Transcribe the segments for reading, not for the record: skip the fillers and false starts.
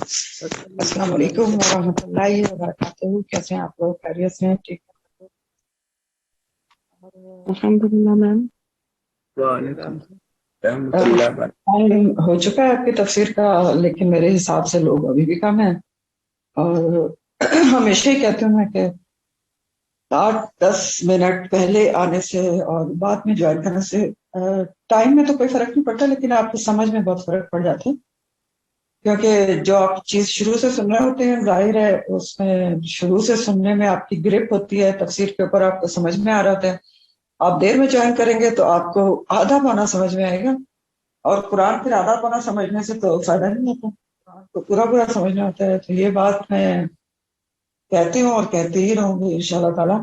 السلام علیکم ورحمۃ اللہ وبرکاتہ. کیسے ہیں آپ لوگ؟ خیریت سے ہیں؟ ٹھیک ہے؟ الحمدللہ میم. ٹائم ہو چکا ہے آپ کی تفسیر کا، لیکن میرے حساب سے لوگ ابھی بھی کم ہیں. اور ہمیشہ ہی کہتی ہوں میں کہ 8-10 منٹ پہلے آنے سے اور بعد میں جوائن کرنے سے ٹائم میں تو کوئی فرق نہیں پڑتا، لیکن آپ کی سمجھ میں بہت فرق پڑ جاتا ہے. کیونکہ جو آپ چیز شروع سے سن رہے ہوتے ہیں، ظاہر ہے اس میں شروع سے سننے میں آپ کی گرپ ہوتی ہے، تفسیر کے اوپر آپ کو سمجھ میں آ رہا ہوتا ہے. آپ دیر میں جوائن کریں گے تو آپ کو آدھا پونا سمجھ میں آئے گا، اور قرآن پھر آدھا پونا سمجھنے سے تو فائدہ نہیں ہوتا، قرآن کو پورا پورا سمجھنا ہوتا ہے. تو یہ بات میں کہتی ہوں اور کہتی ہی رہوں گی انشاءاللہ تعالی.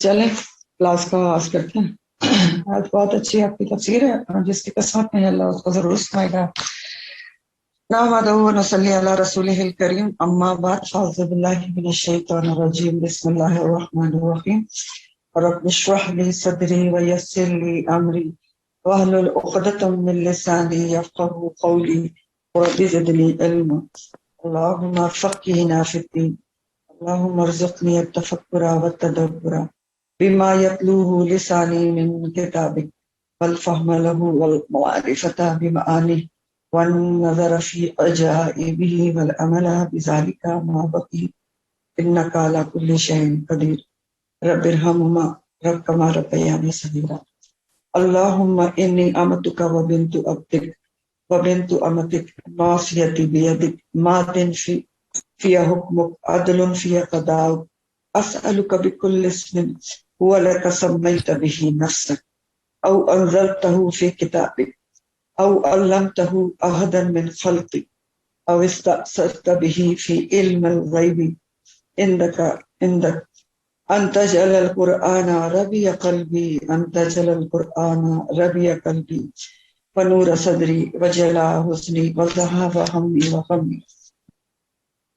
چلیں کلاس کا آغاز کرتے ہیں. آج بہت اچھی آپ کی تفسیر ہے، اور جس کی قسمت میں اللہ اس کو ضرور سنائے گا. نحمدہ و نصلی علی رسولہ الکریم، اما بعد، فاعوذ باللہ من الشیطان الرجیم، بسم اللہ الرحمن الرحیم. رب اشرح لی صدری ویسر لی امری واحلل عقدۃ من لسانی یفقهوا قولی رب زدنی علما. اللہم فقہنا فی الدین، اللہم ارزقنی التفکر والتدبر بما یتلوہ لسانی من کتابک، والفهم له والمعرفة بمعانیہ، والنظر فی عجائبہ والعمل بذلک ما بقی، انک علی کل شیء قدیر. رب ارحمہما رب کما ربیانی صغیرا. اللہم انی امتک وبنت عبدک وبنت امتک ناصیتی بیدک ماض فی حکمک عدل فی قضاؤک، اسألک بکل اسم هو لک سمیت به نفسک او انزلتہ فی کتابک او علمتہ احدا من خلقک او استأثرت به فی علم الغیب عندک ان تجعل القرآن ربیع قلبی، ان تجعل القرآن ربیع قلبی ونور صدری وجلاء حزنی وذہاب ہمی وغمی.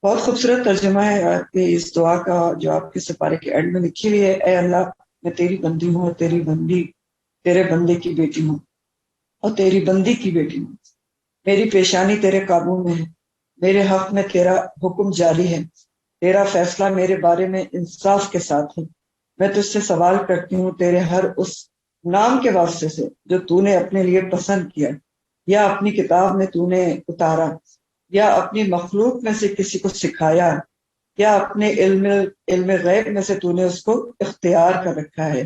بہت خوبصورت ترجمہ ہے آپ کی اس دعا کا جو آپ کے سپارے کے اینڈ میں لکھی ہوئی ہے. اے اللہ، میں تیری بندی ہوں، تیری بندی، تیرے بندے کی بیٹی ہوں اور تیری بندی کی بیٹی ہوں. میری پیشانی تیرے قابو میں ہے، میرے حق میں تیرا حکم جاری ہے، تیرا فیصلہ میرے بارے میں انصاف کے ساتھ ہے. میں تجھ سے سوال کرتی ہوں تیرے ہر اس نام کے واسطے سے جو تو نے اپنے لیے پسند کیا، یا اپنی کتاب میں تو نے اتارا، یا اپنی مخلوق میں سے کسی کو سکھایا، یا اپنے علم غیب میں سے تو نے اس کو اختیار کر رکھا ہے.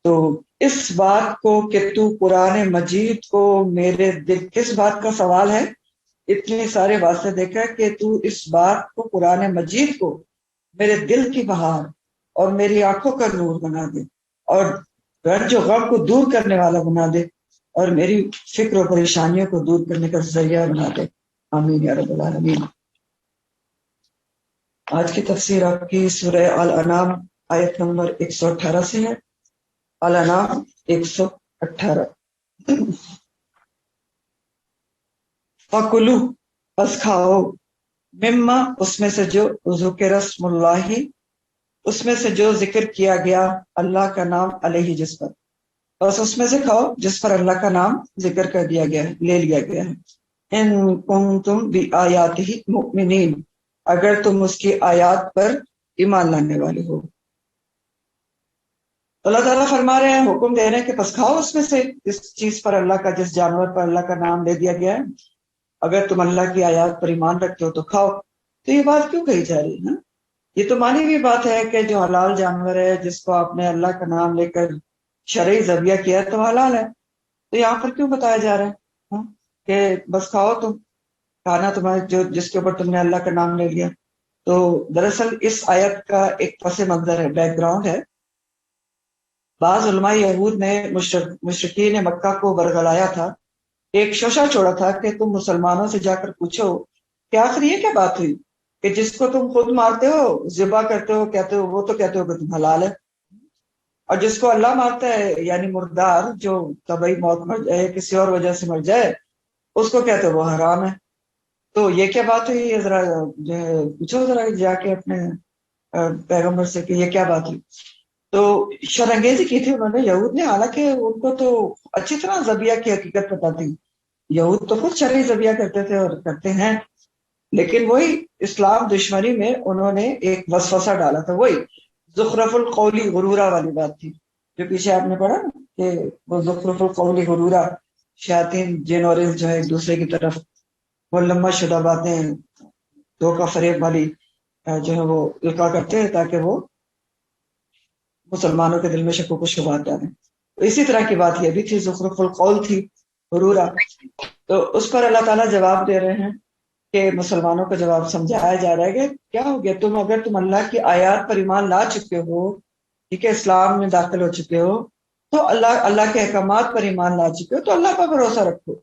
تو اس بات کو کہ تو قرآن مجید کو میرے دل، کس بات کا سوال ہے؟ اتنے سارے واسطے دیکھا کہ تو اس بات کو، قرآن مجید کو میرے دل کی بہار اور میری آنکھوں کا نور بنا دے، اور رنج و غم کو دور کرنے والا بنا دے، اور میری فکر و پریشانیوں کو دور کرنے کا ذریعہ بنا دے. آمین یا رب العالمین. آج کی تفسیر آپ کی سورہ الانعام آیت نمبر 118 سے ہے. الانعام 118. فَكُلُوا، پس کھاؤ، مما، اس میں سے جو، ذکر اسم اللہ، اس میں سے جو ذکر کیا گیا اللہ کا نام، علیہ، جس پر، بس اس میں سے کھاؤ جس پر اللہ کا نام ذکر کر دیا گیا ہے، لے لیا گیا ہے. ان کنتم بآیاتہ مؤمنین، اگر تم اس کی آیات پر ایمان لانے والے ہو. اللہ تعالیٰ فرما رہے ہیں، حکم دے رہے ہیں کہ بس کھاؤ اس میں سے، جس چیز پر اللہ کا، جس جانور پر اللہ کا نام لے دیا گیا ہے. اگر تم اللہ کی آیات پر ایمان رکھتے ہو تو کھاؤ. تو یہ بات کیوں کہی جا رہی ہے نا؟ یہ تو مانی ہوئی بات ہے کہ جو حلال جانور ہے، جس کو آپ نے اللہ کا نام لے کر شرعی ذبیحہ کیا ہے، تو حلال ہے. تو یہاں پر کیوں بتایا جا رہا ہے کہ بس کھاؤ تم، کھانا تمہارے جو جس کے اوپر تم نے اللہ کا نام لے لیا. تو دراصل اس آیت کا ایک پس منظر ہے، بیک گراؤنڈ ہے. بعض علماء یہود نے مشرکین مکہ کو برگلایا تھا، ایک شوشہ چھوڑا تھا کہ تم مسلمانوں سے جا کر پوچھو کہ آخر یہ کیا بات ہوئی کہ جس کو تم خود مارتے ہو، ذبح کرتے ہو، کہتے ہو، وہ تو کہتے ہو کہ تم حلال ہے، اور جس کو اللہ مارتا ہے، یعنی مردار، جو طبعی موت مر جائے، کسی اور وجہ سے مر جائے، اس کو کہتے ہو وہ حرام ہے. تو یہ کیا بات ہوئی؟ یہ ذرا جو ہے پوچھو ذرا جا کے اپنے پیغمبر سے کہ یہ کیا بات ہوئی. تو شرانگیزی کی تھی انہوں نے، یہود نے، حالانکہ ان کو تو اچھی طرح ذبیحہ کی حقیقت پتہ تھی. یہود تو خود شرعی ذبیحہ کرتے تھے اور کرتے ہیں، لیکن وہی اسلام دشمنی میں انہوں نے ایک وسوسہ ڈالا تھا، وہی زخرف القولی غرورا والی بات تھی جو پیچھے آپ نے پڑھا نا، کہ وہ زخرف القولی غرورا، شیاطین جن اور انس جو ہے ایک دوسرے کی طرف ملمہ شدہ باتیں، دھوکہ فریب والی جو ہے وہ القاء کرتے ہیں تاکہ وہ مسلمانوں کے دل میں شک و شبہات ڈالیں. تو اسی طرح کی بات یہ بھی تھی، زخرف القول تھی غرورا. تو اس پر اللہ تعالیٰ جواب دے رہے ہیں کہ مسلمانوں کا جواب سمجھایا جا رہا ہے کہ کیا ہو گیا، اگر تم اللہ کی آیات پر ایمان لا چکے ہو، ٹھیک ہے، اسلام میں داخل ہو چکے ہو، تو اللہ کے احکامات پر ایمان لا چکے ہو تو اللہ پر بھروسہ رکھو،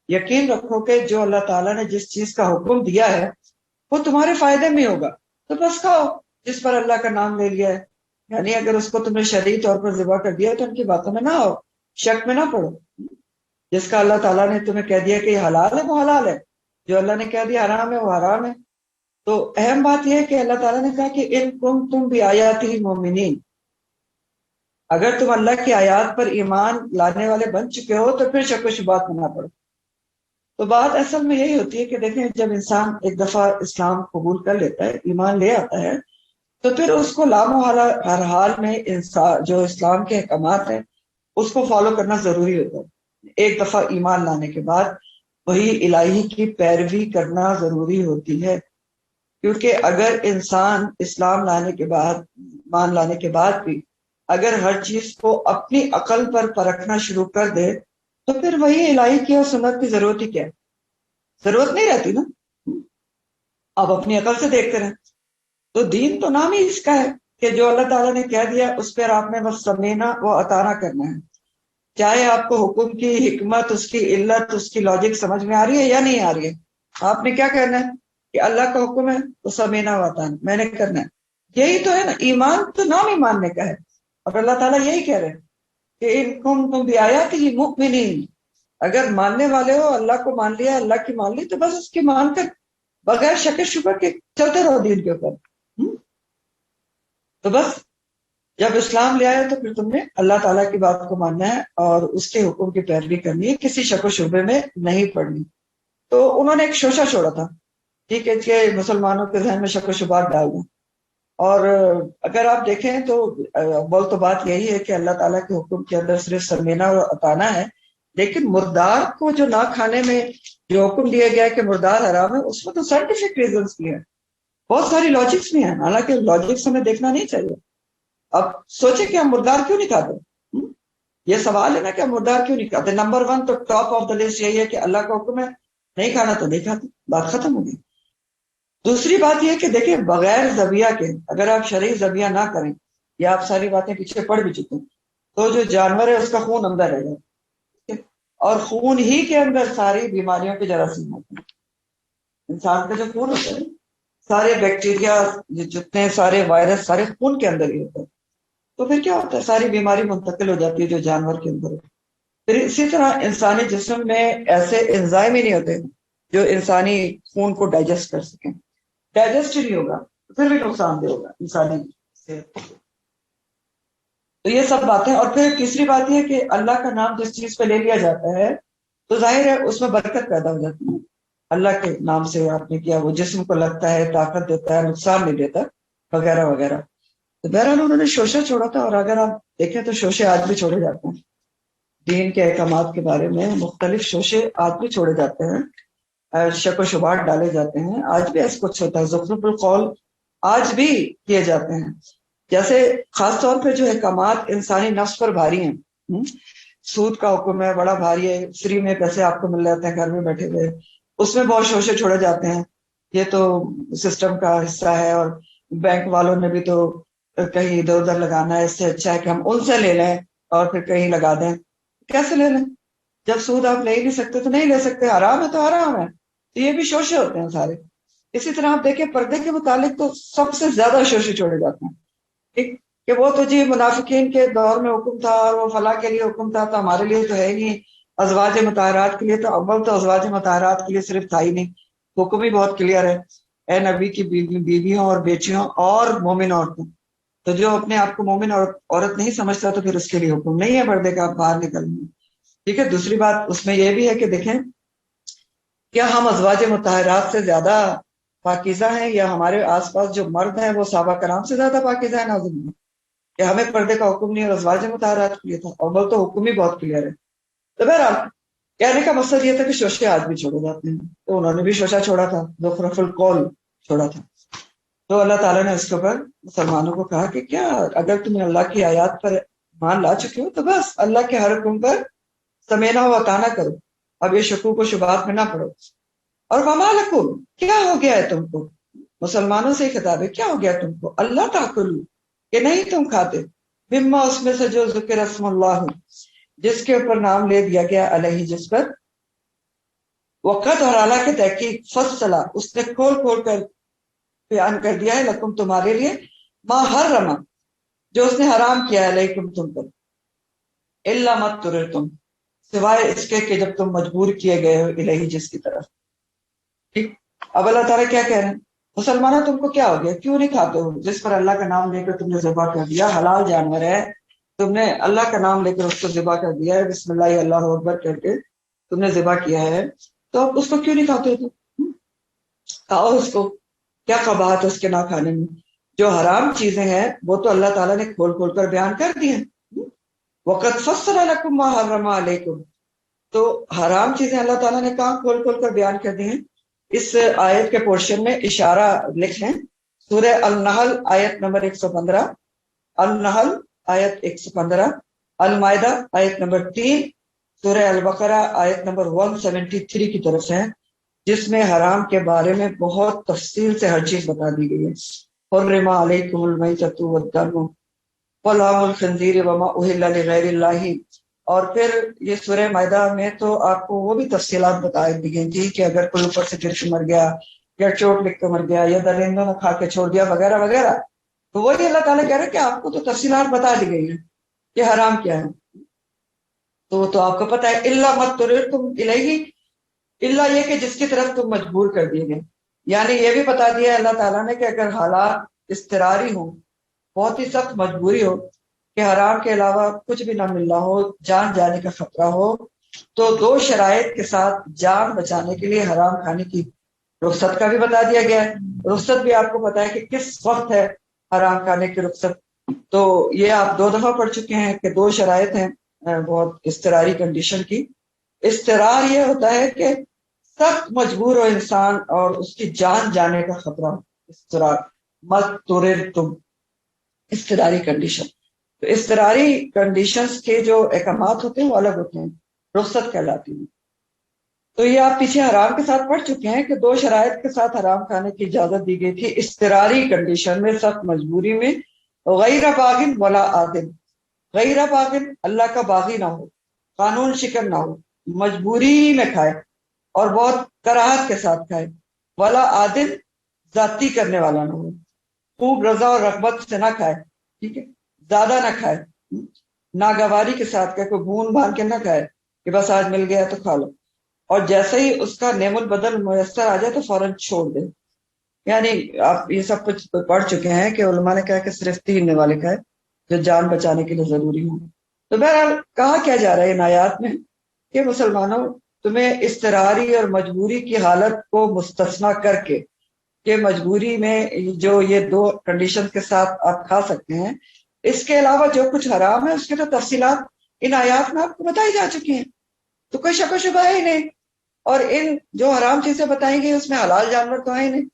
یقین رکھو کہ جو اللہ تعالیٰ نے جس چیز کا حکم دیا ہے وہ تمہارے فائدے میں ہوگا، تو بس کھاؤ جس پر اللہ کا نام لے لیا ہے. یعنی اگر اس کو تم نے شرعی طور پر ذبح کر دیا تو ان کی باتوں میں نہ آؤ، شک میں نہ پڑو. جس کا اللہ تعالیٰ نے تمہیں کہہ دیا کہ یہ حلال ہے وہ حلال ہے، جو اللہ نے کہہ دیا حرام ہے وہ حرام ہے. تو اہم بات یہ ہے کہ اللہ تعالیٰ نے کہا کہ ان تم بھی آیاتی مومنین، اگر تم اللہ کی آیات پر ایمان لانے والے بن چکے ہو تو پھر شک و شبہات میں نہ پڑو. تو بات اصل میں یہی ہوتی ہے کہ دیکھیں، جب انسان ایک دفعہ اسلام قبول کر لیتا ہے، ایمان لے آتا ہے، تو پھر اس کو لامحالہ ہر حال میں انسان جو اسلام کے احکامات ہیں اس کو فالو کرنا ضروری ہوتا ہے. ایک دفعہ ایمان لانے کے بعد وہی الہی کی پیروی کرنا ضروری ہوتی ہے، کیونکہ اگر انسان اسلام لانے کے بعد، ایمان لانے کے بعد بھی اگر ہر چیز کو اپنی عقل پر پرکھنا شروع کر دے تو پھر وہی الہی کی اور سنت کی ضرورت ہی کیا ہے؟ ضرورت نہیں رہتی نا. آپ اپنی عقل سے دیکھتے رہیں. تو دین تو نام ہی اس کا ہے کہ جو اللہ تعالیٰ نے کہہ دیا اس پر آپ نے بس سمینا و اطاعنا کرنا ہے، چاہے آپ کو حکم کی حکمت، اس کی علت، اس کی لاجک سمجھ میں آ رہی ہے یا نہیں آ رہی ہے. آپ نے کیا کرنا ہے کہ اللہ کا حکم ہے تو سمینا و اطاعنا میں نے کرنا ہے. یہی تو ہے نا، ایمان تو نام ہی ماننے کا ہے. اور اللہ تعالیٰ یہی کہہ رہے ہیں کہ ان کنتم بآیاتہ مؤمنین، اگر ماننے والے ہو، اللہ کو مان لیا، اللہ کی مان لی، تو بس اس کی مان کر بغیر شک شبہ کے چلتے رہو دین کے اوپر. تو بس جب اسلام لے آئے تو پھر تم نے اللہ تعالیٰ کی بات کو ماننا ہے اور اس کے حکم کی پیروی کرنی ہے، کسی شک و شبے میں نہیں پڑنی. تو انہوں نے ایک شوشہ چھوڑا تھا، ٹھیک ہے، کہ مسلمانوں کے ذہن میں شک و شبہات ڈال دیں. اور اگر آپ دیکھیں تو بول تو بات یہی ہے کہ اللہ تعالیٰ کے حکم کے اندر صرف سمینا اور اطاعنا ہے، لیکن مردار کو جو نہ کھانے میں جو حکم دیا گیا ہے کہ مردار حرام ہے، اس میں تو سائنٹیفک ریزنس بھی ہیں، بہت ساری لاجکس بھی ہیں، حالانکہ لاجکس ہمیں دیکھنا نہیں چاہیے. اب سوچیں کہ ہم مردار کیوں نہیں کھاتے؟ یہ سوال ہے نا کہ ہم مردار کیوں نہیں کھاتے. نمبر 1 تو ٹاپ آف دا لسٹ یہی ہے کہ اللہ کا حکم ہے نہیں کھانا تو نہیں کھاتے، بات ختم ہو گئی. دوسری بات یہ کہ دیکھیں، بغیر ذبیحہ کے اگر آپ شرعی ذبیحہ نہ کریں، یا آپ ساری باتیں پیچھے پڑھ بھی چکے ہیں، تو جو جانور ہے اس کا خون اندر رہے گا، اور خون ہی کے اندر ساری بیماریوں کے جراثیم ہوتے ہیں. انسان کا جو خون ہوتا ہے، سارے بیکٹیریا، جتنے سارے وائرس سارے خون کے اندر ہی ہوتے ہیں. تو پھر کیا ہوتا ہے، ساری بیماری منتقل ہو جاتی ہے جو جانور کے اندر ہے. پھر اسی طرح انسانی جسم میں ایسے انزائم ہی نہیں ہوتے جو انسانی خون کو ڈائجسٹ کر سکیں. ڈائجسٹ نہیں ہوگا تو پھر بھی نقصان دہ ہوگا انسانی صحت کو. تو یہ سب باتیں. اور پھر تیسری بات یہ کہ اللہ کا نام جس چیز پہ لے لیا جاتا ہے تو ظاہر ہے اس میں برکت پیدا ہو جاتی ہے. اللہ کے نام سے آپ نے کیا، وہ جسم کو لگتا ہے، طاقت دیتا ہے، نقصان نہیں دیتا، وغیرہ وغیرہ. تو بہرحال انہوں نے شوشہ چھوڑا تھا، اور اگر آپ دیکھیں تو شوشے آج بھی چھوڑے جاتے ہیں. دین کے احکامات کے بارے میں مختلف شوشے آج بھی چھوڑے جاتے ہیں، شک و شبہات ڈالے جاتے ہیں. آج بھی ایسا کچھ ہوتا ہے، زخرف القول آج بھی کیے جاتے ہیں. جیسے خاص طور پہ جو احکامات انسانی نفس پر بھاری ہیں، سود کا حکم ہے، بڑا بھاری ہے، فری میں پیسے آپ کو مل جاتے ہیں گھر میں بیٹھے ہوئے، اس میں بہت شوشے چھوڑے جاتے ہیں. یہ تو سسٹم کا حصہ ہے، اور بینک والوں نے بھی تو کہیں ادھر ادھر لگانا ہے، اس سے اچھا ہے کہ ہم ان سے لے لیں اور پھر کہیں لگا دیں. کیسے لے لیں جب سود آپ لے ہی نہیں سکتے؟ تو نہیں لے سکتے، حرام ہے تو حرام ہے. تو یہ بھی شوشے ہوتے ہیں سارے. اسی طرح آپ دیکھیں پردے کے متعلق تو سب سے زیادہ شوشے چھوڑے جاتے ہیں، ٹھیک، کہ وہ تو جی منافقین کے دور میں حکم تھا، اور وہ فلاں کے لیے حکم تھا، تو ہمارے لیے تو ہے ہی نہیں. ازواج مطہرات کے لیے تو اول تو ازواج مطہرات کے لیے صرف تھا ہی نہیں، حکم ہی بہت کلیئر ہے، اے نبی کی بیویوں اور بیٹیوں اور مومن عورتوں. تو جو اپنے آپ کو مومن عورت نہیں سمجھتا تو پھر اس کے لیے حکم نہیں ہے پردے کا، آپ باہر نکلیں گے. ٹھیک ہے. دوسری بات اس میں یہ بھی ہے کہ دیکھیں کیا ہم ازواج مطہرات سے زیادہ پاکیزہ ہیں، یا ہمارے آس پاس جو مرد ہیں وہ صحابہ کرام سے زیادہ پاکیزہ ہیں؟ ناظرین، کہ ہمیں پردے کا حکم نہیں اور ازواج مطہرات کے لیے تھا، اور وہ تو حکم ہی بہت کلیئر ہے۔ تو بہرحال کہنے کا مقصد یہ تھا کہ شوشے آدمی چھوڑے جاتے ہیں، تو انہوں نے بھی شوشہ چھوڑا تھا، زخرف القول چھوڑا تھا۔ تو اللہ تعالیٰ نے اس کے اوپر مسلمانوں کو کہا کہ کیا اگر تم اللہ کی آیات پر مان لا چکے ہو تو بس اللہ کے ہر حکم پر سمینا و اطاعہ کرو، اب یہ شکوک و شبہات میں نہ پڑو۔ اور وما لکم، کیا ہو گیا ہے تم کو، مسلمانوں سے خطاب ہے، کیا ہو گیا تم کو، اللہ تاکلوا، کہ نہیں تم کھاتے، مما، اس میں سے جو ذکر اسم اللہ، جس کے اوپر نام لے دیا گیا، علیہ، جس پر، وقت اور اعلیٰ کے تحقیق، فصلا، اس نے کھول کھول کر بیان کر دیا ہے، لکم، تمہارے لیے، ما حرم، جو اس نے حرام کیا ہے، علیکم، تم پر، الا ما اضطررتم، سوائے اس کے کہ جب تم مجبور کیے گئے ہو، الہی، جس کی طرف۔ ٹھیک، اب اللہ تعالیٰ کیا کہہ رہے ہیں، مسلمانوں تم کو کیا ہو گیا، کیوں نہیں کھاتے ہو جس پر اللہ کا نام لے کر تم نے ذبح کر دیا، حلال جانور ہے، تم نے اللہ کا نام لے کر اس کو ذبح کر دیا ہے، بسم اللہ اللہ اکبر کر کے تم نے ذبح کیا ہے، تو اب اس کو کیوں نہیں کھاتے ہو تم؟ کھاؤ اس کو، کیا قباحت ہے اس کے نہ کھانے میں؟ جو حرام چیزیں ہیں وہ تو اللہ تعالیٰ نے کھول کھول کر بیان کر دی ہیں۔ وقت فصل لکم ما حرم علیکم، تو حرام چیزیں اللہ تعالیٰ نے کہاں کھول کھول کر بیان کر دی ہیں؟ اس آیت کے پورشن میں اشارہ لکھ لیں، سورہ النحل آیت نمبر 115، النحل آیت 115، المائدہ آیت نمبر 3، سورہ البقرہ آیت نمبر 173 کی طرف سے ہے، جس میں حرام کے بارے میں بہت تفصیل سے ہر چیز بتا دی گئی ہے۔ حرم علیکم المیتۃ والدم ولحم الخنزیر وما اہل لغیر اللہ، اور پھر یہ سورہ مائدہ میں تو آپ کو وہ بھی تفصیلات بتا دی گئی تھی کہ اگر کوئی اوپر سے گر کے مر گیا، یا چوٹ لگ کے مر گیا، یا درندوں نے کھا کے چھوڑ دیا، وغیرہ وغیرہ، تو وہی اللہ تعالیٰ کہہ رہے ہیں کہ آپ کو تو تفصیلات بتا دی گئی ہیں کہ حرام کیا ہے، تو وہ تو آپ کو پتا ہے، الا ما اضطررتم الیہ، اللہ یہ کہ جس کی طرف تم مجبور کر دیے گئے، یعنی یہ بھی بتا دیا ہے اللہ تعالیٰ نے کہ اگر حالات اضطراری ہوں، بہت ہی سخت مجبوری ہو کہ حرام کے علاوہ کچھ بھی نہ ملنا ہو، جان جانے کا خطرہ ہو، تو دو شرائط کے ساتھ جان بچانے کے لیے حرام کھانے کی رخصت کا بھی بتا دیا گیا ہے۔ رخصت بھی آپ کو پتا ہے کہ کس وقت ہے حرام کھانے کی رخصت، تو یہ آپ 2 دفعہ پڑھ چکے ہیں کہ 2 شرائط ہیں بہت اضطراری کنڈیشن کی۔ اضطرار یہ ہوتا ہے کہ سخت مجبور ہو انسان اور اس کی جان جانے کا خطرہ ہو، اضطرار، مضطررتم، اضطراری کنڈیشن۔ تو اضطراری کنڈیشنز کے جو احکامات ہوتے ہیں وہ الگ ہوتے ہیں، رخصت کہلاتی ہیں۔ تو یہ آپ پیچھے حرام کے ساتھ پڑھ چکے ہیں کہ 2 شرائط کے ساتھ حرام کھانے کی اجازت دی گئی تھی، اضطراری کنڈیشن میں، سخت مجبوری میں، غیر باغن ولا عادل، غیر باغن، اللہ کا باغی نہ ہو، قانون شکن نہ ہو، مجبوری میں کھائے اور بہت کراہت کے ساتھ کھائے، ولا عادل، ذاتی کرنے والا نہ ہو، خوب رضا اور رغبت سے نہ کھائے، ٹھیک ہے، زیادہ نہ کھائے، ناگواری کے ساتھ کہ کوئی بھون بھان کے نہ کھائے کہ بس آج مل گیا تو کھا لو، اور جیسے ہی اس کا نعم البدل میسر آ جائے تو فوراً چھوڑ دے۔ یعنی آپ یہ سب کچھ پڑھ چکے ہیں کہ علماء نے کہا کہ صرف 3 ممالک ہے جو جان بچانے کے لیے ضروری ہوں۔ تو بہرحال کہا کیا جا رہا ہے ان آیات میں کہ مسلمانوں، تمہیں اضطراری اور مجبوری کی حالت کو مستثنا کر کے، کہ مجبوری میں جو یہ 2 کنڈیشن کے ساتھ آپ کھا سکتے ہیں، اس کے علاوہ جو کچھ حرام ہے اس کے تو تفصیلات ان آیات میں آپ کو بتائی جا چکی ہیں، تو کوئی شک و شبہ ہی نہیں۔ اور ان جو حرام چیزیں بتائی گئی اس میں حلال جانور تو ہیں ہی نہیں،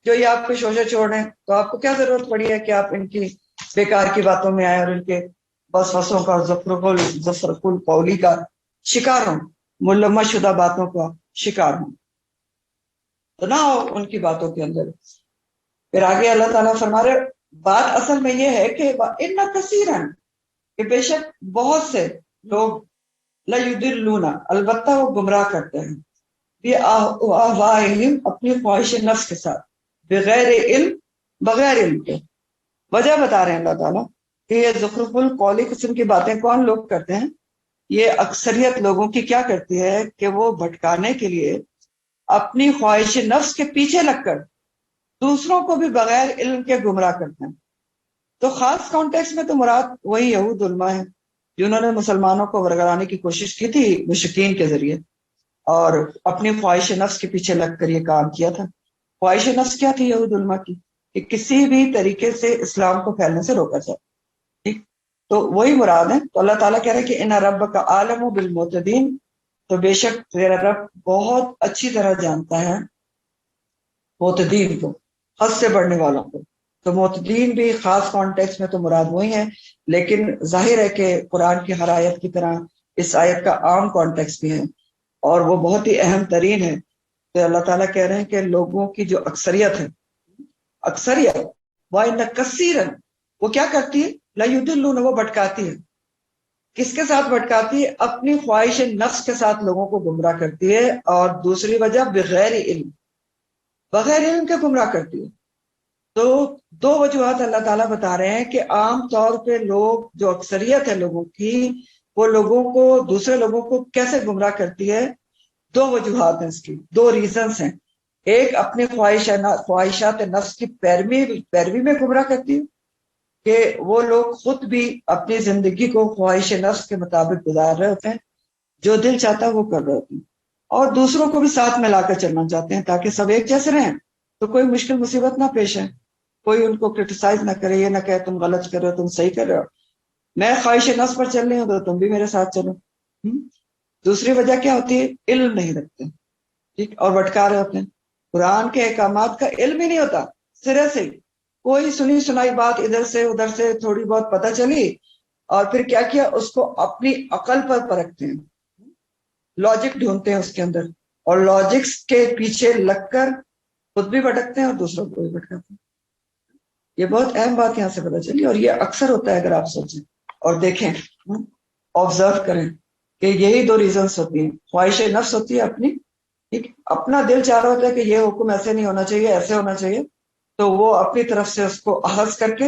جو یہ آپ کو شوشے چھوڑ رہے ہیں، تو آپ کو کیا ضرورت پڑی ہے کہ آپ ان کی بیکار کی باتوں میں آئے اور ان کے وسوسوں کا، زفرق القولی کا شکار ہوں، ملمہ شدہ باتوں کا شکار ہوں، تو نہ ہو ان کی باتوں کے اندر۔ پھر آگے اللہ تعالیٰ فرما رہے، بات اصل میں یہ ہے کہ ان کثیرن، کہ بے شک بہت سے لوگ، لَيُضِلُّونَ، البتہ وہ گمراہ کرتے ہیں، بِأَهْوَائِهِمْ، اپنی خواہش نفس کے ساتھ، بغیر علم، بغیر علم کے۔ وجہ بتا رہے ہیں اللہ تعالیٰ کہ یہ زخرف القولی قسم کی باتیں کون لوگ کرتے ہیں؟ یہ اکثریت لوگوں کی کیا کرتی ہے کہ وہ بھٹکانے کے لیے اپنی خواہش نفس کے پیچھے لگ کر دوسروں کو بھی بغیر علم کے گمراہ کرتے ہیں۔ تو خاص کانٹیکس میں تو مراد وہی یہود علماء ہیں جنہوں نے مسلمانوں کو ورگلانے کی کوشش کی تھی مشرکین کے ذریعے، اور اپنی خواہش نفس کے پیچھے لگ کر یہ کام کیا تھا۔ خواہش نفس کیا تھی یہود علماء کی؟ کہ کسی بھی طریقے سے اسلام کو پھیلنے سے روکا جائے، ٹھیک؟ تو وہی مراد ہے۔ تو اللہ تعالیٰ کہہ رہے ہیں کہ ان ربک عالم بالمعتدین، تو بے شک تیرا رب بہت اچھی طرح جانتا ہے معتدین کو، حد سے بڑھنے والوں کو۔ تو معتدین بھی خاص کانٹیکس میں تو مراد وہی ہے، لیکن ظاہر ہے کہ قرآن کی ہر آیت کی طرح اس آیت کا عام کانٹیکس بھی ہے، اور وہ بہت ہی اہم ترین ہے۔ تو اللہ تعالیٰ کہہ رہے ہیں کہ لوگوں کی جو اکثریت ہے، اکثریت وَإِنَّ كَثِيرًا، وہ کیا کرتی ہے؟ لَيُضِلُّونَ، وہ بھٹکاتی ہے۔ کس کے ساتھ بھٹکاتی ہے؟ اپنی خواہش نفس کے ساتھ لوگوں کو گمراہ کرتی ہے، اور دوسری وجہ بغیر علم، بغیر علم کے گمراہ کرتی ہے۔ تو دو وجوہات اللہ تعالیٰ بتا رہے ہیں کہ عام طور پہ لوگ، جو اکثریت ہے لوگوں کی، وہ لوگوں کو، دوسرے لوگوں کو کیسے گمراہ کرتی ہے۔ دو وجوہات ہیں اس کی، دو ریزنز ہیں۔ ایک اپنی خواہشات نفس کی پیروی میں گمراہ کرتی ہے، کہ وہ لوگ خود بھی اپنی زندگی کو خواہش نفس کے مطابق گزار رہے ہوتے ہیں، جو دل چاہتا ہے وہ کر رہے ہوتے ہیں، اور دوسروں کو بھی ساتھ میں لا کر چلنا چاہتے ہیں تاکہ سب ایک جیسے رہیں، تو کوئی مشکل مصیبت نہ پیش ہے، کوئی ان کو کرٹیسائز نہ کرے، یہ نہ کہے تم غلط کر رہے ہو، تم صحیح کر رہے ہو، میں خواہش نفس پر چل رہی ہوں تو تم بھی میرے ساتھ چلو۔ دوسری وجہ کیا ہوتی ہے؟ علم نہیں رکھتے، ٹھیک، اور بھٹکا رہے ہوتے ہیں۔ قرآن کے احکامات کا علم ہی نہیں ہوتا سرے سے، کوئی سنی سنائی بات ادھر سے ادھر سے تھوڑی بہت پتہ چلی، اور پھر کیا کیا، اس کو اپنی عقل پر پرکھتے ہیں، لاجک ڈھونڈتے ہیں اس کے اندر، اور لاجکس کے پیچھے لگ کر خود بھی بھٹکتے ہیں اور دوسروں کو بھی بھٹکاتے ہیں۔ یہ بہت اہم بات یہاں سے پتہ چلی، اور یہ اکثر ہوتا ہے اگر آپ سوچیں اور دیکھیں، آبزرو کریں، کہ یہی دو ریزنس ہوتی ہیں۔ خواہش نفس ہوتی ہے اپنی، ٹھیک، اپنا دل چاہ رہا ہوتا ہے کہ یہ حکم ایسے نہیں ہونا چاہیے، ایسے ہونا چاہیے، تو وہ اپنی طرف سے اس کو اخذ کر کے،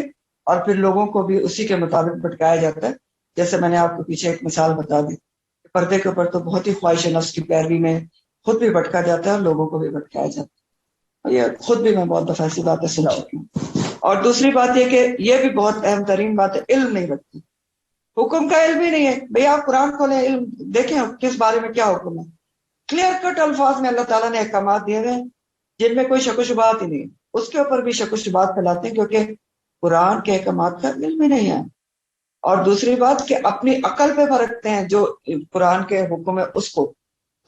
اور پھر لوگوں کو بھی اسی کے مطابق بھٹکایا جاتا ہے۔ جیسے میں نے آپ کو پیچھے ایک مثال بتا دی، پردے کے اوپر تو بہت ہی خواہش نفس کی پیروی میں خود بھی بھٹکا جاتا ہے اور لوگوں کو بھی بھٹکایا جاتا ہے، اور یہ خود بھی میں بہت دفعہ ایسی باتیں سنا چکی ہوں۔ اور دوسری بات یہ کہ یہ بھی بہت اہم ترین بات ہے، علم نہیں رکھتی، حکم کا علم ہی نہیں ہے۔ بھئی آپ قرآن کھولیں، علم دیکھیں کس بارے میں کیا حکم ہے، کلیئر کٹ الفاظ میں اللہ تعالیٰ نے احکامات دیے ہوئے ہیں جن میں کوئی شک و شبہات ہی نہیں ہے، اس کے اوپر بھی شک و شبہات پھیلاتے ہیں کیونکہ قرآن کے احکامات کا علم ہی نہیں ہے۔ اور دوسری بات کہ اپنی عقل پہ پرکھتے ہیں جو قرآن کے حکم ہے اس کو،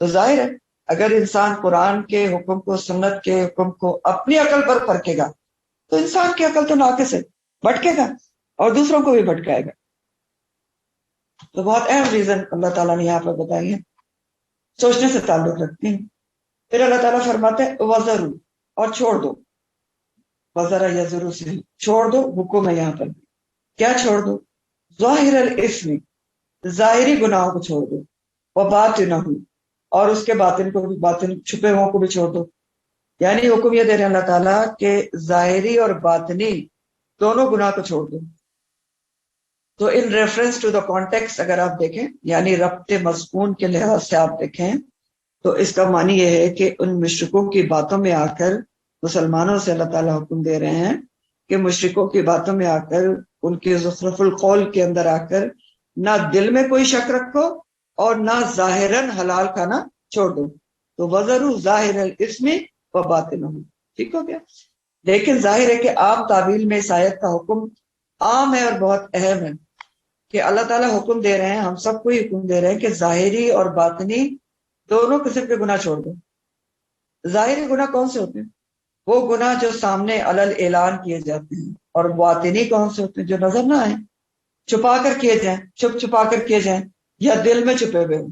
تو ظاہر ہے اگر انسان قرآن کے حکم کو، سنت کے حکم کو اپنی عقل پر پرکھے گا تو انسان کی عقل تو ناقص ہے، بھٹکے گا اور دوسروں کو بھی بھٹکائے گا۔ تو بہت اہم ریزن اللہ تعالیٰ نے یہاں پر بتائی ہے، سوچنے سے تعلق رکھتی ہیں۔ پھر اللہ تعالیٰ فرماتے ہیں وَذَرُوا، اور چھوڑ دو، وَذَرَ یَذُرُ سے چھوڑ دو، حکم ہے یہاں پر، کیا چھوڑ دو؟ ظاہر الاسم، ظاہری گناہوں کو چھوڑ دو، وَبَاطِنَهُ، اور اس کے باطن کو بھی، باطن چھپے ہوں کو بھی چھوڑ دو۔ یعنی حکم یہ دے رہے ہیں اللہ تعالیٰ کہ ظاہری اور باطنی دونوں گناہ کو چھوڑ دو۔ تو ان ریفرنس ٹو دا کانٹیکس اگر آپ دیکھیں، یعنی ربط مضمون کے لحاظ سے آپ دیکھیں، تو اس کا معنی یہ ہے کہ ان مشرکوں کی باتوں میں آ کر مسلمانوں سے اللہ تعالیٰ حکم دے رہے ہیں کہ مشرکوں کی باتوں میں آ کر، ان کے زخرف القول کے اندر آ کر، نہ دل میں کوئی شک رکھو اور نہ ظاہراً حلال کھانا چھوڑ دو۔ تو وَذَرُوا ظَاهِرَ الْإِثْمِ وَبَاطِنَهُ، ٹھیک ہو گیا۔ لیکن ظاہر ہے کہ عام تعبیر میں اس آیت کا حکم عام ہے اور بہت اہم ہے، کہ اللہ تعالیٰ حکم دے رہے ہیں، ہم سب کو ہی حکم دے رہے ہیں کہ ظاہری اور باطنی دونوں قسم کے گناہ چھوڑ دو۔ ظاہری گناہ کون سے ہوتے ہیں؟ وہ گناہ جو سامنے علل اعلان کیے جاتے ہیں، اور باطنی کون سے ہوتے ہیں؟ جو نظر نہ آئے، چھپا کر کیے جائیں، چھپا کر کیے جائیں، یا دل میں چھپے ہوئے ہوں۔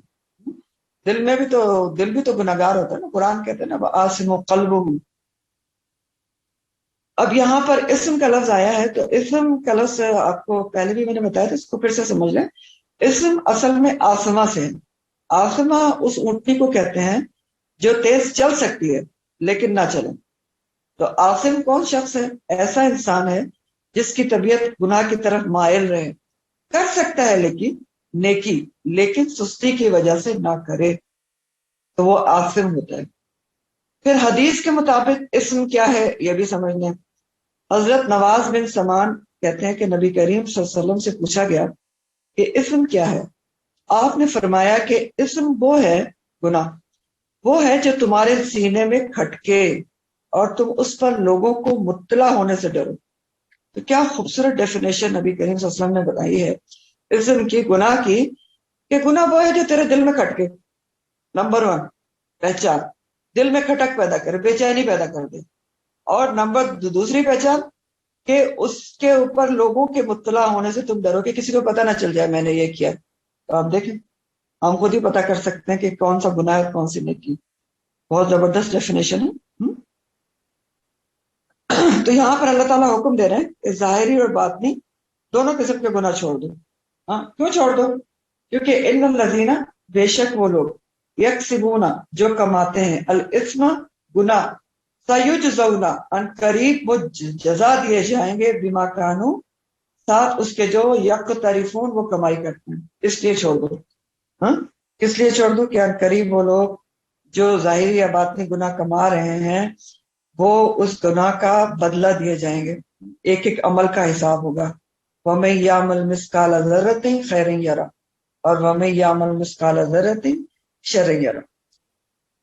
دل بھی تو گناہگار ہوتا ہے نا، قرآن کہتے ہیں نا وَآسِمُ قَلْبُهُ۔ اب یہاں پر اسم کا لفظ آیا ہے، تو اسم کا لفظ آپ کو پہلے بھی میں نے بتایا تھا، اس کو پھر سے سمجھ لیں۔ اسم اصل میں آسما سے ہے۔ آسما اس اونٹنی کو کہتے ہیں جو تیز چل سکتی ہے لیکن نہ چلے۔ تو آسم کون شخص ہے؟ ایسا انسان ہے جس کی طبیعت گناہ کی طرف مائل رہے، کر سکتا ہے لیکن نیکی، لیکن سستی کی وجہ سے نہ کرے، تو وہ آسم ہوتا ہے۔ پھر حدیث کے مطابق اسم کیا ہے یہ بھی سمجھ لیں۔ حضرت نواز بن سمان کہتے ہیں کہ نبی کریم صلی اللہ علیہ وسلم سے پوچھا گیا کہ اسم کیا ہے؟ آپ نے فرمایا کہ اسم وہ ہے گناہ وہ ہے جو تمہارے سینے میں کھٹکے اور تم اس پر لوگوں کو مطلع ہونے سے ڈرو. تو کیا خوبصورت ڈیفینیشن نبی کریم صلی اللہ علیہ وسلم نے بتائی ہے اسم کی، گناہ کی، کہ گناہ وہ ہے جو تیرے دل میں کھٹکے. نمبر 1 پہچان، دل میں کھٹک پیدا کرے، بے چینی پیدا کر دے. اور نمبر دوسری پہچان کہ اس کے اوپر لوگوں کے مطلع ہونے سے تم ڈرو، کہ کسی کو پتہ نہ چل جائے میں نے یہ کیا. تو آپ دیکھیں ہم خود ہی پتہ کر سکتے ہیں کہ کون سا گناہ ہے کون سی نیکی. بہت زبردست ڈیفینیشن ہے. تو یہاں پر اللہ تعالیٰ حکم دے رہے ہیں کہ ظاہری اور باطنی دونوں قسم کے گناہ چھوڑ دو. ہاں کیوں چھوڑ دو؟ کیونکہ ان الذین، بے شک وہ لوگ، یکسبون جو کماتے ہیں، الاثم گناہ، سیجزون ان قریب وہ جزا دیے جائیں گے، بما کانوا ساتھ اس کے جو یقترفون وہ کمائی کرتے ہیں. اس لیے چھوڑ دو. ہاں کس لیے چھوڑ دو؟ کہ ان قریب وہ لوگ جو ظاہری یا باطنی گناہ کما رہے ہیں وہ اس گناہ کا بدلہ دیے جائیں گے، ایک ایک عمل کا حساب ہوگا. وَمَن يَعْمَلْ مِثْقَالَ ذَرَّةٍ خَيْرًا يَرَهُ اور وَمَن يَعْمَلْ مِثْقَالَ ذَرَّةٍ شَرًّا يَرَهُ.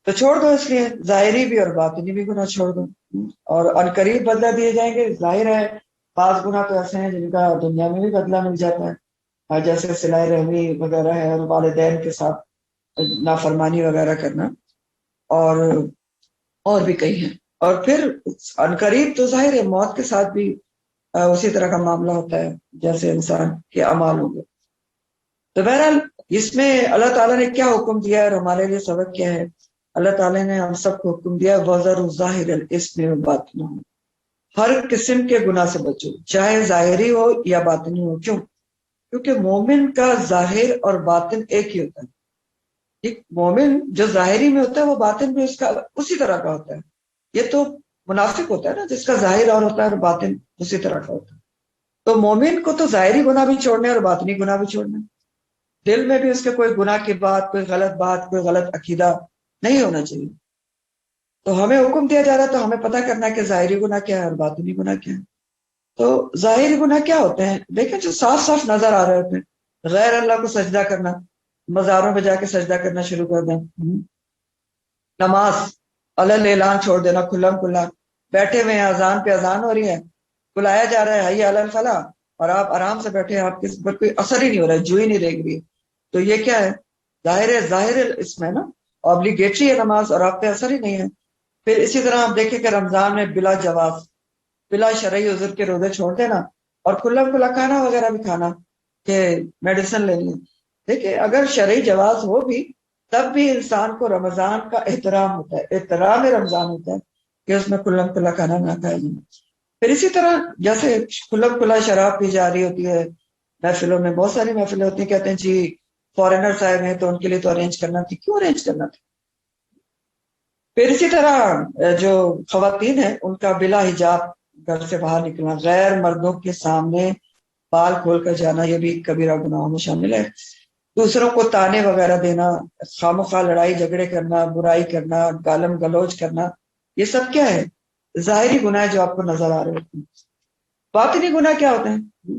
تو چھوڑ دو، اس لیے ظاہری بھی اور باطنی بھی گناہ چھوڑ دو. اور ان قریب بدلہ دیے جائیں گے. ظاہر ہے بعض گناہ تو ایسے ہیں جن کا دنیا میں بھی بدلہ مل جاتا ہے، جیسے صلہ رحمی وغیرہ ہے، اور والدین کے ساتھ نافرمانی وغیرہ کرنا، اور بھی کئی ہیں. اور پھر عنقریب تو ظاہر ہے موت کے ساتھ بھی اسی طرح کا معاملہ ہوتا ہے جیسے انسان کے اعمال ہوں گے. تو بہرحال اس میں اللہ تعالیٰ نے کیا حکم دیا ہے اور ہمارے لیے سبق کیا ہے؟ اللہ تعالیٰ نے ہم سب کو حکم دیا وَذَرُوا ظَاهِرَ الْإِثْمِ وَبَاطِنَهُ، ہر قسم کے گناہ سے بچو، چاہے ظاہری ہو یا باطنی ہو. کیوں؟ کیونکہ مومن کا ظاہر اور باطن ایک ہی ہوتا ہے. ایک مومن جو ظاہری میں ہوتا ہے وہ باطن بھی اس کا اسی طرح کا ہوتا ہے. یہ تو منافق ہوتا ہے نا جس کا ظاہر اور ہوتا ہے اور باطن اسی طرح کا ہوتا ہے. تو مومن کو تو ظاہری گناہ بھی چھوڑنا ہے اور باطنی گناہ بھی چھوڑنا ہے. دل میں بھی اس کے کوئی گناہ کی بات، کوئی غلط بات، کوئی غلط عقیدہ نہیں ہونا چاہیے. تو ہمیں حکم دیا جا رہا ہے تو ہمیں پتہ کرنا ہے کہ ظاہری گناہ کیا ہے اور باطنی گناہ کیا ہے. تو ظاہری گناہ کیا ہوتے ہیں؟ دیکھیں جو صاف صاف نظر آ رہے ہوتے ہیں، غیر اللہ کو سجدہ کرنا، مزاروں پہ جا کے سجدہ کرنا شروع کر دیں، نماز علل اعلان چھوڑ دینا کھلم کھلا، بیٹھے ہوئے ہیں اذان پہ اذان ہو رہی ہے، بلایا جا رہا ہے حی علی الفلاح اور آپ آرام سے بیٹھے ہیں، آپ کے پر کوئی اثر ہی نہیں ہو رہا ہے، جو ہی نہیں ریگ رہی. تو یہ کیا ہے؟ ظاہر اس میں نا obligatory ہے نماز اور آپ پہ اثر ہی نہیں ہے. پھر اسی طرح آپ دیکھیں کہ رمضان میں بلا جواز، بلا شرعی عذر کے روزے چھوڑ دینا اور کھلا کھلا کھانا وغیرہ بھی کھانا کہ میڈیسن لینی ہے. دیکھیں اگر شرعی جواز ہو بھی تب بھی انسان کو رمضان کا احترام ہوتا ہے، احترام رمضان ہوتا ہے کہ اس میں کھلا کھلا کھانا نہ کھایا جائے. پھر اسی طرح جیسے کھلا کھلا شراب پی جا رہی ہوتی ہے محفلوں میں، بہت ساری محفلیں ہوتی ہیں، کہتے ہیں جی فارینر صاحب ہیں تو ان کے لیے تو ارینج کرنا تھی. کیوں ارینج کرنا تھا؟ پھر اسی طرح جو خواتین ہیں ان کا بلا حجاب گھر سے باہر نکلنا، غیر مردوں کے سامنے بال کھول کر جانا، یہ بھی کبیرہ گناہوں میں شامل ہے. دوسروں کو تانے وغیرہ دینا، خامخواہ لڑائی جھگڑے کرنا، برائی کرنا، گالم گلوچ کرنا، یہ سب کیا ہے؟ ظاہری گناہ جو آپ کو نظر آ رہے ہوتے ہیں. باطنی گناہ کیا ہوتے ہیں؟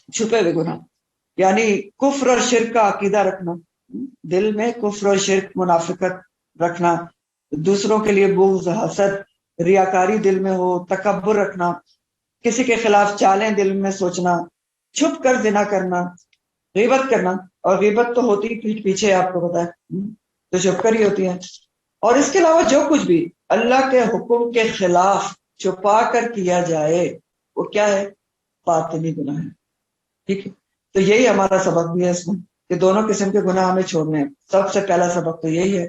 چھپے ہوئے گناہ، یعنی کفر اور شرک کا عقیدہ رکھنا، دل میں کفر اور شرک منافقت رکھنا، دوسروں کے لیے بغض، حسد، ریاکاری دل میں ہو، تکبر رکھنا، کسی کے خلاف چالیں دل میں سوچنا، چھپ کر زنا کرنا، غیبت کرنا. اور غیبت تو ہوتی پیٹھ پیچھے، آپ کو پتا ہے تو چھپ کر ہی ہوتی ہے. اور اس کے علاوہ جو کچھ بھی اللہ کے حکم کے خلاف چھپا کر کیا جائے وہ کیا ہے؟ باطنی گناہ ہے. ٹھیک ہے، تو یہی ہمارا سبق بھی ہے اس میں کہ دونوں قسم کے گناہ ہمیں چھوڑنے ہیں. سب سے پہلا سبق تو یہی ہے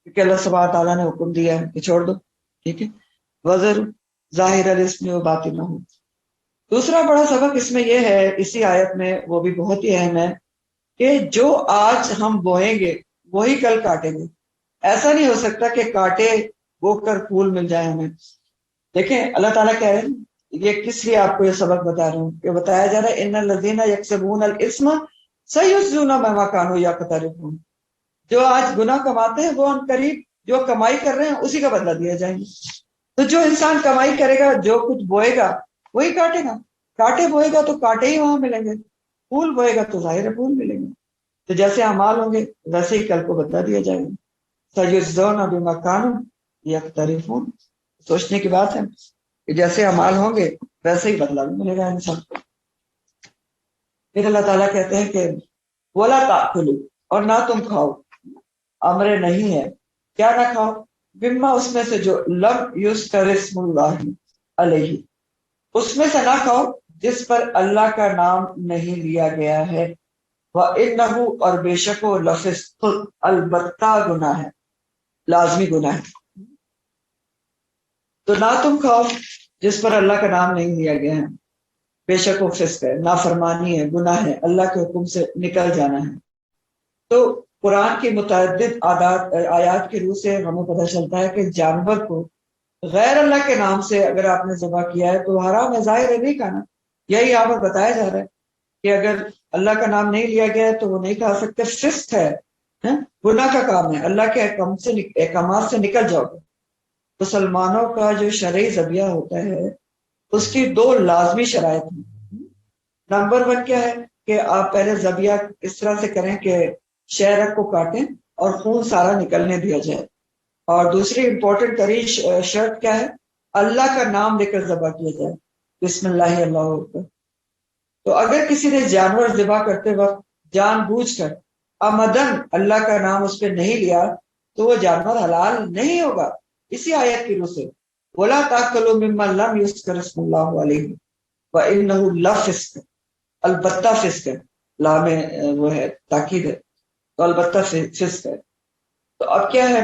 کہ اللہ سبحانہ تعالیٰ نے حکم دیا ہے کہ چھوڑ دو. ٹھیک ہے، وزر ظاہر الاسم و باطنہ. دوسرا بڑا سبق اس میں یہ ہے اسی آیت میں، وہ بھی بہت ہی اہم ہے، کہ جو آج ہم بوئیں گے وہی کل کاٹیں گے. ایسا نہیں ہو سکتا کہ کاٹے بو کر پھول مل جائے ہمیں. دیکھیں اللہ تعالیٰ کہہ رہے ہیں، یہ کس لیے آپ کو یہ سبق بتا رہا ہوں کہ بتایا جا رہا ہے ان الذین یکسبون الاثم سیجزون بما کانوا یقترفون. جو آج گناہ کماتے ہیں وہ ان قریب جو کمائی کر رہے ہیں اسی کا بدلہ دیا جائیں گے. تو جو انسان کمائی کرے گا، جو کچھ بوئے گا وہی کاٹے گا. کاٹے بوئے گا تو کاٹے ہی وہاں ملیں گے، پھول بوئے گا تو ظاہر پھول ملیں گے. تو جیسے اعمال ہوں گے ویسے ہی کل کو بدلہ دیا جائے گا. سیجزون بما کانوا یقترفون، سوچنے کی بات ہے کہ جیسے اعمال ہوں گے ویسے ہی بدلہ بھی ملے گا انسان کو۔ پھر اللہ تعالیٰ کہتے ہیں کہ ولا تاکلوا، اور نہ تم کھاؤ، امر نہیں ہے، کیا نہ کھاؤ، مما اس میں سے جو لم یذکر اسم اللہ علیہ، اس میں سے نہ کھاؤ جس پر اللہ کا نام نہیں لیا گیا ہے، وَإِنَّهُ، اور بے شک وہ لفسق، البتہ گناہ ہے، لازمی گناہ ہے۔ تو نہ تم کھاؤ جس پر اللہ کا نام نہیں لیا گیا ہے، بے شک وہ فسق ہے، نافرمانی ہے، گناہ ہے، اللہ کے حکم سے نکل جانا ہے۔ تو قرآن کی متعدد آیات کی روح سے ہمیں پتہ چلتا ہے کہ جانور کو غیر اللہ کے نام سے اگر آپ نے ذبح کیا ہے تو حرام ہے، ظاہر ہے نہیں کھانا۔ یہی یہاں پر بتایا جا رہا ہے کہ اگر اللہ کا نام نہیں لیا گیا ہے تو وہ نہیں کھا سکتے، فسق ہے، گناہ کا کام ہے، اللہ کے احکامات سے نکل جاؤ گے۔ مسلمانوں کا جو شرعی ذبیحہ ہوتا ہے اس کی دو لازمی شرائط ہیں۔ نمبر 1 کیا ہے کہ آپ پہلے ذبیحہ اس طرح سے کریں کہ شہرک کو کاٹیں اور خون سارا نکلنے دیا جائے، اور دوسری امپورٹنٹ ترین شرط کیا ہے، اللہ کا نام لے کر ذبح کیا جائے، بسم اللہ اللہ اکبر۔ تو اگر کسی نے جانور ذبح کرتے وقت جان بوجھ کر آمدن اللہ کا نام اس پہ نہیں لیا تو وہ جانور حلال نہیں ہوگا، اسی آیت کی روح سے وَلَا تَأْكُلُوا مِمَّا لَمْ يُذْكَرِ اسْمُ اللَّهِ عَلَيْهِ وَإِنَّهُ لَفِسْقٌ، البتہ فسق ہے، لا میں وہ ہے تاکید ہے، تو البتہ فسق ہے۔ تو اب کیا ہے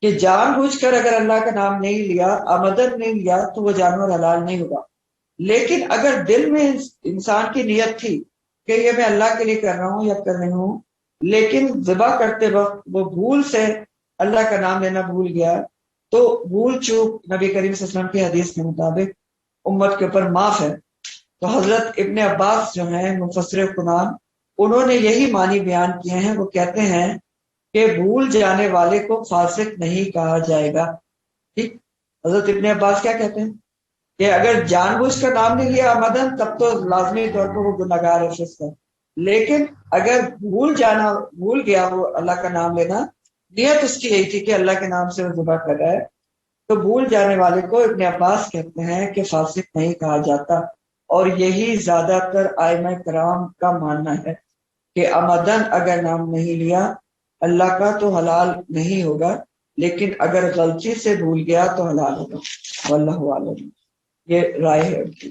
کہ جان بوجھ کر اگر اللہ کا نام نہیں لیا، آمدن نہیں لیا، تو وہ جانور حلال نہیں ہوگا۔ لیکن اگر دل میں انسان کی نیت تھی کہ یہ میں اللہ کے لیے کر رہا ہوں یا کر رہی ہوں، لیکن ذبح کرتے وقت وہ بھول سے اللہ کا نام لینا بھول گیا، تو بھول چوک نبی کریم صلی اللہ علیہ وسلم کی حدیث کے مطابق امت کے اوپر معاف ہے۔ تو حضرت ابن عباس جو ہیں مفسر قرآن، انہوں نے یہی معنی بیان کیے ہیں، وہ کہتے ہیں کہ بھول جانے والے کو فاسق نہیں کہا جائے گا۔ ٹھیک، حضرت ابن عباس کیا کہتے ہیں کہ اگر جان بوجھ کر نام نہیں لیا آمدن تب تو لازمی طور پر وہ گناہگار ہے، فسق ہے، لیکن اگر بھول گیا وہ اللہ کا نام لینا، نیت اس کی یہی تھی کہ اللہ کے نام سے وہ ذبح کر رہا ہے، تو بھول جانے والے کو ابن عباس کہتے ہیں کہ فاسق نہیں کہا جاتا۔ اور یہی زیادہ تر ائمہ کرام کا ماننا ہے کہ آمدن اگر نام نہیں لیا اللہ کا تو حلال نہیں ہوگا، لیکن اگر غلطی سے بھول گیا تو حلال ہوگا، واللہ اعلم۔ یہ رائے ہے ان کی۔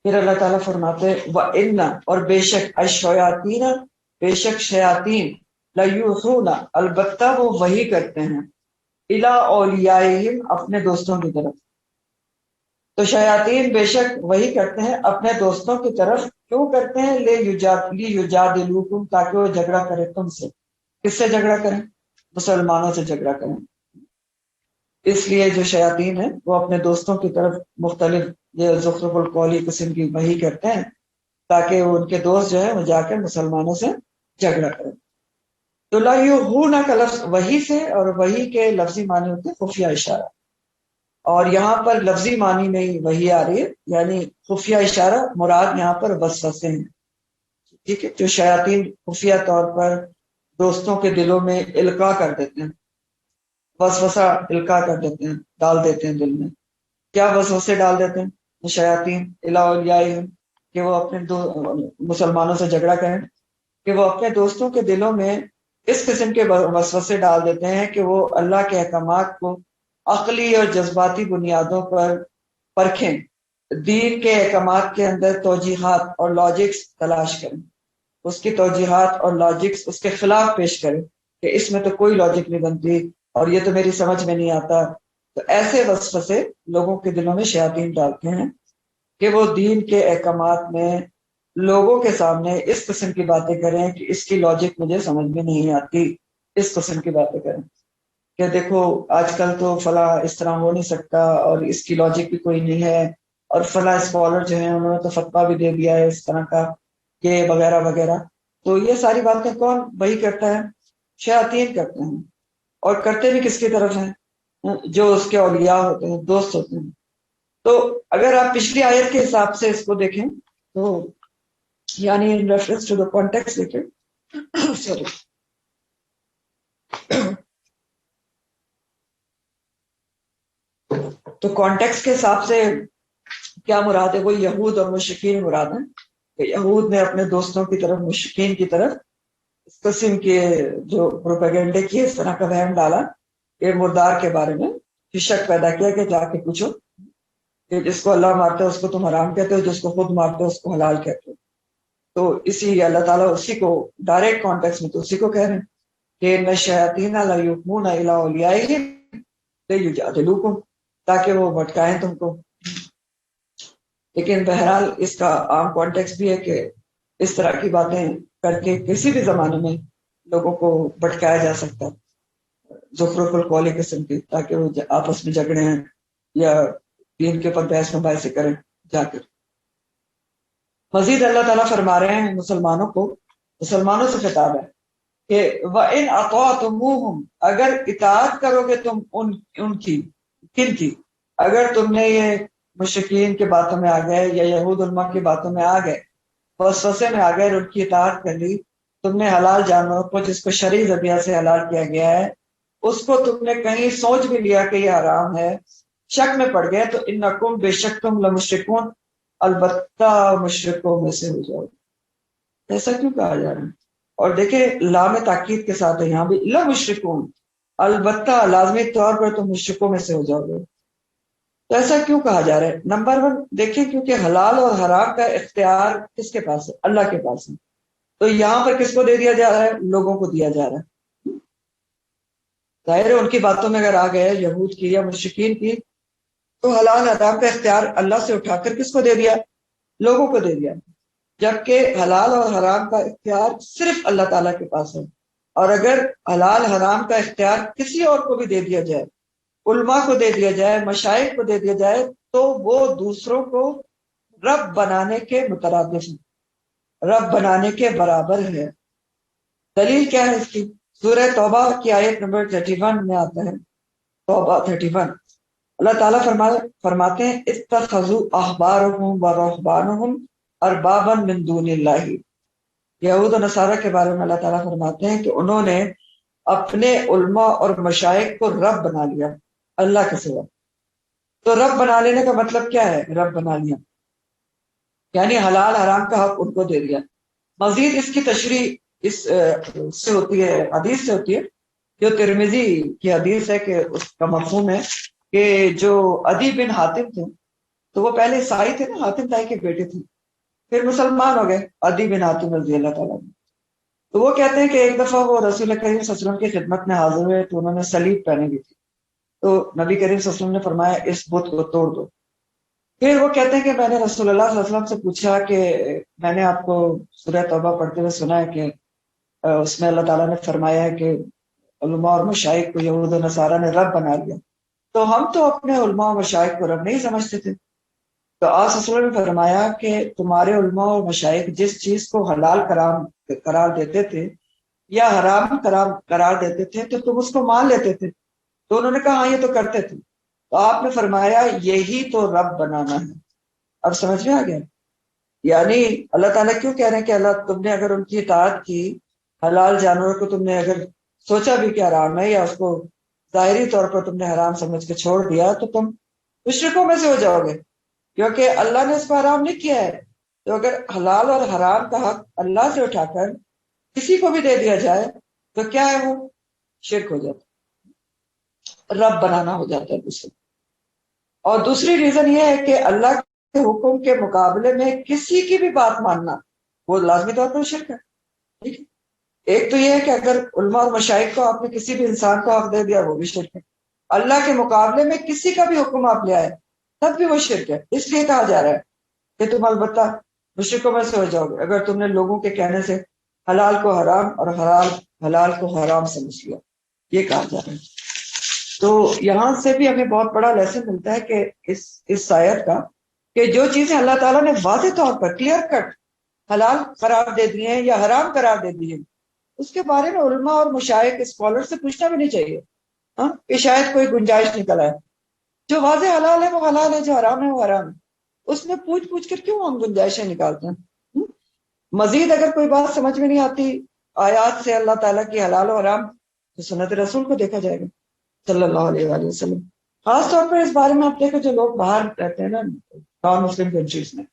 پھر اللہ تعالیٰ فرماتے وَإِنَّ، اور بے شک الشیاطین، بے شک شیاطین، لَیُوحُونَ، البتہ وہ وحی کرتے ہیں، اِلیٰ اولیائہم، اپنے دوستوں کی طرف۔ تو شیاطین بے شک وحی کرتے ہیں اپنے دوستوں کی طرف، کیوں کرتے ہیں؟ لیجادلوکم، تاکہ وہ جھگڑا کرے تم سے۔ کس سے جھگڑا کریں؟ مسلمانوں سے جھگڑا کریں۔ اس لیے جو شیاطین ہیں وہ اپنے دوستوں کی طرف مختلف یہ زخرف القولی قسم کی وحی کرتے ہیں تاکہ وہ ان کے دوست جو ہے وہ جا کر مسلمانوں سے جھگڑا کریں۔ تو لا یوحون کا لفظ وحی سے، اور وحی کے لفظی معنی ہوتے ہیں خفیہ اشارہ، اور یہاں پر لفظی معنی میں ہی وحی آ رہی ہے، یعنی خفیہ اشارہ مراد یہاں پر وسوسے ہیں۔ ٹھیک ہے، جو شیاطین خفیہ طور پر دوستوں کے دلوں میں القاء کر دیتے ہیں، وسوسہ القاء کر دیتے ہیں، ڈال دیتے ہیں دل میں۔ کیا وسوسے ڈال دیتے ہیں شیاطین؟ الی اولیائہم، کہ وہ اپنے مسلمانوں سے جھگڑا کریں، کہ وہ اپنے دوستوں کے دلوں میں اس قسم کے وسوسے ڈال دیتے ہیں کہ وہ اللہ کے احکامات کو عقلی اور جذباتی بنیادوں پر پرکھیں، دین کے احکامات کے اندر توجیحات اور لاجکس تلاش کریں، اس کی توجیحات اور لاجکس اس کے خلاف پیش کریں کہ اس میں تو کوئی لاجک نہیں بنتی اور یہ تو میری سمجھ میں نہیں آتا۔ تو ایسے وسوسے لوگوں کے دلوں میں شیاطین ڈالتے ہیں کہ وہ دین کے احکامات میں لوگوں کے سامنے اس قسم کی باتیں کریں کہ اس کی لاجک مجھے سمجھ میں نہیں آتی، اس قسم کی باتیں کریں کہ دیکھو آج کل تو فلاں اس طرح ہو نہیں سکتا اور اس کی لاجک بھی کوئی نہیں ہے، اور فلاں اسکالر جو ہیں انہوں نے تو فتویٰ بھی دے دیا ہے اس طرح کا، یہ وغیرہ وغیرہ۔ تو یہ ساری باتیں کون وہی کرتا ہے؟ شیاطین کرتے ہیں، اور کرتے بھی کس کی طرف ہیں؟ جو اس کے اولیاء ہوتے ہیں، دوست ہوتے ہیں۔ تو اگر آپ پچھلی آیت کے حساب سے اس کو دیکھیں تو یعنی in reference to the context دیکھیں sorry تو کانٹیکس کے حساب سے کیا مراد ہے؟ وہ یہود اور مشرکین مراد ہیں کہ یہود نے اپنے دوستوں کی طرف، مشرکین کی طرف اس قسم کے جو پروپیگنڈے کیے، اس طرح کا وہم ڈالا کہ مردار کے بارے میں شک پیدا کیا کہ جا کے پوچھو کہ جس کو اللہ مارتا ہے اس کو تم حرام کہتے ہو، جس کو خود مارتے ہو اس کو حلال کہتے ہو۔ تو اسی اللہ تعالیٰ اسی کو ڈائریکٹ کانٹیکس میں تو اسی کو کہہ رہے ہیں کہ ان الشیاطین لیوحون الی اولیائہم لیجادلوکم، تاکہ وہ بھٹکائیں تم کو۔ لیکن بہرحال اس کا عام کانٹیکس بھی ہے کہ اس طرح کی باتیں کر کے کسی بھی زمانے میں لوگوں کو بھٹکایا جا سکتا ہے، زخرف القول قسم کی، تاکہ وہ آپس میں جھگڑے ہیں یا دین کے اوپر بحث مباحثے کریں جا کر۔ مزید اللہ تعالیٰ فرما رہے ہیں مسلمانوں کو، مسلمانوں سے خطاب ہے کہ وَإِنْ أَطَعْتُمُوهُمْ، اگر اطاعت کرو گے تم ان کی، کن کی؟ اگر تم نے یہ مشرکین کے باتوں میں آ گئے یا یہود علماء کی باتوں میں آ گئے، وسوسے میں آ گئے اور ان کی اطاعت کر لی، تم نے حلال جانوروں کو جس کو شرعی ذریعہ سے حلال کیا گیا ہے اس کو تم نے کہیں سوچ بھی لیا کہ یہ حرام ہے، شک میں پڑ گئے، تو انکم بے شک تم لمشرکون، البتہ مشرکوں میں سے ہو جاؤ۔ ایسا کیوں کہا جا رہا ہے؟ اور دیکھیں لام تاکید کے ساتھ ہے یہاں بھی لمشرکون، البتہ لازمی طور پر تم مشرکوں میں سے ہو جاؤ گے۔ تو ایسا کیوں کہا جا رہا ہے؟ نمبر 1 دیکھیں کیونکہ حلال اور حرام کا اختیار کس کے پاس ہے؟ اللہ کے پاس ہے۔ تو یہاں پر کس کو دے دیا جا رہا ہے؟ لوگوں کو دیا جا رہا ہے۔ ظاہر ہے ان کی باتوں میں اگر آ گئے یہود کی یا مشرکین کی، تو حلال حرام کا اختیار اللہ سے اٹھا کر کس کو دے دیا؟ لوگوں کو دے دیا، جبکہ حلال اور حرام کا اختیار صرف اللہ تعالیٰ کے پاس ہے۔ اور اگر حلال حرام کا اختیار کسی اور کو بھی دے دیا جائے، علماء کو دے دیا جائے، مشائخ کو دے دیا جائے، تو وہ دوسروں کو رب بنانے کے مترادف ہے، رب بنانے کے برابر ہے۔ دلیل کیا ہے اس کی؟ سورہ توبہ کی آیت نمبر 31 میں آتا ہے، توبہ 31، اللہ تعالیٰ فرماتے ہیں اتخذوا احبارهم ورهبانهم اربابا من دون اللہ۔ یہود و نصارہ کے بارے میں اللہ تعالیٰ فرماتے ہیں کہ انہوں نے اپنے علماء اور مشائخ کو رب بنا لیا اللہ کے سوا۔ تو رب بنا لینے کا مطلب کیا ہے؟ رب بنا لیا یعنی حلال حرام کا حق ان کو دے دیا۔ مزید اس کی تشریح اس سے ہوتی ہے، حدیث سے ہوتی ہے، جو ترمذی کی حدیث ہے کہ اس کا مفہوم ہے کہ جو عدی بن حاتم تھے، تو وہ پہلے عیسائی تھے نا، حاتم تائی کے بیٹے تھے، پھر مسلمان ہو گئے عدی بن حاتم رضی اللہ تعالیٰ عنہ۔ تو وہ کہتے ہیں کہ ایک دفعہ وہ رسول کریم صلی اللہ علیہ وسلم کی خدمت میں حاضر ہوئے تو انہوں نے صلیب پہنی ہوئی تھی، تو نبی کریم صلی اللہ علیہ وسلم نے فرمایا اس بت کو توڑ دو۔ پھر وہ کہتے ہیں کہ میں نے رسول اللہ صلی اللہ علیہ وسلم سے پوچھا کہ میں نے آپ کو سورہ توبہ پڑھتے ہوئے سنا ہے کہ اس میں اللہ تعالیٰ نے فرمایا ہے کہ علماء اور مشائخ کو یہود و نصارہ نے رب بنا لیا، تو ہم تو اپنے علماء اور مشائخ کو رب نہیں سمجھتے تھے۔ تو آپ صلی اللہ علیہ وسلم نے فرمایا کہ تمہارے علماء اور مشائخ جس چیز کو حلال قرار دیتے تھے یا حرام قرار دیتے تھے تو تم اس کو مان لیتے تھے۔ تو انہوں نے کہا ہاں یہ تو کرتے تھے۔ تو آپ نے فرمایا یہی تو رب بنانا ہے۔ اب سمجھ میں آ گیا؟ یعنی اللہ تعالیٰ کیوں کہہ رہے ہیں کہ اللہ تم نے اگر ان کی اطاعت کی، حلال جانوروں کو تم نے اگر سوچا بھی کہ حرام ہے یا اس کو ظاہری طور پر تم نے حرام سمجھ کے چھوڑ دیا، تو تم مشرکوں میں سے ہو جاؤ گے، کیونکہ اللہ نے اس کو حرام نہیں کیا ہے۔ تو اگر حلال اور حرام کا حق اللہ سے اٹھا کر کسی کو بھی دے دیا جائے تو کیا ہے؟ وہ شرک ہو جاتا ہے، رب بنانا ہو جاتا ہے دوسرے۔ اور دوسری ریزن یہ ہے کہ اللہ کے حکم کے مقابلے میں کسی کی بھی بات ماننا وہ لازمی طور پر شرک ہے۔ ٹھیک ہے، ایک تو یہ ہے کہ اگر علماء اور مشائخ کو آپ نے کسی بھی انسان کو حق دے دیا وہ بھی شرک ہے، اللہ کے مقابلے میں کسی کا بھی حکم آپ لے آئے تب بھی وہ شرک ہے۔ اس لیے کہا جا رہا ہے کہ تم البتہ مشرکوں میں سے ہو جاؤ گے اگر تم نے لوگوں کے کہنے سے حلال کو حرام اور حلال کو حرام سمجھ لیا، یہ کہا جا رہا ہے۔ تو یہاں سے بھی ہمیں بہت بڑا لیسن ملتا ہے کہ اس آیت کا، کہ جو چیزیں اللہ تعالیٰ نے واضح طور پر کلیئر کٹ حلال قرار دے دی ہیں یا حرام قرار دے دی ہیں، اس کے بارے میں علماء اور مشائخ اسکالر سے پوچھنا بھی نہیں چاہیے ہاں کہ شاید کوئی گنجائش نکل آئے۔ جو واضح حلال ہے وہ حلال ہے، جو حرام ہے وہ حرام ہے، اس میں پوچھ کر کیوں ہم گنجائشیں نکالتے ہیں؟ مزید اگر کوئی بات سمجھ میں نہیں آتی آیات سے اللہ تعالیٰ کی حلال و حرام تو سنت رسول کو دیکھا جائے گا صلی اللہ علیہ وآلہ وسلم. خاص طور پر اس بارے میں آپ دیکھو جو لوگ باہر رہتے ہیں نا نان مسلم کنٹریز میں،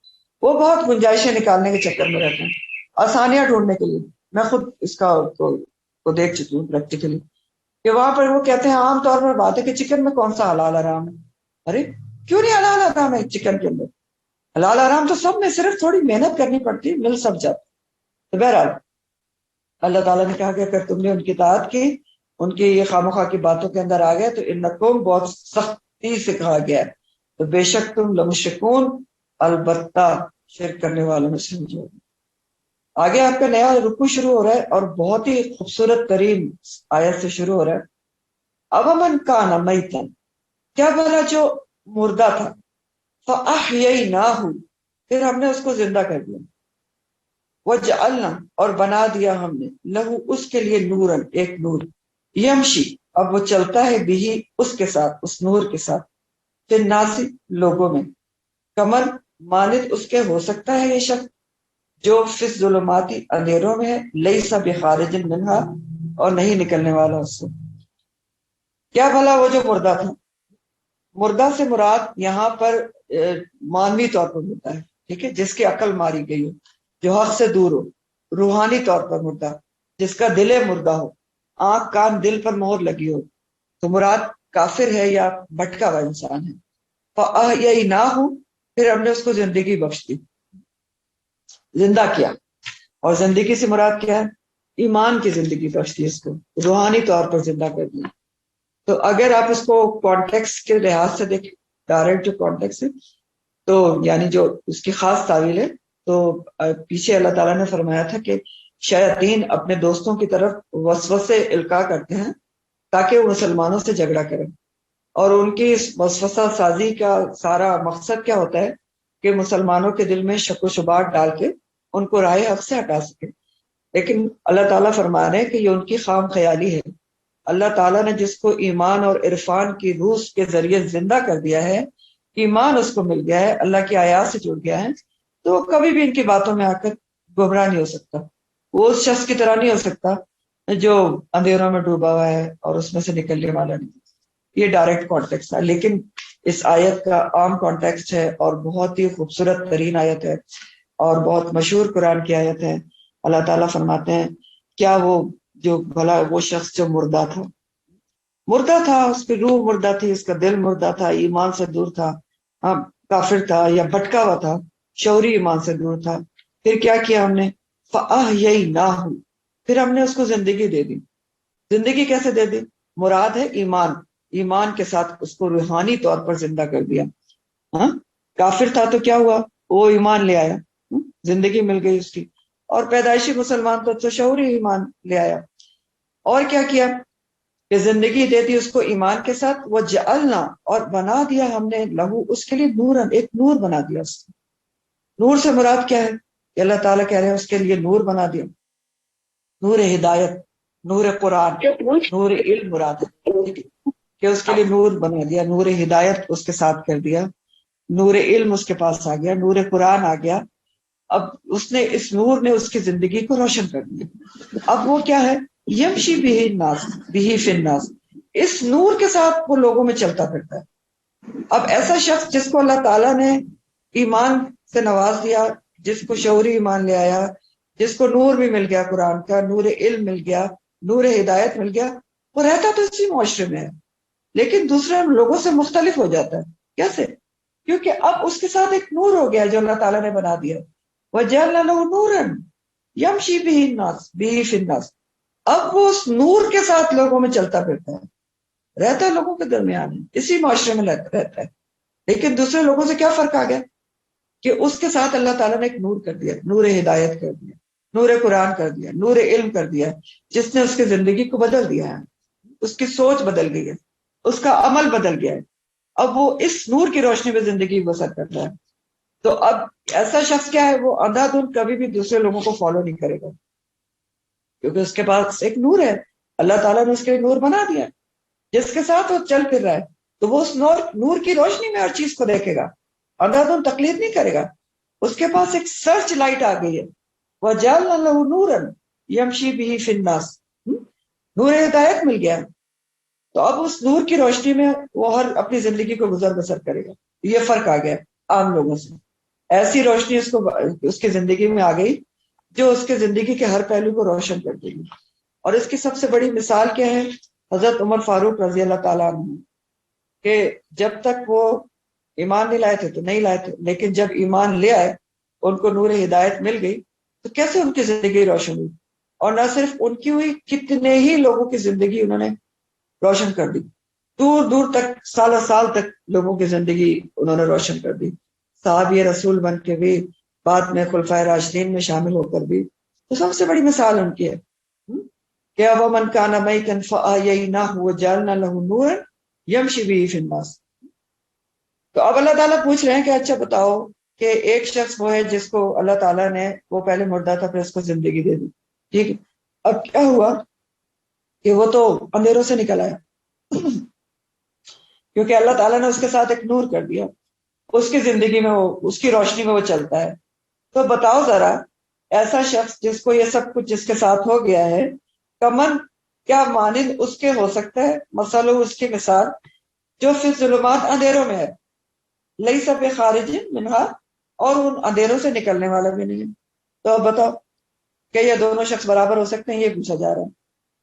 وہ بہت گنجائشیں نکالنے کے چکر میں رہتے ہیں، آسانیاں ڈھونڈنے کے لیے. میں خود اس کو دیکھ چکی ہوں پریکٹیکلی کہ وہاں پر وہ کہتے ہیں عام طور پر بات ہے کہ چکن میں کون سا حلال حرام ہے. ارے کیوں نہیں حلال حرام ہے چکن کے اندر؟ حلال حرام تو سب میں، صرف تھوڑی محنت کرنی پڑتی ہے، مل سب جاتا. تو بہرحال اللہ تعالیٰ نے کہا کہ اگر تم نے ان کی اطاعت کی، ان کی یہ خواہ کی باتوں کے اندر آ گئے تو انکم بہت سختی سے کہا گیا ہے تو بے شک تم لمشرکون، البتہ شرک کرنے والوں میں سے ہو. آگے آپ کا نیا رکوع شروع ہو رہا ہے اور بہت ہی خوبصورت ترین آیت سے شروع ہو رہا ہے. اومن کان میتن، کیا بھلا جو مردہ تھا، فاحییناہ، پھر ہم نے اس کو زندہ کر دیا، وجعلنا، اور بنا دیا ہم نے، لہو، اس کے لیے، نورن، ایک نور، یمشی، اب وہ چلتا ہے بھی اس کے ساتھ، اس نور کے ساتھ، فی الناس، لوگوں میں، کمر، مانند اس کے ہو سکتا ہے یہ شخص جو فی الظلمات، اندھیروں میں ہے، لیس بخارج منہا، اور نہیں نکلنے والا اس سے. کیا بھلا وہ جو مردہ تھا، مردہ سے مراد یہاں پر مانوی طور پر ہوتا ہے، ٹھیک ہے، جس کی عقل ماری گئی ہو، جو حق سے دور ہو. روحانی طور پر مردہ، جس کا دل مردہ ہو، آنکھ کان دل پر مہر لگی ہو، تو مراد کافر ہے یا بھٹکا ہوا انسان ہے. فَأَحْيَيْنَاهُ، پھر ہم نے اس کو زندگی بخش دی، زندہ کیا. اور زندگی سے مراد کیا ہے؟ ایمان کی زندگی بخش دی، اس کو روحانی طور پر زندہ کر دیا. تو اگر آپ اس کو کانٹیکسٹ کے لحاظ سے دیکھیں، ڈائریکٹ جو کانٹیکسٹ ہے، تو یعنی جو اس کی خاص تعویل ہے، تو پیچھے اللہ تعالیٰ نے فرمایا تھا کہ شیاطین اپنے دوستوں کی طرف وسوسے القاء کرتے ہیں تاکہ وہ مسلمانوں سے جھگڑا کریں، اور ان کی اس وسوسہ سازی کا سارا مقصد کیا ہوتا ہے کہ مسلمانوں کے دل میں شک و شبہات ڈال کے ان کو راہ حق سے ہٹا سکے. لیکن اللہ تعالیٰ فرما رہے ہیں کہ یہ ان کی خام خیالی ہے. اللہ تعالیٰ نے جس کو ایمان اور عرفان کی روح کے ذریعے زندہ کر دیا ہے، ایمان اس کو مل گیا ہے، اللہ کی آیات سے جڑ گیا ہے، تو وہ کبھی بھی ان کی باتوں میں آ کر گمراہ نہیں ہو سکتا. وہ اس شخص کی طرح نہیں ہو سکتا جو اندھیروں میں ڈوبا ہوا ہے اور اس میں سے نکلنے والا نہیں. یہ ڈائریکٹ کانٹیکسٹ ہے، لیکن اس آیت کا عام کانٹیکسٹ ہے اور بہت ہی خوبصورت ترین آیت ہے اور بہت مشہور قرآن کی آیت ہے. اللہ تعالیٰ فرماتے ہیں کیا وہ جو بھلا وہ شخص جو مردہ تھا، اس کی روح مردہ تھی، اس کا دل مردہ تھا، ایمان سے دور تھا، کافر تھا یا بھٹکا ہوا تھا، شعوری ایمان سے دور تھا. پھر کیا کیا ہم نے؟ فَأَحْيَيْنَاهُ، پھر ہم نے اس کو زندگی دے دی. زندگی کیسے دے دی؟ مراد ہے ایمان کے ساتھ اس کو روحانی طور پر زندہ کر دیا. کافر تھا تو کیا ہوا؟ وہ ایمان لے آیا، زندگی مل گئی اس کی. اور پیدائشی مسلمان تو شعوری ایمان لے آیا. اور کیا کیا کہ زندگی دے دی اس کو ایمان کے ساتھ. وہ جعلنا، اور بنا دیا ہم نے، لہو، اس کے لیے، نورن، ایک نور بنا دیا اس کو. نور سے مراد کیا ہے کہ اللہ تعالیٰ کہہ رہے ہیں اس کے لیے نور بنا دیا. نور ہدایت، نور قرآن، نور علم مراد ہے کہ اس کے لیے نور بنا دیا. نور ہدایت اس کے ساتھ کر دیا، نور علم اس کے پاس آ گیا، نور قرآن آ گیا. اب اس نے، اس نور نے اس کی زندگی کو روشن کر دیا. اب وہ کیا ہے؟ یمشی بھی الناس، بھی فی الناس، اس نور کے ساتھ وہ لوگوں میں چلتا پھرتا ہے. اب ایسا شخص جس کو اللہ تعالیٰ نے ایمان سے نواز دیا، جس کو شعوری ایمان لے آیا، جس کو نور بھی مل گیا، قرآن کا نور علم مل گیا، نور ہدایت مل گیا، وہ رہتا تو اسی معاشرے میں ہے لیکن دوسرے لوگوں سے مختلف ہو جاتا ہے. کیسے؟ کیونکہ اب اس کے ساتھ ایک نور ہو گیا جو اللہ تعالیٰ نے بنا دیا. وَجَعَلْنَا لَهُ نُورًا يَمْشِي بِهِ النَّاسُ بِهِ فِي النَّاسِ. اب وہ اس نور کے ساتھ لوگوں میں چلتا پھرتا ہے، رہتا ہے لوگوں کے درمیان، اسی معاشرے میں رہتا ہے. لیکن دوسرے لوگوں سے کیا فرق آ گیا کہ اس کے ساتھ اللہ تعالیٰ نے ایک نور کر دیا، نور ہدایت کر دیا، نور قرآن کر دیا، نور علم کر دیا، جس نے اس کی زندگی کو بدل دیا ہے. اس کی سوچ بدل گئی ہے، اس کا عمل بدل گیا ہے. اب وہ اس نور کی روشنی میں زندگی بسر کرتا ہے. تو اب ایسا شخص کیا ہے؟ وہ اندھا دھند کبھی بھی دوسرے لوگوں کو فالو نہیں کرے گا کیونکہ اس کے پاس ایک نور ہے. اللہ تعالیٰ نے اس کے نور بنا دیا، جس کے ساتھ وہ چل پھر رہا ہے تو وہ اس نور کی روشنی میں ہر چیز کو دیکھے گا، اندھا دھند تقلید نہیں کرے گا. اس کے پاس ایک سرچ لائٹ آ گئی ہے. وَجَعَلْنَا لَهُ نُورًا يَمْشِي بِهِ فِي النَّاسِ. نور ہدایت مل گیا، تو اب اس نور کی روشنی میں وہ ہر اپنی زندگی کو گزر بسر کرے گا. یہ فرق آ گیا عام لوگوں سے. ایسی روشنی اس کی زندگی میں آ گئی جو اس کے زندگی کے ہر پہلو کو روشن کر دے گی. اور اس کی سب سے بڑی مثال کیا ہے؟ حضرت عمر فاروق رضی اللہ تعالیٰ عنہ، کہ جب تک وہ ایمان نہیں لائے تھے تو نہیں لائے تھے، لیکن جب ایمان لے آئے، ان کو نور ہدایت مل گئی، تو کیسے ان کی زندگی روشن ہوئی. اور نہ صرف ان کی ہوئی، کتنے ہی لوگوں کی زندگی انہوں نے روشن کر دی. دور دور تک، سالہ سال تک لوگوں کی زندگی انہوں نے روشن کر دی. صحابی رسول بن کے بھی، بعد میں خلفائے راشدین میں شامل ہو کر بھی. تو سب سے بڑی مثال ان کی ہے کہ وہ من کان میتا فاحییناہ وجعلنا له نورا یمشی بہ فی الناس. تو اب اللہ تعالیٰ پوچھ رہے ہیں کہ اچھا بتاؤ کہ ایک شخص وہ ہے جس کو اللہ تعالیٰ نے، وہ پہلے مردہ تھا، پھر اس کو زندگی دے دی، ٹھیک ہے. اب کیا ہوا کہ وہ تو اندھیروں سے نکل آیا کیونکہ اللہ تعالیٰ نے اس کے ساتھ ایک نور کر دیا، اس کی زندگی میں وہ، اس کی روشنی میں وہ چلتا ہے. تو بتاؤ ذرا، ایسا شخص جس کو یہ سب کچھ جس کے ساتھ ہو گیا ہے، کمن کیا مانند اس کے ہو سکتا ہے، مثلا اس کی مثال جو فی ظلمات اندھیروں میں ہے، لیس بخارج منہا، اور ان اندھیروں سے نکلنے والا بھی نہیں ہے. تو اب بتاؤ کہ یہ دونوں شخص برابر ہو سکتے ہیں؟ یہ پوچھا جا رہا ہے.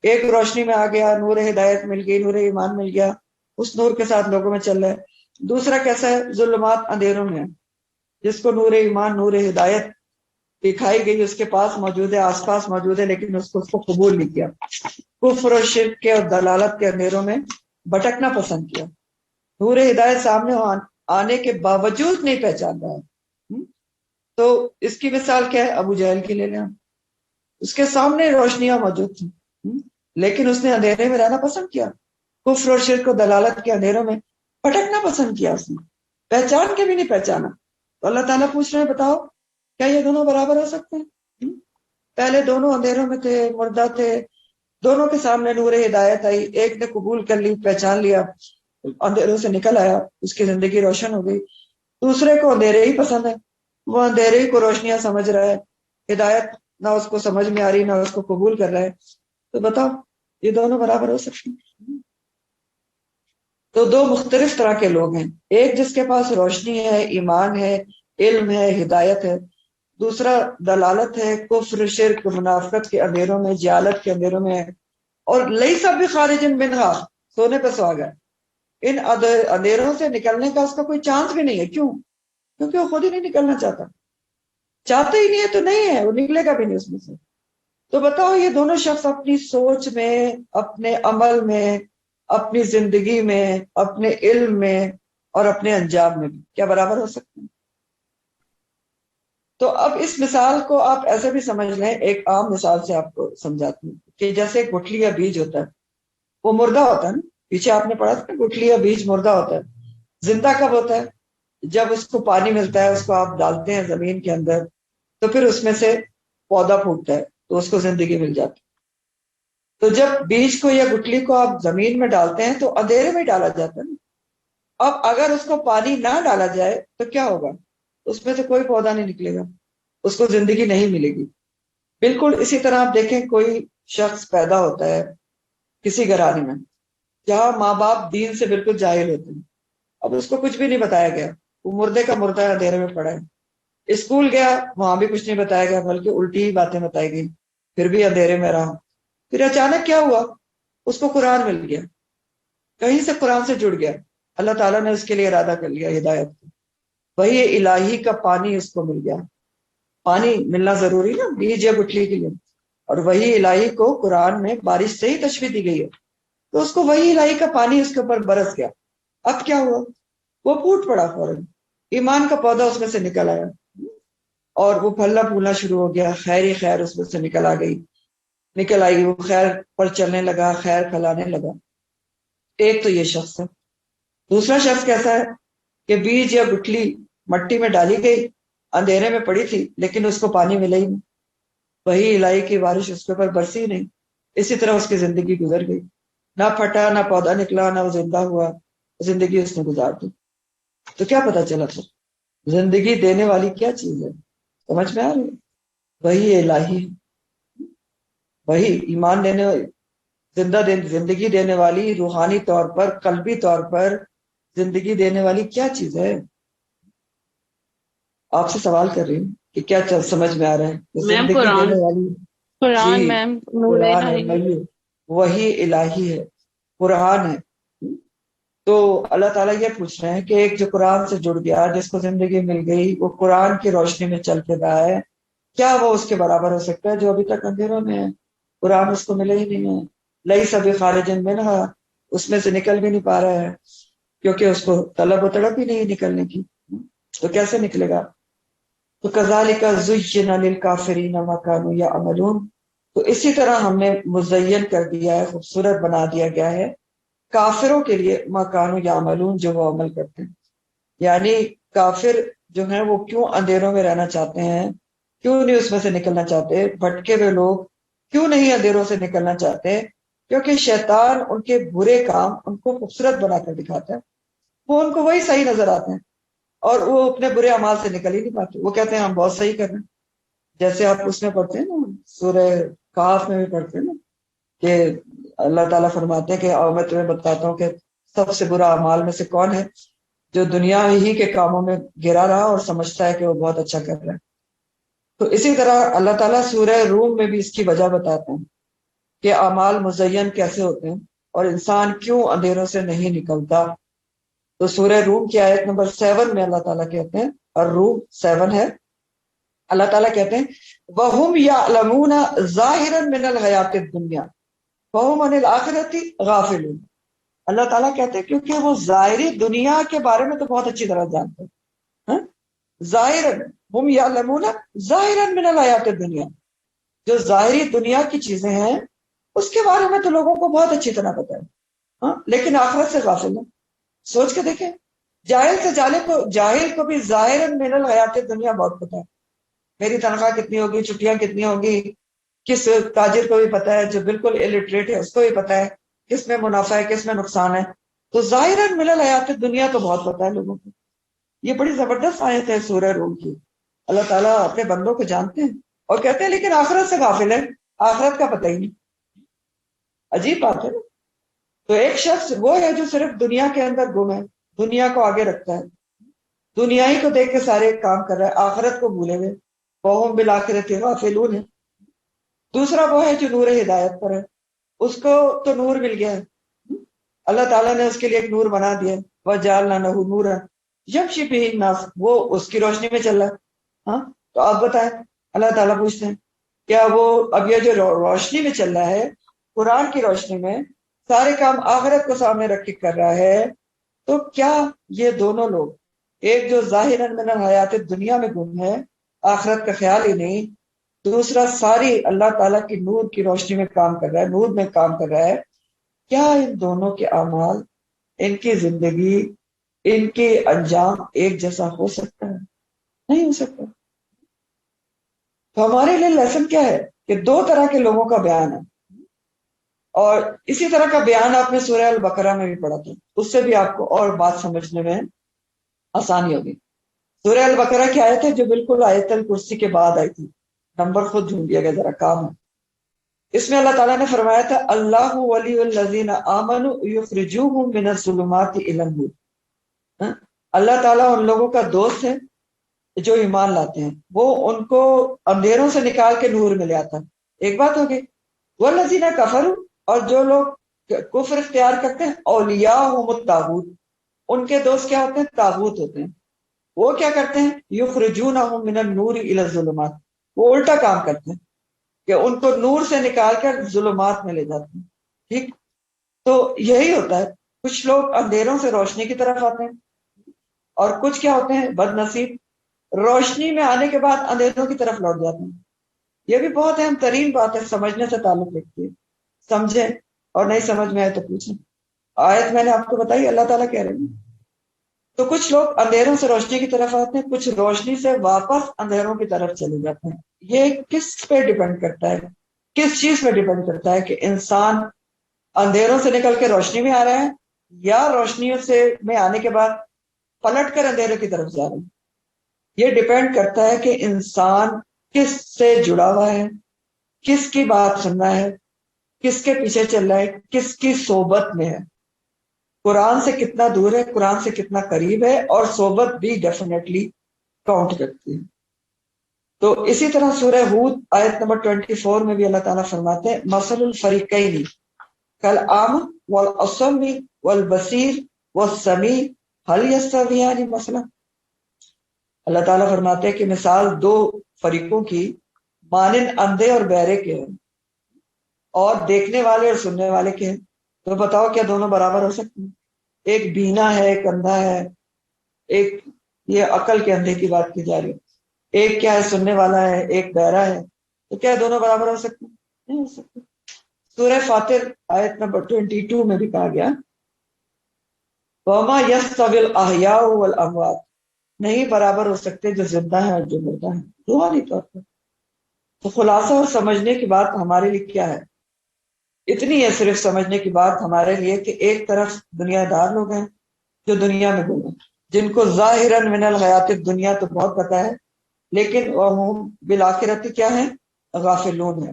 ایک روشنی میں آ گیا، نور ہدایت مل گئی، نور ایمان مل گیا، اس نور کے ساتھ لوگوں میں چل رہا ہے. دوسرا کیسا ہے؟ ظلمات اندھیروں میں ہے، جس کو نور ایمان، نور ہدایت دکھائی گئی، اس کے پاس موجود ہے، آس پاس موجود ہے، لیکن اس کو قبول نہیں کیا. کفر اور شرک کے اور دلالت کے اندھیروں میں بھٹکنا پسند کیا. نور ہدایت سامنے آنے کے باوجود نہیں پہچان رہا ہے. تو اس کی مثال کیا ہے؟ ابو جہل کی لے لیں. اس کے سامنے روشنیاں موجود تھیں، لیکن اس نے اندھیرے میں رہنا پسند کیا. کفر اور شرک و دلالت کے اندھیروں میں بھٹکنا پسند کیا، اس نے پہچان کے بھی نہیں پہچانا. تو اللہ تعالیٰ پوچھ رہے ہیں بتاؤ کیا یہ دونوں برابر ہو سکتے ہیں؟ پہلے دونوں اندھیروں میں تھے، مردہ تھے، دونوں کے سامنے نور ہدایت آئی، ایک نے قبول کر لی، پہچان لیا، اندھیروں سے نکل آیا، اس کی زندگی روشن ہو گئی. دوسرے کو اندھیرے ہی پسند ہے، وہ اندھیرے ہی کو روشنیاں سمجھ رہا ہے، ہدایت نہ اس کو سمجھ میں آ رہی، نہ اس کو قبول کر رہا ہے. تو بتاؤ یہ دونوں برابر ہو سکتے ہیں؟ تو دو مختلف طرح کے لوگ ہیں، ایک جس کے پاس روشنی ہے، ایمان ہے، علم ہے، ہدایت ہے. دوسرا دلالت ہے، کفر، شرک، منافقت کے اندھیروں میں، جہالت کے اندھیروں میں ہے. اور لیس بخارج منہا، سونے پہ سہاگا، ان اندھیروں سے نکلنے کا اس کا کوئی چانس بھی نہیں ہے. کیوں؟ کیونکہ وہ خود ہی نہیں نکلنا چاہتا، چاہتے ہی نہیں ہے تو نہیں ہے، وہ نکلے گا بھی نہیں اس میں سے. تو بتاؤ یہ دونوں شخص اپنی سوچ میں، اپنے عمل میں، اپنی زندگی میں، اپنے علم میں اور اپنے انجام میں بھی کیا برابر ہو سکتے ہیں؟ تو اب اس مثال کو آپ ایسے بھی سمجھ لیں، ایک عام مثال سے آپ کو سمجھاتی ہوں کہ جیسے ایک گٹھلی یا بیج ہوتا ہے، وہ مردہ ہوتا ہے نا، پیچھے آپ نے پڑھا تھا گٹھلی یا بیج مردہ ہوتا ہے. زندہ کب ہوتا ہے؟ جب اس کو پانی ملتا ہے، اس کو آپ ڈالتے ہیں زمین کے اندر، تو پھر اس میں سے پودا پھوٹتا ہے، تو اس کو زندگی مل جاتی. تو جب بیج کو یا گٹھلی کو آپ زمین میں ڈالتے ہیں تو اندھیرے میں ڈالا جاتا ہے نا. اب اگر اس کو پانی نہ ڈالا جائے تو کیا ہوگا؟ اس میں سے کوئی پودا نہیں نکلے گا، اس کو زندگی نہیں ملے گی. بالکل اسی طرح آپ دیکھیں، کوئی شخص پیدا ہوتا ہے کسی گھرانے میں جہاں ماں باپ دین سے بالکل جاہل ہوتے ہیں، اب اس کو کچھ بھی نہیں بتایا گیا، وہ مردے کا مردہ ہے، اندھیرے میں پڑا ہے. اسکول گیا، وہاں بھی کچھ نہیں بتایا گیا، بلکہ الٹی ہی باتیں بتائی گئی، پھر بھی اندھیرے میں رہا. پھر اچانک کیا ہوا؟ اس کو قرآن مل گیا، کہیں سے قرآن سے جڑ گیا، اللہ تعالیٰ نے اس کے لیے ارادہ کر لیا ہدایت کو، وہی الہی کا پانی اس کو مل گیا. پانی ملنا ضروری نا بیج یا گٹھلی کے لیے، اور وہی الہی کو قرآن میں بارش سے ہی تشبیہ دی گئی ہے، تو اس کو وہی الہی کا پانی اس کے اوپر برس گیا. اب کیا ہوا؟ وہ پھوٹ پڑا فوراً، ایمان کا پودا اس میں سے نکل آیا، اور وہ پھلنا پھولنا شروع ہو گیا، خیر ہی خیر اس میں سے نکل آئی، وہ خیر پر چلنے لگا، خیر پھیلانے لگا. ایک تو یہ شخص ہے. دوسرا شخص کیسا ہے کہ بیج یا گٹھلی مٹی میں ڈالی گئی، اندھیرے میں پڑی تھی، لیکن اس کو پانی ملا ہی نہیں، وہی الہی کی بارش اس کے اوپر برسی نہیں. اسی طرح اس کی زندگی گزر گئی، نہ پھٹا، نہ پودا نکلا، نہ وہ زندہ ہوا، زندگی اس نے گزار دی. تو کیا پتا چلا تھا زندگی دینے والی کیا چیز ہے؟ سمجھ میں آ رہی ہے؟ وہی الہی، وہی ایمان دینے والی، زندگی دینے والی، روحانی طور پر، قلبی طور پر زندگی دینے والی کیا چیز ہے؟ آپ سے سوال کر رہی ہوں کہ کیا سمجھ میں آ رہا ہے کہ میم زندگی قرآن، دینے والی؟ قرآن جی، میم نور قرآن ہے، الہی۔ وہی الہی ہے، قرآن ہے۔ تو اللہ تعالیٰ یہ پوچھ رہے ہیں کہ ایک جو قرآن سے جڑ گیا، جس کو زندگی مل گئی، وہ قرآن کی روشنی میں چل کے رہا ہے، کیا وہ اس کے برابر ہو سکتا ہے جو ابھی تک اندھیروں میں ہے؟ قرآن اس کو ملے ہی نہیں ہے، لئی سبھی خارجن میں نہ، اس میں سے نکل بھی نہیں پا رہا ہے، کیونکہ اس کو طلب و تڑپ ہی نہیں نکلنے کی، تو کیسے نکلے گا؟ تو کذالک زین للکافرین ما کانوا یعملون، تو اسی طرح ہم نے مزین کر دیا ہے، خوبصورت بنا دیا گیا ہے کافروں کے لیے ما کانوا یعملون، جو وہ عمل کرتے ہیں۔ یعنی کافر جو ہیں وہ کیوں اندھیروں میں رہنا چاہتے ہیں، کیوں نہیں اس میں سے نکلنا چاہتے؟ بھٹکے ہوئے لوگ کیوں نہیں اندھیروں سے نکلنا چاہتے؟ کیونکہ شیطان ان کے برے کام ان کو خوبصورت بنا کر دکھاتا ہے، وہ ان کو وہی صحیح نظر آتے ہیں، اور وہ اپنے برے اعمال سے نکل ہی نہیں پاتے۔ وہ کہتے ہیں ہم بہت صحیح کر رہے ہیں، جیسے آپ اس میں پڑھتے ہیں نا، سورہ کہف میں بھی پڑھتے ہیں نا کہ اللہ تعالیٰ فرماتے ہیں کہ اور میں تمہیں بتاتا ہوں کہ سب سے برا اعمال میں سے کون ہے، جو دنیا ہی کے کاموں میں گرا رہا اور سمجھتا ہے کہ وہ بہت اچھا کر رہا ہے۔ تو اسی طرح اللہ تعالیٰ سورہ روم میں بھی اس کی وجہ بتاتے ہیں کہ اعمال مزین کیسے ہوتے ہیں اور انسان کیوں اندھیروں سے نہیں نکلتا۔ تو سورہ روم کی آیت نمبر 7 میں اللہ تعالیٰ کہتے ہیں، اور روم 7 ہے، اللہ تعالیٰ کہتے ہیں وَهُمْ يَعْلَمُونَ ظَاهِرًا مِنَ الْحَيَاةِ الدُّنْيَا وَهُمْ عَنِ الْآخِرَةِ غَافِلُونَ۔ اللہ تعالیٰ کہتے ہیں کیونکہ وہ ظاہری دنیا کے بارے میں تو بہت اچھی طرح جانتے ہیں، ہاں؟ ظاہراً ہم یعلمون ظاہراً من الحیات الدنیا، جو ظاہری دنیا کی چیزیں ہیں اس کے بارے میں تو لوگوں کو بہت اچھی طرح پتا ہے، ہاں؟ لیکن آخرت سے غافل ہیں۔ سوچ کے دیکھیں، جاہل کو بھی ظاہراً من الحیات الدنیا بہت پتا ہے، میری تنخواہ کتنی ہوگی، چھٹیاں کتنی ہوگی، کس تاجر کو بھی پتا ہے، جو بالکل الٹریٹ ہے اس کو بھی پتا ہے کس میں منافع ہے کس میں نقصان ہے۔ تو ظاہراً من الحیات الدنیا تو بہت پتا ہے لوگوں کو۔ یہ بڑی زبردست آیت ہے سورہ روم کی۔ اللہ تعالیٰ اپنے بندوں کو جانتے ہیں اور کہتے ہیں لیکن آخرت سے غافل ہے، آخرت کا پتہ ہی نہیں۔ عجیب بات ہے نا؟ تو ایک شخص وہ ہے جو صرف دنیا کے اندر گم ہے، دنیا کو آگے رکھتا ہے، دنیا ہی کو دیکھ کے سارے کام کر رہا ہے، آخرت کو بھولے ہوئے، وَهُمْ بِالْآخِرَةِ غَافِلُونَ ہے۔ دوسرا وہ ہے جو نور ہدایت پر ہے، اس کو تو نور مل گیا ہے، اللہ تعالیٰ نے اس کے لیے ایک نور بنا دیا، وَجَعَلْنَا لَهُ نُورًا یمشی بہ الناس، وہ اس کی روشنی میں چل رہا ہے، ہاں؟ تو آپ بتائیں، اللہ تعالیٰ پوچھتے ہیں کیا وہ اب یہ جو روشنی میں چل رہا ہے، قرآن کی روشنی میں سارے کام آخرت کو سامنے رکھ کے کر رہا ہے، تو کیا یہ دونوں لوگ، ایک جو ظاہراً من الحیات دنیا میں گم ہے، آخرت کا خیال ہی نہیں، دوسرا ساری اللہ تعالیٰ کی نور کی روشنی میں کام کر رہا ہے، نور میں کام کر رہا ہے، کیا ان دونوں کے اعمال، ان کی زندگی، ان کے انجام ایک جیسا ہو سکتا ہے؟ نہیں ہو سکتا۔ تو ہمارے لیے لیسن کیا ہے کہ دو طرح کے لوگوں کا بیان ہے، اور اسی طرح کا بیان آپ نے سورہ البقرہ میں بھی پڑھا تھا، اس سے بھی آپ کو اور بات سمجھنے میں آسانی ہوگی۔ سورہ البقرہ کی آیت ہے جو بالکل آیت الکرسی کے بعد آئی تھی، نمبر خود ڈھونڈیے گا ذرا، کام ہے۔ اس میں اللہ تعالیٰ نے فرمایا تھا اللہ ولی الذین آمنوا یخرجوہم من الظلمات الی النور، ہاں؟ اللہ تعالیٰ ان لوگوں کا دوست ہے جو ایمان لاتے ہیں، وہ ان کو اندھیروں سے نکال کے نور میں لے آتا ہے۔ ایک بات ہوگی، والذین کفروا، اور جو لوگ کفر اختیار کرتے ہیں، اولیاءہم الطاغوت، ان کے دوست کیا ہوتے ہیں؟ طاغوت ہوتے ہیں۔ وہ کیا کرتے ہیں؟ یخرجونہم من النور الی الظلمات، وہ الٹا کام کرتے ہیں کہ ان کو نور سے نکال کر ظلمات میں لے جاتے ہیں، ٹھیک؟ تو یہی ہوتا ہے، کچھ لوگ اندھیروں سے روشنی کی طرف آتے ہیں، اور کچھ کیا ہوتے ہیں بد نصیب، روشنی میں آنے کے بعد اندھیروں کی طرف لوٹ جاتے ہیں۔ یہ بھی بہت اہم ترین بات ہے، سمجھنے سے تعلق رکھتی ہے، سمجھیں، اور نہیں سمجھ میں آئے تو پوچھیں۔ آیت میں نے آپ کو بتائی، اللہ تعالیٰ کہہ رہے ہیں تو کچھ لوگ اندھیروں سے روشنی کی طرف آتے ہیں، کچھ روشنی سے واپس اندھیروں کی طرف چلے جاتے ہیں۔ یہ کس پہ ڈیپینڈ کرتا ہے، کس چیز پہ ڈیپینڈ کرتا ہے کہ انسان اندھیروں سے نکل کے روشنی میں آ رہا ہے، یا روشنی سے میں آنے کے بعد پلٹ کر اندھیرے کی طرف جا رہا ہے۔ یہ ڈیپینڈ کرتا ہے کہ انسان کس سے جڑا ہوا ہے، کس کی بات سننا ہے، کس کے پیچھے چل رہا ہے، کس کی صحبت میں ہے، قرآن سے کتنا دور ہے، قرآن سے کتنا قریب ہے، اور صحبت بھی ڈیفینیٹلی کاؤنٹ کرتی ہے۔ تو اسی طرح سورہ ہود آیت نمبر 24 میں بھی اللہ تعالیٰ فرماتے ہیں مثل الفریقین کالأعمى والأصم والبصیر والسمیع هل یستویان مثلا۔ اللہ تعالیٰ فرماتے ہیں کہ مثال دو فریقوں کی مانند اندھے اور بہرے کے ہیں، اور دیکھنے والے اور سننے والے کے ہیں، تو بتاؤ کیا دونوں برابر ہو سکتے ہیں؟ ایک بینا ہے، ایک اندھا ہے، ایک یہ عقل کے اندھے کی بات کی جا رہی ہے، ایک کیا ہے سننے والا ہے، ایک بہرا ہے، تو کیا دونوں برابر ہو سکتے ہیں؟ نہیں ہو سکتے۔ سورہ فاطر آیت نمبر 22 میں بھی کہا گیا وَمَا يَسْتَوِي الْأَحْيَاءُ وَالْأَمْوَاتُ، نہیں برابر ہو سکتے جو زندہ ہے اور جو مردہ ہے، روحانی طور پر۔ تو خلاصہ اور سمجھنے کی بات ہمارے لیے کیا ہے؟ اتنی ہے صرف سمجھنے کی بات ہمارے لیے کہ ایک طرف دنیا دار لوگ ہیں جو دنیا میں گم ہیں، جن کو ظاہراً من الحیات الدنیا تو بہت پتہ ہے، لیکن وہ بالآخرت کیا ہے؟ غافلون ہے۔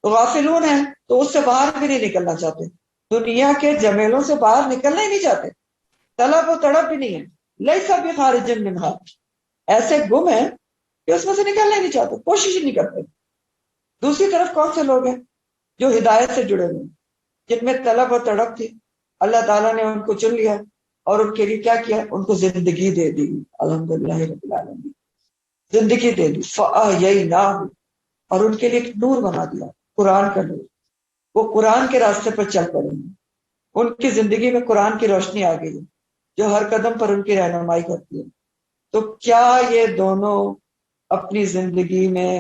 تو غافلون ہیں تو اس سے باہر بھی نہیں نکلنا چاہتے، دنیا کے جمیلوں سے باہر نکلنا ہی نہیں چاہتے، طلب و تڑپ بھی نہیں ہے، لیسا بخارج منہا، ایسے گم ہیں کہ اس میں سے نکلنا ہی نہیں چاہتے، کوشش ہی نہیں کرتے۔ دوسری طرف کون سے لوگ ہیں؟ جو ہدایت سے جڑے ہوئے، جن میں طلب اور تڑپ تھی، اللہ تعالیٰ نے ان کو چن لیا اور ان کے لیے کیا کیا؟ ان کو زندگی دے دی، الحمدللہ رب العالمین، زندگی دے دی، فَأَحْيَيْنَاهُ، اور ان کے لیے ایک نور بنا دیا، قرآن کا نور، وہ قرآن کے راستے پر چل پڑے ہیں، ان کی زندگی میں قرآن کی روشنی آ گئی ہے جو ہر قدم پر ان کی رہنمائی کرتی ہے۔ تو کیا یہ دونوں اپنی زندگی میں،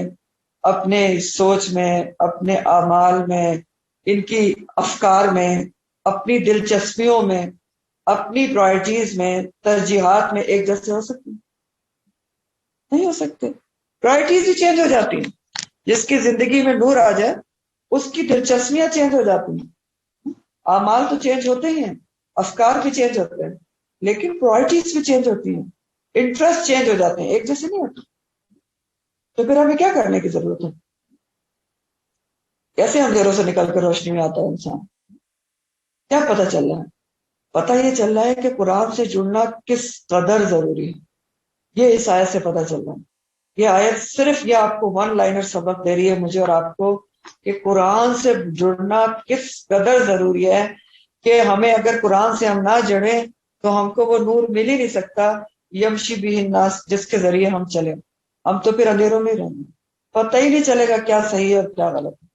اپنے سوچ میں، اپنے اعمال میں، ان کی افکار میں، اپنی دلچسپیوں میں، اپنی پرائرٹیز میں، ترجیحات میں ایک جیسے ہو سکتے ہیں؟ نہیں ہو سکتے، پرائرٹیز ہی چینج ہو جاتی ہیں۔ جس کی زندگی میں نور آ جائے اس کی دلچسپیاں چینج ہو جاتی ہیں، اعمال تو چینج ہوتے ہی ہیں، افکار بھی چینج ہوتے ہیں، لیکن پرائرٹیز بھی چینج ہوتی ہیں، انٹرسٹ چینج ہو جاتے ہیں، ایک جیسے نہیں ہوتے۔ تو پھر ہمیں کیا کرنے کی ضرورت ہے؟ کیسے اندھیروں سے نکل کر روشنی میں آتا ہے انسان؟ کیا پتہ چل رہا ہے؟ پتہ یہ چل رہا ہے کہ قرآن سے جڑنا کس قدر ضروری ہے، یہ اس آیت سے پتہ چل رہا ہے۔ یہ آیت صرف یہ آپ کو ون لائنر سبق دے رہی ہے مجھے اور آپ کو کہ قرآن سے جڑنا کس قدر ضروری ہے، کہ ہمیں اگر قرآن سے ہم نہ جڑیں تو ہم کو وہ نور مل ہی نہیں سکتا، یمشی بہ الناس، جس کے ذریعے ہم چلیں، ہم تو پھر اندھیروں میں رہیں گے، پتہ ہی نہیں چلے گا کیا صحیح ہے اور کیا غلط ہے۔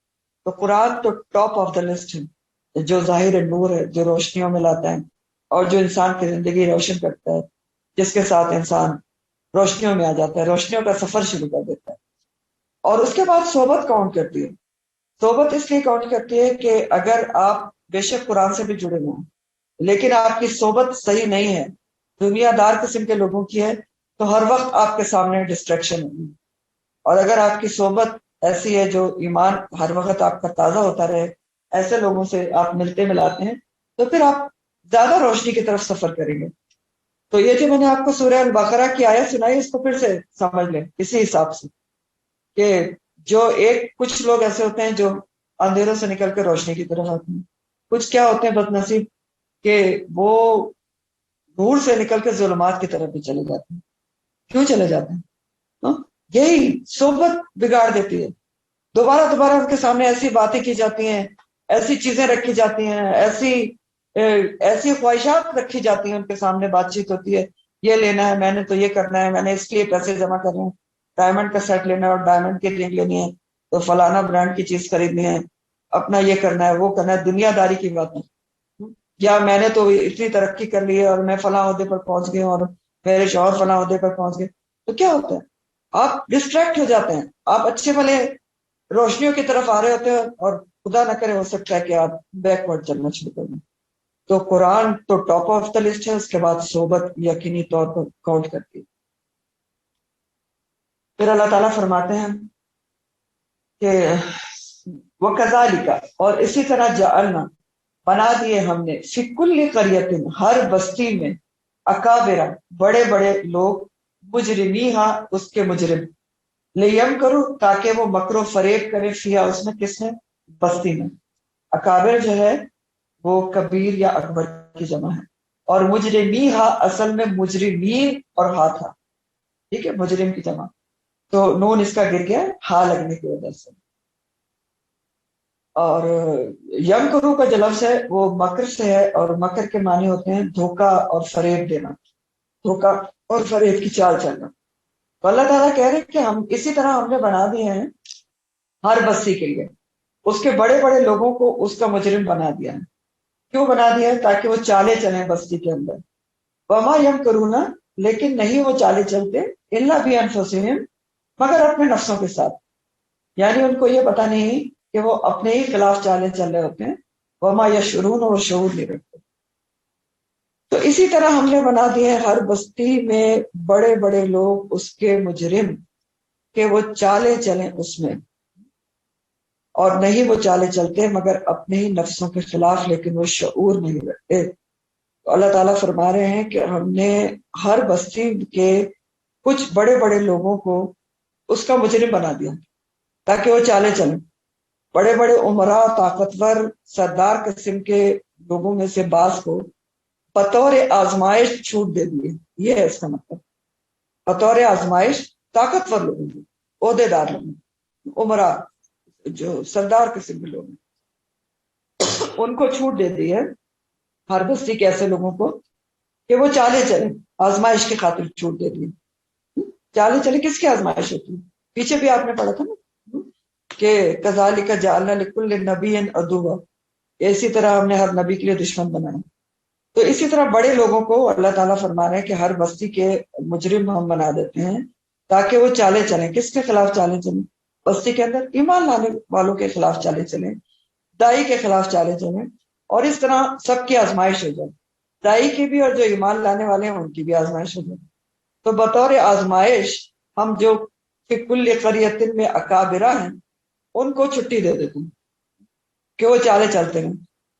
تو قرآن تو ٹاپ آف دا لسٹ ہے، جو ظاہر نور ہے، جو روشنیوں میں لاتا ہے اور جو انسان کی زندگی روشن کرتا ہے، جس کے ساتھ انسان روشنیوں میں آ جاتا ہے، روشنیوں کا سفر شروع کر دیتا ہے۔ اور اس کے بعد صحبت کاؤنٹ کرتی ہے۔ صحبت اس لیے کاؤنٹ کرتی ہے کہ اگر آپ بے شک قرآن سے بھی جڑے ہوئے ہیں لیکن آپ کی صحبت صحیح نہیں ہے، دنیا دار قسم کے لوگوں کی ہے، تو ہر وقت آپ کے سامنے ڈسٹریکشن ہوگی۔ اور اگر آپ کی صحبت ایسی ہے جو ایمان ہر وقت آپ کا تازہ ہوتا رہے، ایسے لوگوں سے آپ ملتے ملاتے ہیں، تو پھر آپ زیادہ روشنی کی طرف سفر کریں گے۔ تو یہ جو میں نے آپ کو سورہ البقرہ کی آیت سنائی، اس کو پھر سے سمجھ لیں اسی حساب سے کہ جو ایک کچھ لوگ ایسے ہوتے ہیں جو اندھیروں سے نکل کے روشنی کی طرف آتے ہیں، کچھ کیا ہوتے ہیں بد نصیب کہ وہ نور سے نکل کے ظلمات کی طرف بھی چلے جاتے ہیں۔ کیوں چلے جاتے ہیں؟ ہاں؟ یہی صحبت بگاڑ دیتی ہے۔ دوبارہ دوبارہ ان کے سامنے ایسی باتیں کی جاتی ہیں، ایسی چیزیں رکھی جاتی ہیں، ایسی خواہشات رکھی جاتی ہیں، ان کے سامنے بات چیت ہوتی ہے، یہ لینا ہے، میں نے تو یہ کرنا ہے، میں نے اس لیے پیسے جمع کرنے ہیں، ڈائمنڈ کا سیٹ لینا ہے اور ڈائمنڈ کی رنگ لینی ہے، تو فلانا برانڈ کی چیز خریدنی ہے، اپنا یہ کرنا ہے، وہ کرنا ہے، دنیا داری کی باتیں، یا میں نے تو اتنی ترقی کر لی ہے اور میں فلاں عہدے پر پہنچ گئی ہوں اور میرے شوہر فلاں عہدے پر پہنچ گئے، تو کیا ہوتا ہے؟ آپ ڈسٹریکٹ ہو جاتے ہیں، آپ اچھے بھلے روشنیوں کی طرف آ رہے ہوتے ہیں اور خدا نہ کرے ہو سکتا ہے کہ آپ بیکورڈ چلنا شروع کر دیں۔ تو قرآن تو ٹاپ آف دا لسٹ ہے، اس کے بعد صحبت یقینی طور پر کاؤنٹ کرتی ہے۔ پھر اللہ تعالیٰ فرماتے ہیں کہ وَكَذَلِكَ، اور اسی طرح جعلنا، بنا دیے ہم نے، فی کل قریۃ، ہر بستی میں، اکابر، بڑے بڑے لوگ، مجرمیہا، اس کے مجرم، لیم کرو، تاکہ وہ مکر و فریب کرے، فیا، اس میں، کس میں؟ بستی میں۔ اکابر جو ہے وہ کبیر یا اکبر کی جمع ہے، اور مجرمی ہا اصل میں مجرمین اور ہا تھا، ٹھیک ہے، مجرم کی جمع، تو نون اس کا گر گیا ہا لگنے کی وجہ سے۔ اور یم کرو کا جو لفظ ہے وہ مکر سے ہے، اور مکر کے معنی ہوتے ہیں دھوکہ اور فریب دینا، دھوکہ اور فریب کی چال چلنا۔ تو اللہ تعالیٰ کہہ رہے ہیں کہ ہم اسی طرح ہم نے بنا دیے ہیں ہر بستی کے لیے، اس کے بڑے بڑے لوگوں کو اس کا مجرم بنا دیا ہے۔ کیوں بنا دیا ہے؟ تاکہ وہ چالے چلیں بستی کے اندر۔ وما یم کرونا، لیکن نہیں وہ چالے چلتے، الا بھی انفسہم، مگر اپنے نفسوں کے ساتھ، یعنی ان کو یہ پتا نہیں کہ وہ اپنے ہی خلاف چالے چل رہے ہوتے ہیں، وما یشعرون، اور شعور نہیں رکھتے۔ تو اسی طرح ہم نے بنا دیے ہر بستی میں بڑے بڑے لوگ اس کے مجرم، کہ وہ چالے چلیں اس میں، اور نہیں وہ چالے چلتے مگر اپنے ہی نفسوں کے خلاف، لیکن وہ شعور نہیں رکھتے۔ تو اللہ تعالیٰ فرما رہے ہیں کہ ہم نے ہر بستی کے کچھ بڑے بڑے لوگوں کو اس کا مجرم بنا دیا تاکہ وہ چالے چلیں۔ بڑے بڑے عمراء، طاقتور، سردار قسم کے لوگوں میں سے بعض کو بطور آزمائش چھوٹ دے دیے، یہ ہے اس کا مطلب، بطور آزمائش طاقتور لوگوں کو، عہدے دار لوگوں کو، عمراء جو سردار قسم کے لوگ ہیں، ان کو چھوٹ دے دی ہے ہر بستی کے ایسے لوگوں کو کہ وہ چالے چلیں، آزمائش کی خاطر چھوٹ دے دی۔ چالے چلیں کس کی آزمائش ہوتی ہے؟ پیچھے بھی آپ نے پڑھا تھا نا کہ کذالک جعلنا لکل نبی عدوا، اسی طرح ہم نے ہر نبی کے لیے دشمن بنایا۔ تو اسی طرح بڑے لوگوں کو اللہ تعالیٰ فرما رہے ہیں کہ ہر بستی کے مجرم ہم بنا دیتے ہیں تاکہ وہ چالے چلیں۔ کس کے خلاف چالے چلیں؟ بستی کے اندر ایمان لانے والوں کے خلاف چالے چلیں، دائی کے خلاف چالے چلیں، اور اس طرح سب کی آزمائش ہو جائے، دائی کی بھی اور جو ایمان لانے والے ہیں ان کی بھی آزمائش ہو جائے۔ تو بطور آزمائش ہم جو فی کل قریۃ میں اکابرہ ہیں ان کو چھٹی دے دیتے ہیں کہ وہ چالے چلتے ہیں،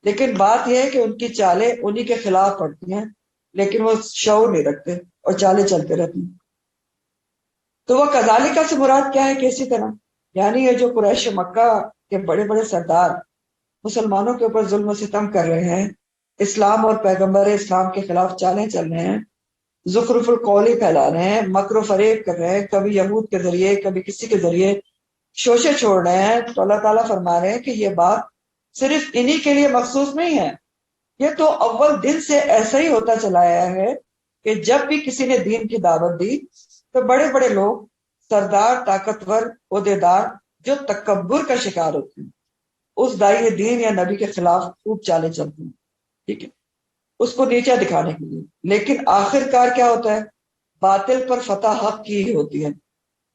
لیکن بات یہ ہے کہ ان کی چالیں انہی کے خلاف پڑتی ہیں، لیکن وہ شعور نہیں رکھتے اور چالے چلتے رہتے ہیں۔ تو وہ کذالکہ سے مراد کیا ہے کہ اسی طرح، یعنی یہ جو قریش مکہ کے بڑے بڑے سردار مسلمانوں کے اوپر ظلم و ستم کر رہے ہیں، اسلام اور پیغمبر اسلام کے خلاف چالیں چل رہے ہیں، زخرف القولی پھیلا رہے ہیں، مکر و فریب کر رہے ہیں، کبھی یہود کے ذریعے کبھی کسی کے ذریعے شوشے چھوڑ رہے ہیں، تو اللہ تعالیٰ فرما رہے ہیں کہ یہ بات صرف انہی کے لیے مخصوص نہیں ہے، یہ تو اول دن سے ایسا ہی ہوتا چلا آیا ہے کہ جب بھی کسی نے دین کی دعوت دی تو بڑے بڑے لوگ، سردار، طاقتور، عہدیدار، جو تکبر کا شکار ہوتے ہیں، اس دائی دین یا نبی کے خلاف خوب چالے چلتے ہیں، ٹھیک ہے، اس کو نیچا دکھانے کے لیے، لیکن آخر کار کیا ہوتا ہے؟ باطل پر فتح حق کی ہی ہوتی ہے،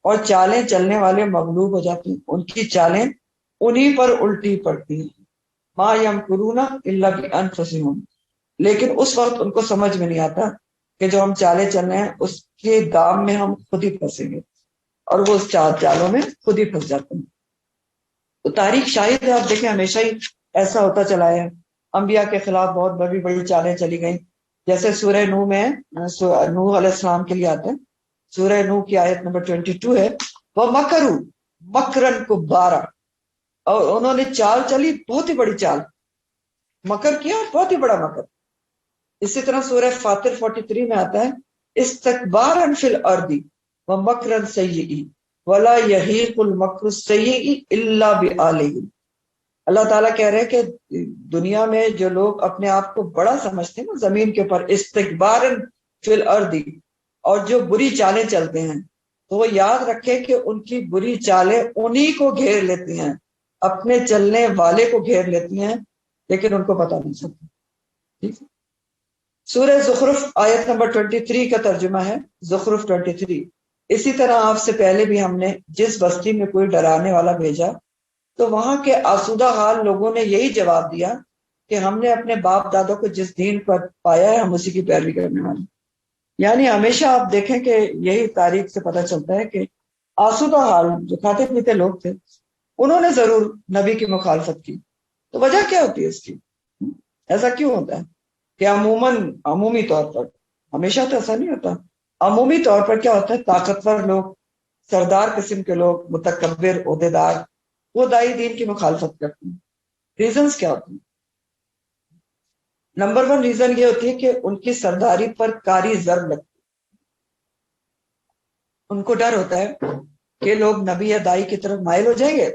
اور چالیں چلنے والے مغلوب ہو جاتے ہیں، ان کی چالیں انہی پر الٹی پڑتی ہیں۔ ما یمکرون الا بانفسہم، لیکن اس وقت ان کو سمجھ میں نہیں آتا کہ جو ہم چالیں چل رہے ہیں اس کے دام میں ہم خود ہی پھنسیں گے، اور وہ اس چالوں میں خود ہی پھنس جاتے ہیں۔ تو تاریخ شاہد ہے، آپ دیکھیں ہمیشہ ہی ایسا ہوتا چلا ہے، انبیاء کے خلاف بہت بڑی بڑی چالیں چلی گئیں، جیسے سورہ نوح میں نوح علیہ السلام کے لیے آتے ہیں، سورہ نوح کی آیت نمبر 22 ہے، وہ مکرو مکرن کبارا، اور انہوں نے چال چلی، بہت ہی بڑی چال، مکر کیا، بہت ہی بڑا مکر۔ اسی طرح سورہ فاطر 43 میں آتا ہے، استکبارا فی الارض ومکرا سیئ ولا یحیق المکر السیئ الا بآلہ۔ اللہ تعالیٰ کہہ رہے ہیں کہ دنیا میں جو لوگ اپنے آپ کو بڑا سمجھتے ہیں نا زمین کے اوپر، استکبارا فی الارض، اور جو بری چالیں چلتے ہیں، تو وہ یاد رکھے کہ ان کی بری چالیں انہی کو گھیر لیتی ہیں، اپنے چلنے والے کو گھیر لیتی ہیں، لیکن ان کو پتہ نہیں چلتا، ٹھیک ہے۔ سورہ زخرف آیت نمبر 23 کا ترجمہ ہے، زخرف 23۔ اسی طرح آپ سے پہلے بھی ہم نے جس بستی میں کوئی ڈرانے والا بھیجا تو وہاں کے آسودہ حال لوگوں نے یہی جواب دیا کہ ہم نے اپنے باپ دادوں کو جس دین پر پایا ہے ہم اسی کی پیروی کرنے والے۔ یعنی ہمیشہ آپ دیکھیں کہ یہی تاریخ سے پتہ چلتا ہے کہ آسودہ حال جو کھاتے پیتے لوگ تھے انہوں نے ضرور نبی کی مخالفت کی۔ تو وجہ کیا ہوتی ہے اس کی؟ ایسا کیوں ہوتا ہے کہ عمومی طور پر، ہمیشہ تو ایسا نہیں ہوتا، عمومی طور پر کیا ہوتا ہے، طاقتور لوگ، سردار قسم کے لوگ، متکبر، عہدیدار، وہ دائی دین کی مخالفت کرتے ہیں، ریزنز کیا ہوتے ہیں؟ نمبر 1 ریزن یہ ہوتی ہے کہ ان کی سرداری پر کاری ضرب لگتی ہے. ان کو ڈر ہوتا ہے کہ لوگ نبی یا دائی کی طرف مائل ہو جائیں گے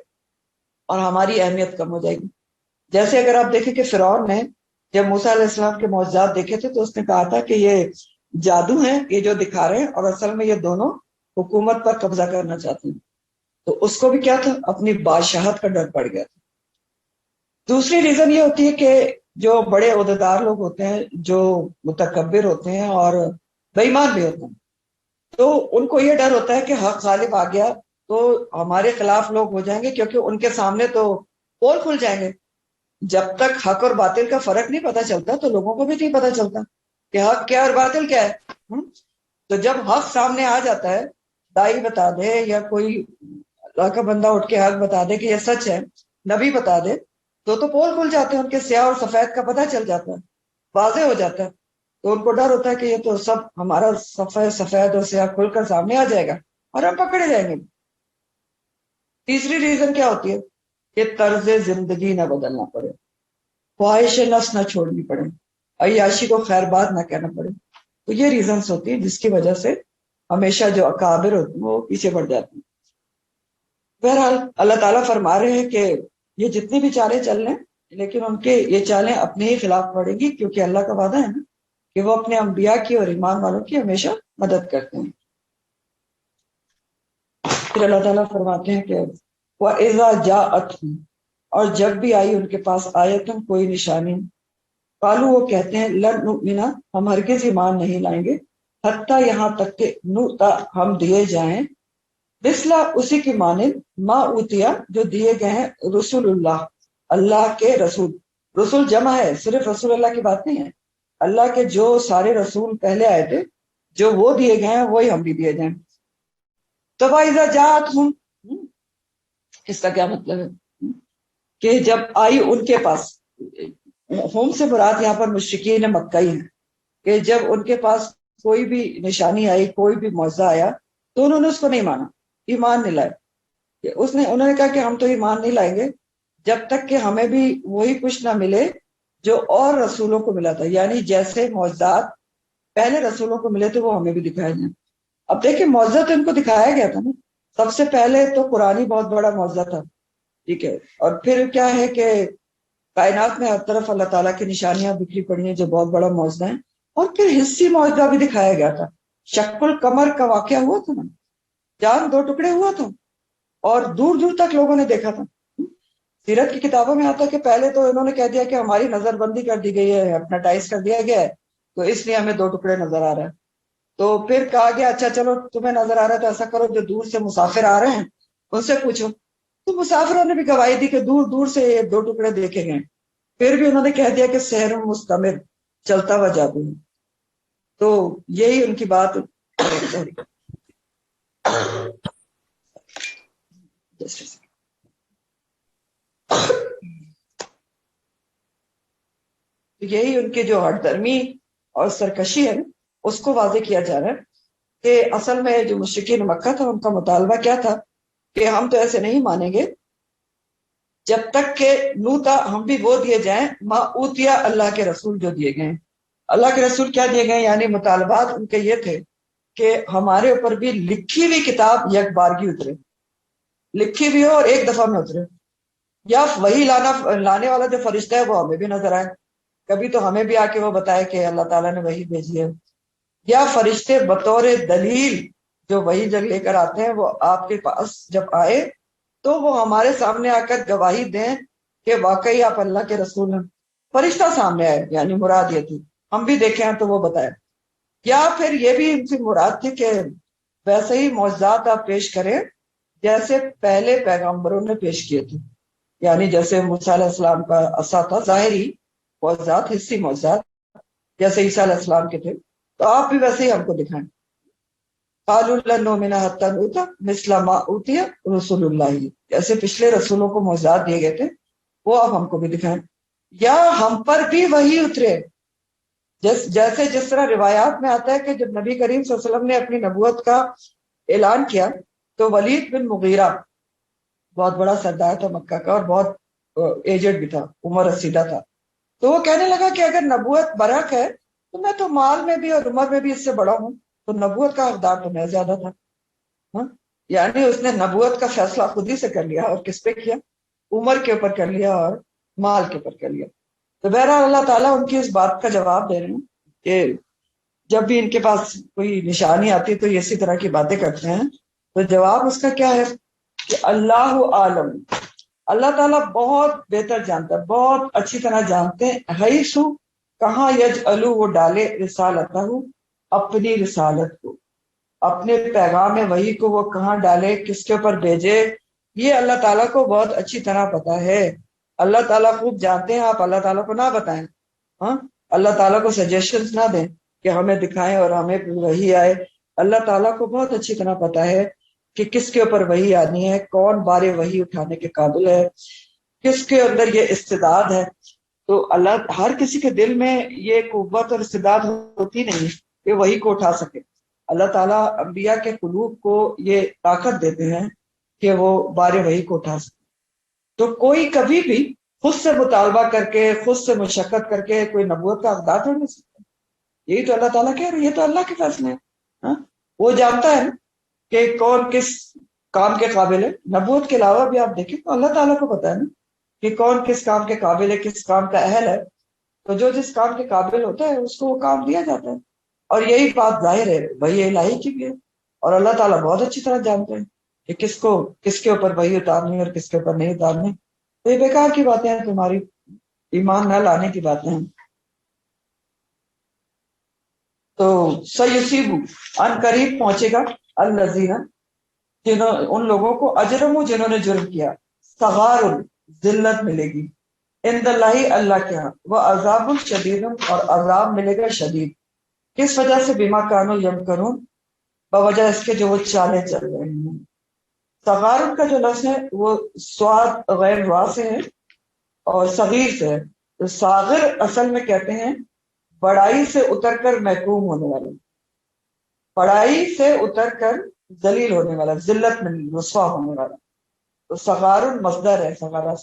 اور ہماری اہمیت کم ہو جائے گی. جیسے اگر آپ دیکھیں کہ فرعون نے جب موسیٰ علیہ السلام کے معجزات دیکھے تھے تو اس نے کہا تھا کہ یہ جادو ہیں یہ جو دکھا رہے ہیں، اور اصل میں یہ دونوں حکومت پر قبضہ کرنا چاہتے ہیں. تو اس کو بھی کیا تھا، اپنی بادشاہت کا ڈر پڑ گیا تھا. دوسری ریزن یہ ہوتی ہے کہ جو بڑے عہدیدار لوگ ہوتے ہیں، جو متکبر ہوتے ہیں اور بے ایمان بھی ہوتے ہیں، تو ان کو یہ ڈر ہوتا ہے کہ حق غالب آ گیا تو ہمارے خلاف لوگ ہو جائیں گے، کیونکہ ان کے سامنے تو پول کھل جائیں گے. جب تک حق اور باطل کا فرق نہیں پتا چلتا تو لوگوں کو بھی نہیں پتا چلتا کہ حق کیا اور باطل کیا ہے. تو جب حق سامنے آ جاتا ہے، دائی بتا دے یا کوئی اللہ کا بندہ اٹھ کے حق بتا دے کہ یہ سچ ہے، نبی بتا دے، تو پول کھل جاتے ہیں، ان کے سیاہ اور سفید کا پتہ چل جاتا ہے، واضح ہو جاتا ہے. تو ان کو ڈر ہوتا ہے کہ یہ تو سب ہمارا سفید اور سیاہ کھل کر سامنے آ جائے گا اور ہم پکڑے جائیں گے. تیسری ریزن کیا ہوتی ہے کہ طرز زندگی نہ بدلنا پڑے، خواہش نفس نہ چھوڑنی پڑے، عیاشی کو خیر بات نہ کہنا پڑے. تو یہ ریزنز ہوتی ہیں جس کی وجہ سے ہمیشہ جو اکابر ہوتے ہیں وہ پیچھے پڑ جاتے ہیں. بہرحال اللہ تعالیٰ فرما رہے ہیں کہ یہ جتنی بھی چالیں چل رہے ہیں لیکن ان کے یہ چالیں اپنے ہی خلاف پڑیں گی، کیونکہ اللہ کا وعدہ ہے نا کہ وہ اپنے انبیاء کی اور ایمان والوں کی ہمیشہ مدد کرتے ہیں. پھر اللہ تعالیٰ فرماتے ہیں کہ وَإِذَا جَاءَتْهُمْ، اور جب بھی آئی ان کے پاس آیتن کوئی نشانی، قالوا وہ کہتے ہیں لن نؤمن، ہم ہرگز ایمان نہیں لائیں گے، حتیٰ یہاں تک کہ نؤتا ہم دیے جائیں، مثلا اسی کی مانند ما اوتیا جو دیے گئے ہیں رسول اللہ، اللہ کے رسول. رسول جمع ہے، صرف رسول اللہ کی بات نہیں ہے، اللہ کے جو سارے رسول پہلے آئے تھے جو وہ دیے گئے ہیں وہی ہم بھی دیے جائیں. تو وَإِذَا جَاءَتْهُمْ، اس کا کیا مطلب ہے کہ جب آئی ان کے پاس، ہوم سے مراد یہاں پر مشرکین مکہ ہی ہیں، کہ جب ان کے پاس کوئی بھی نشانی آئی، کوئی بھی معجزہ آیا تو انہوں نے اس کو نہیں مانا، ایمان نہیں لائے. انہوں نے کہا کہ ہم تو ایمان نہیں لائیں گے جب تک کہ ہمیں بھی وہی کچھ نہ ملے جو اور رسولوں کو ملا تھا، یعنی جیسے معجزات پہلے رسولوں کو ملے تھے وہ ہمیں بھی دکھائے جائیں. اب دیکھیں معجزہ تو ان کو دکھایا گیا تھا نا، سب سے پہلے تو قرآن ہی بہت بڑا معجزہ تھا، ٹھیک ہے، اور پھر کیا ہے کہ کائنات میں ہر طرف اللہ تعالیٰ کی نشانیاں بکھری پڑی ہیں جو بہت بڑا معجزہ ہے، اور پھر حصی معجزہ بھی دکھایا گیا تھا. شق القمر کا واقعہ ہوا تھا نا، چاند 2 ٹکڑے ہوا تھا اور دور دور تک لوگوں نے دیکھا تھا. سیرت کی کتابوں میں آتا ہے کہ پہلے تو انہوں نے کہہ دیا کہ ہماری نظر بندی کر دی گئی ہے، ہپناٹائز کر دیا گیا ہے، تو اس لیے ہمیں 2 ٹکڑے نظر آ رہا ہے. تو پھر کہا گیا اچھا چلو تمہیں نظر آ رہا ہے تو ایسا کرو جو دور سے مسافر آ رہے ہیں ان سے پوچھو. تو مسافروں نے بھی گواہی دی کہ دور دور سے یہ 2 ٹکڑے دیکھے گئے، پھر بھی انہوں نے کہہ دیا کہ سحر مستمر، چلتا ہوا جادو ہے. تو یہی ان کی بات. یہی ان کے جو ہٹ درمی اور سرکشی ہے اس کو واضح کیا جا رہا ہے کہ اصل میں جو مشرکین مکہ تھا ان کا مطالبہ کیا تھا کہ ہم تو ایسے نہیں مانیں گے جب تک کہ نوتا ہم بھی وہ دیے جائیں ما اوتیا اللہ کے رسول جو دیے گئے. اللہ کے رسول کیا دیے گئے، یعنی مطالبات ان کے یہ تھے کہ ہمارے اوپر بھی لکھی ہوئی کتاب یک بارگی اترے، لکھی ہوئی ہو اور ایک دفعہ میں اترے، یا وہی لانے والا جو فرشتہ ہے وہ ہمیں بھی نظر آئے، کبھی تو ہمیں بھی آ کے وہ بتائے کہ اللہ تعالیٰ نے وہی بھیجی ہے، یا فرشتے بطور دلیل جو وہی جگ لے کر آتے ہیں وہ آپ کے پاس جب آئے تو وہ ہمارے سامنے آ کر گواہی دیں کہ واقعی آپ اللہ کے رسول ہیں. فرشتہ سامنے آئے یعنی مراد یہ تھی ہم بھی دیکھے ہیں تو وہ بتائے. یا پھر یہ بھی ان سے مراد تھی کہ ویسے ہی معجزات آپ پیش کریں جیسے پہلے پیغمبروں نے پیش کیے تھے، یعنی جیسے موسیٰ علیہ السلام کا عصا تھا ظاہری معجزات، حصی معجزات جیسے عیسیٰ علیہ السلام کے تھے، تو آپ بھی ویسے ہی ہم کو دکھائیں. قالوا لن نؤمن حتى نؤتى مثل ما اوتي رسول اللہ، جیسے پچھلے رسولوں کو معجزات دیے گئے تھے وہ اب ہم کو بھی دکھائیں. یا ہم پر بھی وہی اترے، جیسے جس طرح روایات میں آتا ہے کہ جب نبی کریم صلی اللہ علیہ وسلم نے اپنی نبوت کا اعلان کیا تو ولید بن مغیرہ بہت بڑا سردار تھا مکہ کا اور بہت ایجڈ بھی تھا، عمر رسیدہ تھا، تو وہ کہنے لگا کہ اگر نبوت برحق ہے تو میں تو مال میں بھی اور عمر میں بھی اس سے بڑا ہوں، تو نبوت کا حقدار تو میں زیادہ تھا. ہاں؟ یعنی اس نے نبوت کا فیصلہ خود ہی سے کر لیا، اور کس پہ کیا؟ عمر کے اوپر کر لیا اور مال کے اوپر کر لیا. تو بہرحال اللہ تعالیٰ ان کی اس بات کا جواب دے رہے ہیں کہ جب بھی ان کے پاس کوئی نشانی آتی ہے تو یہ اسی طرح کی باتیں کرتے ہیں. تو جواب اس کا کیا ہے کہ اللہ عالم، اللہ تعالیٰ بہت بہتر جانتا ہے، بہت اچھی طرح جانتے ہیں حیث کہاں یجعلو وہ ڈالے رسالتہ اپنی رسالت کو، اپنے پیغام وحی کو وہ کہاں ڈالے، کس کے اوپر بھیجے، یہ اللہ تعالیٰ کو بہت اچھی طرح پتا ہے. اللہ تعالیٰ خوب جانتے ہیں، آپ اللہ تعالیٰ کو نہ بتائیں. ہاں، اللہ تعالیٰ کو سجیشنز نہ دیں کہ ہمیں دکھائیں اور ہمیں وحی آئے. اللہ تعالیٰ کو بہت اچھی طرح پتا ہے کہ کس کے اوپر وحی آنی ہے، کون بار وحی اٹھانے کے قابل ہے، کس کے اندر یہ استعداد ہے. تو اللہ ہر کسی کے دل میں یہ قوت اور استعداد ہوتی نہیں کہ وحی کو اٹھا سکے. اللہ تعالیٰ انبیاء کے قلوب کو یہ طاقت دیتے ہیں کہ وہ بار وحی کو اٹھا سکے. تو کوئی کبھی بھی خود سے مطالبہ کر کے، خود سے مشقت کر کے کوئی نبوت کا حقدار ہو نہیں سکتا. یہی تو اللہ تعالیٰ کہہ رہے ہیں، یہ تو اللہ کے فیصلے ہیں. ہاں؟ وہ جانتا ہے کہ کون کس کام کے قابل ہے. نبوت کے علاوہ بھی آپ دیکھیں تو اللہ تعالیٰ کو پتا ہے نا کہ کون کس کام کے قابل ہے، کس کام کا اہل ہے. تو جو جس کام کے قابل ہوتا ہے اس کو وہ کام دیا جاتا ہے. اور یہی بات ظاہر ہے وحی الہی کی بھی ہے. اور اللہ تعالیٰ بہت اچھی طرح جانتے ہیں کہ کس کے اوپر وحی اتارنی اور کس کے اوپر نہیں اتارنی. تو یہ بیکار کی باتیں ہیں، تمہاری ایمان نہ لانے کی باتیں ہیں. تو سیصیب ان قریب پہنچے گا الذین ان لوگوں کو اجرموا جنہوں نے جرم کیا، صغار ذلت ملے گی، عند اللہ اللہ کے ہاں، وہ عذاب شدید اور عذاب ملے گا شدید. کس وجہ سے؟ بما کانوا یمکرون، بوجہ اس کے جو وہ چالیں چل رہے ہیں. صغار کا جو لفظ ہے وہ سواد غیر وا سے ہے اور صغیر سے ہے. تو صاغر اصل میں کہتے ہیں بڑائی سے اتر کر محکوم ہونے والا، بڑائی سے اتر کر ذلیل ہونے والا، ذلت میں رسوا ہونے والا. تو صغار مصدر ہے، صغارہ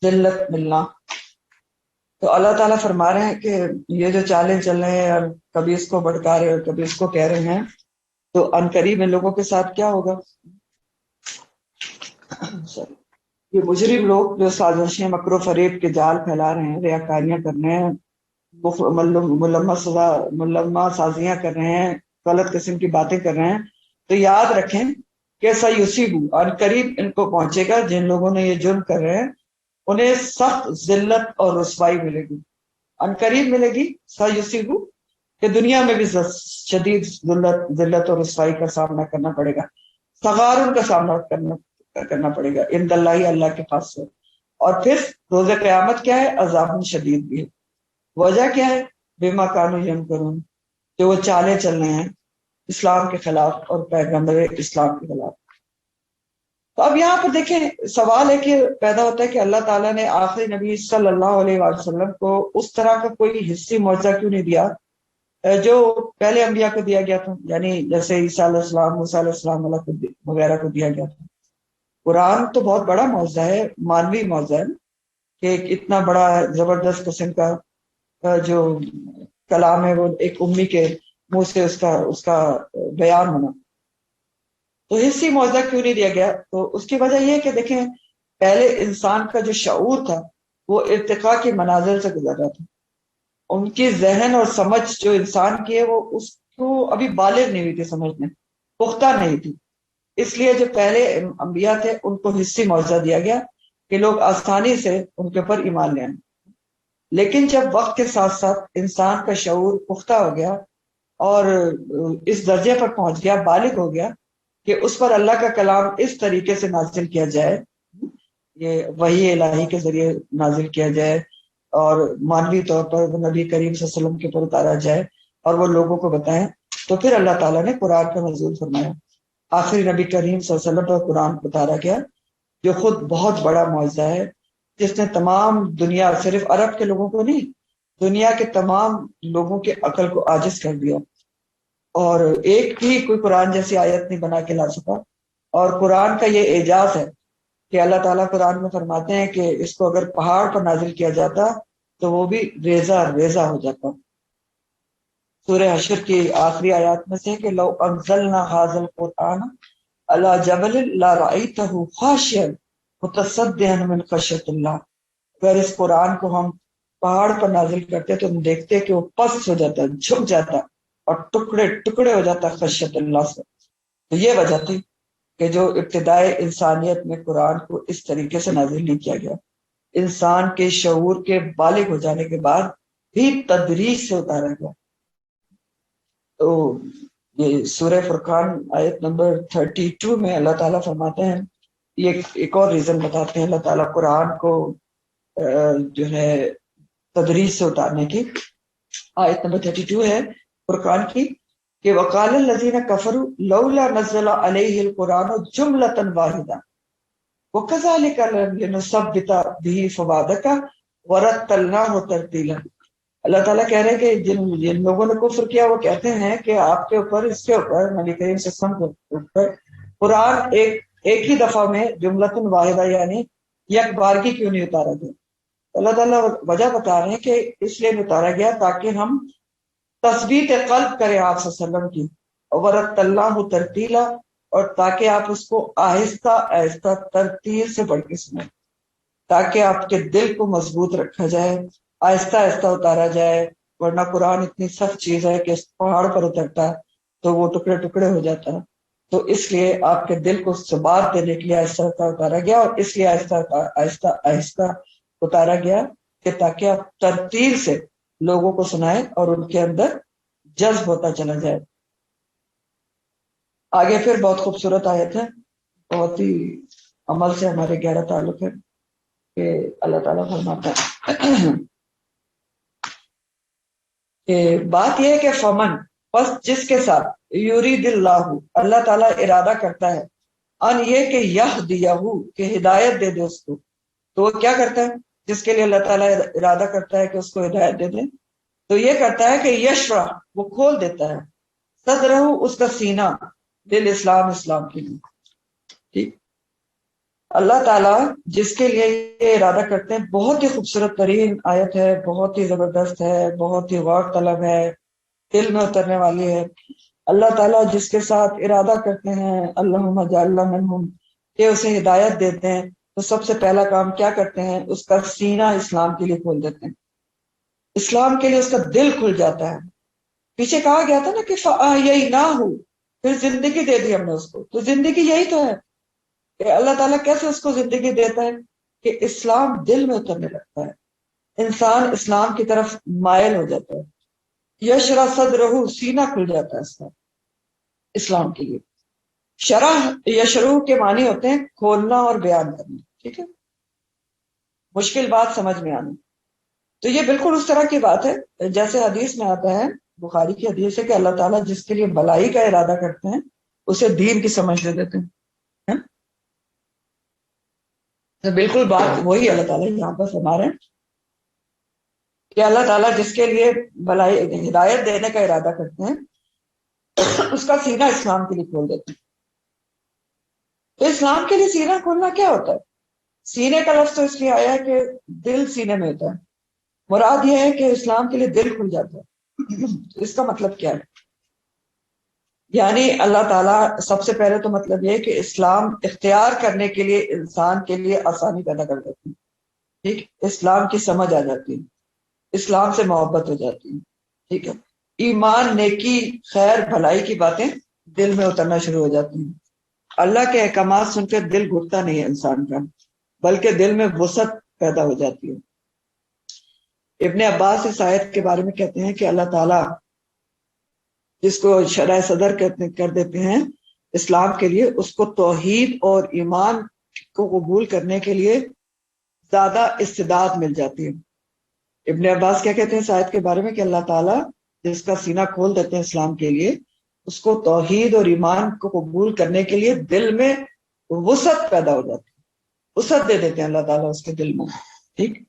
ذلت ملنا. تو اللہ تعالیٰ فرما رہے ہیں کہ یہ جو چالیں چل رہے ہیں اور کبھی اس کو بھڑکا رہے اور کبھی اس کو کہہ رہے ہیں، تو عنقریب ان لوگوں کے ساتھ کیا ہوگا. یہ مجرم لوگ جو سازشیں مکر و فریب کے جال پھیلا رہے ہیں، ریاکاریاں کر رہے ہیں، ملمہ سازیاں کر رہے ہیں، غلط قسم کی باتیں کر رہے ہیں، تو یاد رکھیں کہ سیصیب اور قریب ان کو پہنچے گا جن لوگوں نے یہ جرم کر رہے ہیں، انہیں سخت ذلت اور رسوائی ملے گی. ان قریب ملے گی سیصیب کہ دنیا میں بھی شدید ذلت اور رسوائی کا سامنا کرنا پڑے گا. صغار ان کا سامنا کرنا پڑے گا عند اللہ اللہ کے پاس سے. اور پھر روز قیامت کیا ہے؟ عذاب شدید بھی ہے. وجہ کیا ہے؟ بما کانوا یمکرون، جو وہ چالیں چل رہے ہیں اسلام کے خلاف اور پیغمبر اسلام کے خلاف. تو اب یہاں پر دیکھیں سوال ہے کہ پیدا ہوتا ہے کہ اللہ تعالیٰ نے آخری نبی صلی اللہ علیہ وسلم کو اس طرح کا کوئی حصی معجزہ کیوں نہیں دیا جو پہلے انبیاء کو دیا گیا تھا، یعنی جیسے عیسیٰ علیہ السلام، موسیٰ علیہ السلام وغیرہ کو دیا گیا تھا. قرآن تو بہت بڑا معجزہ ہے، مانوی معجزہ ہے کہ ایک اتنا بڑا زبردست قسم کا جو کلام ہے وہ ایک امی کے منہ سے اس کا بیان ہونا. تو حصی معجزہ کیوں نہیں دیا گیا؟ تو اس کی وجہ یہ ہے کہ دیکھیں پہلے انسان کا جو شعور تھا وہ ارتقاء کے مناظر سے گزر رہا تھا. ان کی ذہن اور سمجھ جو انسان کی ہے وہ اس کو ابھی بالغ نہیں ہوئی تھی، سمجھنے پختہ نہیں تھی. اس لیے جو پہلے انبیاء تھے ان کو حصی معجزہ دیا گیا کہ لوگ آسانی سے ان کے اوپر ایمان لے آئیں. لیکن جب وقت کے ساتھ ساتھ انسان کا شعور پختہ ہو گیا اور اس درجے پر پہنچ گیا، بالغ ہو گیا کہ اس پر اللہ کا کلام اس طریقے سے نازل کیا جائے، یہ وحی الہی کے ذریعے نازل کیا جائے اور مانوی طور پر وہ نبی کریم صلی اللہ علیہ وسلم کے اوپر اتارا جائے اور وہ لوگوں کو بتائیں، تو پھر اللہ تعالیٰ نے قرآن کا نزول فرمایا. آخری نبی کریم صلی اللہ علیہ وسلم پر قرآن اتارا گیا جو خود بہت بڑا معجزہ ہے، جس نے تمام دنیا، صرف عرب کے لوگوں کو نہیں، دنیا کے تمام لوگوں کے عقل کو عاجز کر دیا. اور ایک بھی کوئی قرآن جیسی آیت نہیں بنا کے لا سکا. اور قرآن کا یہ اعجاز ہے کہ اللہ تعالیٰ قرآن میں فرماتے ہیں کہ اس کو اگر پہاڑ پر نازل کیا جاتا تو وہ بھی ریزہ ریزہ ہو جاتا۔ سورہ حشر کی آخری آیات میں سے کہ لو انزلنا ھذا القرآن علی جبل لرأیتہ خاشعا متصدعا من خشیۃ اللہ، اگر اس قرآن کو ہم پہاڑ پر نازل کرتے تو ہم دیکھتے کہ وہ پست ہو جاتا، جھک جاتا اور ٹکڑے ٹکڑے ہو جاتا خشیت اللہ سے۔ تو یہ وجہ تھی کہ جو ابتدائے انسانیت میں قرآن کو اس طریقے سے نازل نہیں کیا گیا، انسان کے شعور کے بالغ ہو جانے کے بعد بھی تدریج سے اتارا گیا۔ تو یہ سورہ فرقان آیت نمبر 32 میں اللہ تعالیٰ فرماتے ہیں، یہ ایک اور ریزن بتاتے ہیں اللہ تعالیٰ قرآن کو جو ہے تدریج سے اتارنے کی۔ آیت نمبر 32 ہے فرقان کی کہ وقال الذین کفروا لولا نزل علیہ القرآن جملۃ واحدہ وکذالک لنثبت به فؤادک ورتلناہ ترتیلا۔ اللہ تعالیٰ کہہ رہے ہیں کہ جن لوگوں نے کفر کیا وہ کہتے ہیں کہ آپ کے اوپر، اس کے اوپر، نبی کریم صلی اللہ علیہ وسلم کے اوپر قرآن ایک ہی دفعہ میں جملۃ واحدہ یعنی یک بارگی کیوں نہیں اتارا گیا؟ اللہ تعالیٰ وجہ بتا رہے ہیں کہ اس لیے اتارا گیا تاکہ ہم تثبیت قلب کریں آپ صلی اللہ علیہ وسلم کی، ورتلناہ ترتیلا، اور تاکہ آپ اس کو آہستہ آہستہ ترتیل سے پڑھ کے سنیں، تاکہ آپ کے دل کو مضبوط رکھا جائے، آہستہ آہستہ اتارا جائے، ورنہ قرآن اتنی سخت چیز ہے کہ پہاڑ پر اترتا تو وہ ٹکڑے ٹکڑے ہو جاتا ہے۔ تو اس لیے آپ کے دل کو ثبات دینے کے لیے آہستہ آہستہ اتارا گیا، اور اس لیے آہستہ آہستہ آہستہ اتارا گیا کہ تاکہ آپ ترتیل سے لوگوں کو سنائیں اور ان کے اندر جذب ہوتا چلا جائے۔ آگے پھر بہت خوبصورت آیت ہے، بہت ہی عمل سے ہمارے گہرا تعلق ہے کہ اللہ تعالیٰ فرماتا ہے کہ بات یہ ہے کہ فمن، پس جس کے ساتھ یرید اللہ، اللہ تعالیٰ ارادہ کرتا ہے، ان یہ کہ یہدیہ، کہ ہدایت دے دے اس کو، تو وہ کیا کرتا ہے؟ جس کے لیے اللہ تعالیٰ ارادہ کرتا ہے کہ اس کو ہدایت دے دے تو یہ کرتا ہے کہ یشرح، وہ کھول دیتا ہے، صدرہ، اس کا سینہ، دل اسلام، اسلام کے لیے۔ ٹھیک، اللہ تعالیٰ جس کے لیے یہ ارادہ کرتے ہیں، بہت ہی خوبصورت ترین آیت ہے، بہت ہی زبردست ہے، بہت ہی غور طلب ہے، دل میں اترنے والی ہے۔ اللہ تعالیٰ جس کے ساتھ ارادہ کرتے ہیں اللہم اجعلنا منہم، کہ اسے ہدایت دیتے ہیں، تو سب سے پہلا کام کیا کرتے ہیں؟ اس کا سینہ اسلام کے لیے کھول دیتے ہیں، اسلام کے لیے اس کا دل کھل جاتا ہے۔ پیچھے کہا گیا تھا نا کہ یہی نہ ہو، پھر زندگی دے دی ہم نے اس کو، تو زندگی یہی تو ہے کہ اللہ تعالیٰ کیسے اس کو زندگی دیتا ہے کہ اسلام دل میں اترنے لگتا ہے، انسان اسلام کی طرف مائل ہو جاتا ہے، یشرح صدرہ، سینہ کھل جاتا ہے اس کا اسلام کے لیے۔ شرح یشرح کے معنی ہوتے ہیں کھولنا اور بیان کرنا، ٹھیک ہے، مشکل بات سمجھ میں آنا۔ تو یہ بالکل اس طرح کی بات ہے جیسے حدیث میں آتا ہے، بخاری کی حدیث ہے کہ اللہ تعالیٰ جس کے لیے بلائی کا ارادہ کرتے ہیں اسے دین کی سمجھ دے دیتے ہیں۔ تو بالکل بات وہی اللہ تعالیٰ یہاں پر فرما رہے ہیں کہ اللہ تعالیٰ جس کے لیے بلائی ہدایت دینے کا ارادہ کرتے ہیں اس کا سینہ اسلام کے لیے کھول دیتے ہیں۔ تو اسلام کے لیے سینہ کھولنا کیا ہوتا ہے؟ سینے کا لفظ تو اس لیے آیا ہے کہ دل سینے میں ہوتا ہے، مراد یہ ہے کہ اسلام کے لیے دل کھل جاتا ہے۔ اس کا مطلب کیا ہے؟ یعنی اللہ تعالیٰ سب سے پہلے تو مطلب یہ ہے کہ اسلام اختیار کرنے کے لیے انسان کے لیے آسانی پیدا کر دیتی ہے، ٹھیک، اسلام کی سمجھ آ جاتی ہے، اسلام سے محبت ہو جاتی ہے، ٹھیک ہے، ایمان، نیکی، خیر، بھلائی کی باتیں دل میں اترنا شروع ہو جاتی ہیں۔ اللہ کے احکامات سن کر دل گھٹتا نہیں ہے انسان کا، بلکہ دل میں وسعت پیدا ہو جاتی ہے۔ ابن عباس اس آیت کے بارے میں کہتے ہیں کہ اللہ تعالیٰ جس کو شرح صدر کر دیتے ہیں اسلام کے لیے، اس کو توحید اور ایمان کو قبول کرنے کے لیے زیادہ استعداد مل جاتی ہے۔ ابن عباس کیا کہتے ہیں اس آیت کے بارے میں کہ اللہ تعالیٰ جس کا سینہ کھول دیتے ہیں اسلام کے لیے، اس کو توحید اور ایمان کو قبول کرنے کے لیے دل میں وسعت پیدا ہو جاتی ہے، وسعت دے دیتے ہیں اللہ تعالیٰ اس کے دل میں، ٹھیک،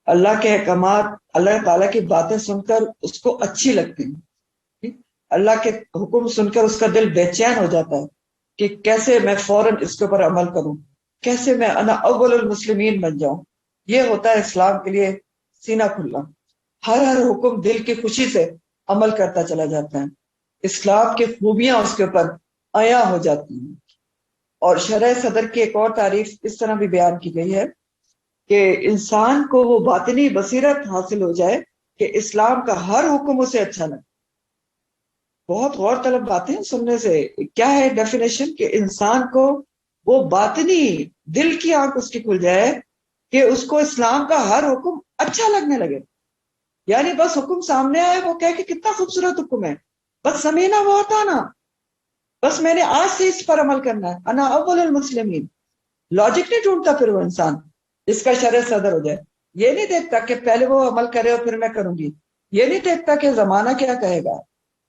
اللہ کے احکامات، اللہ تعالیٰ کی باتیں سن کر اس کو اچھی لگتی ہیں، ٹھیک، اللہ کے حکم سن کر اس کا دل بے چین ہو جاتا ہے کہ کیسے میں فوراً اس کے اوپر عمل کروں، کیسے میں انا اول المسلمین بن جاؤں. یہ ہوتا ہے اسلام کے لیے سینہ کھلنا. ہر حکم دل کی خوشی سے عمل کرتا چلا جاتا ہے. اسلام کی خوبیاں اس کے اوپر عیاں ہو جاتی ہیں. اور شرح صدر کی ایک اور تعریف اس طرح بھی بیان کی گئی ہے کہ انسان کو وہ باطنی بصیرت حاصل ہو جائے کہ اسلام کا ہر حکم اسے اچھا لگے. بہت غور طلب باتیں سننے سے. کیا ہے ڈیفینیشن؟ کہ انسان کو وہ باطنی دل کی آنکھ اس کی کھل جائے کہ اس کو اسلام کا ہر حکم اچھا لگنے لگے. یعنی بس حکم سامنے آئے وہ کہے کہ کتنا خوبصورت حکم ہے، بس سمینا وہ ہوتا نا، بس میں نے آج سے اس پر عمل کرنا ہے. انا اول المسلمین. لاجک نہیں ڈھونڈتا پھر وہ انسان اس کا شرح صدر ہو جائے. یہ نہیں دیکھتا کہ پہلے وہ عمل کرے اور پھر میں کروں گی. یہ نہیں دیکھتا کہ زمانہ کیا کہے گا.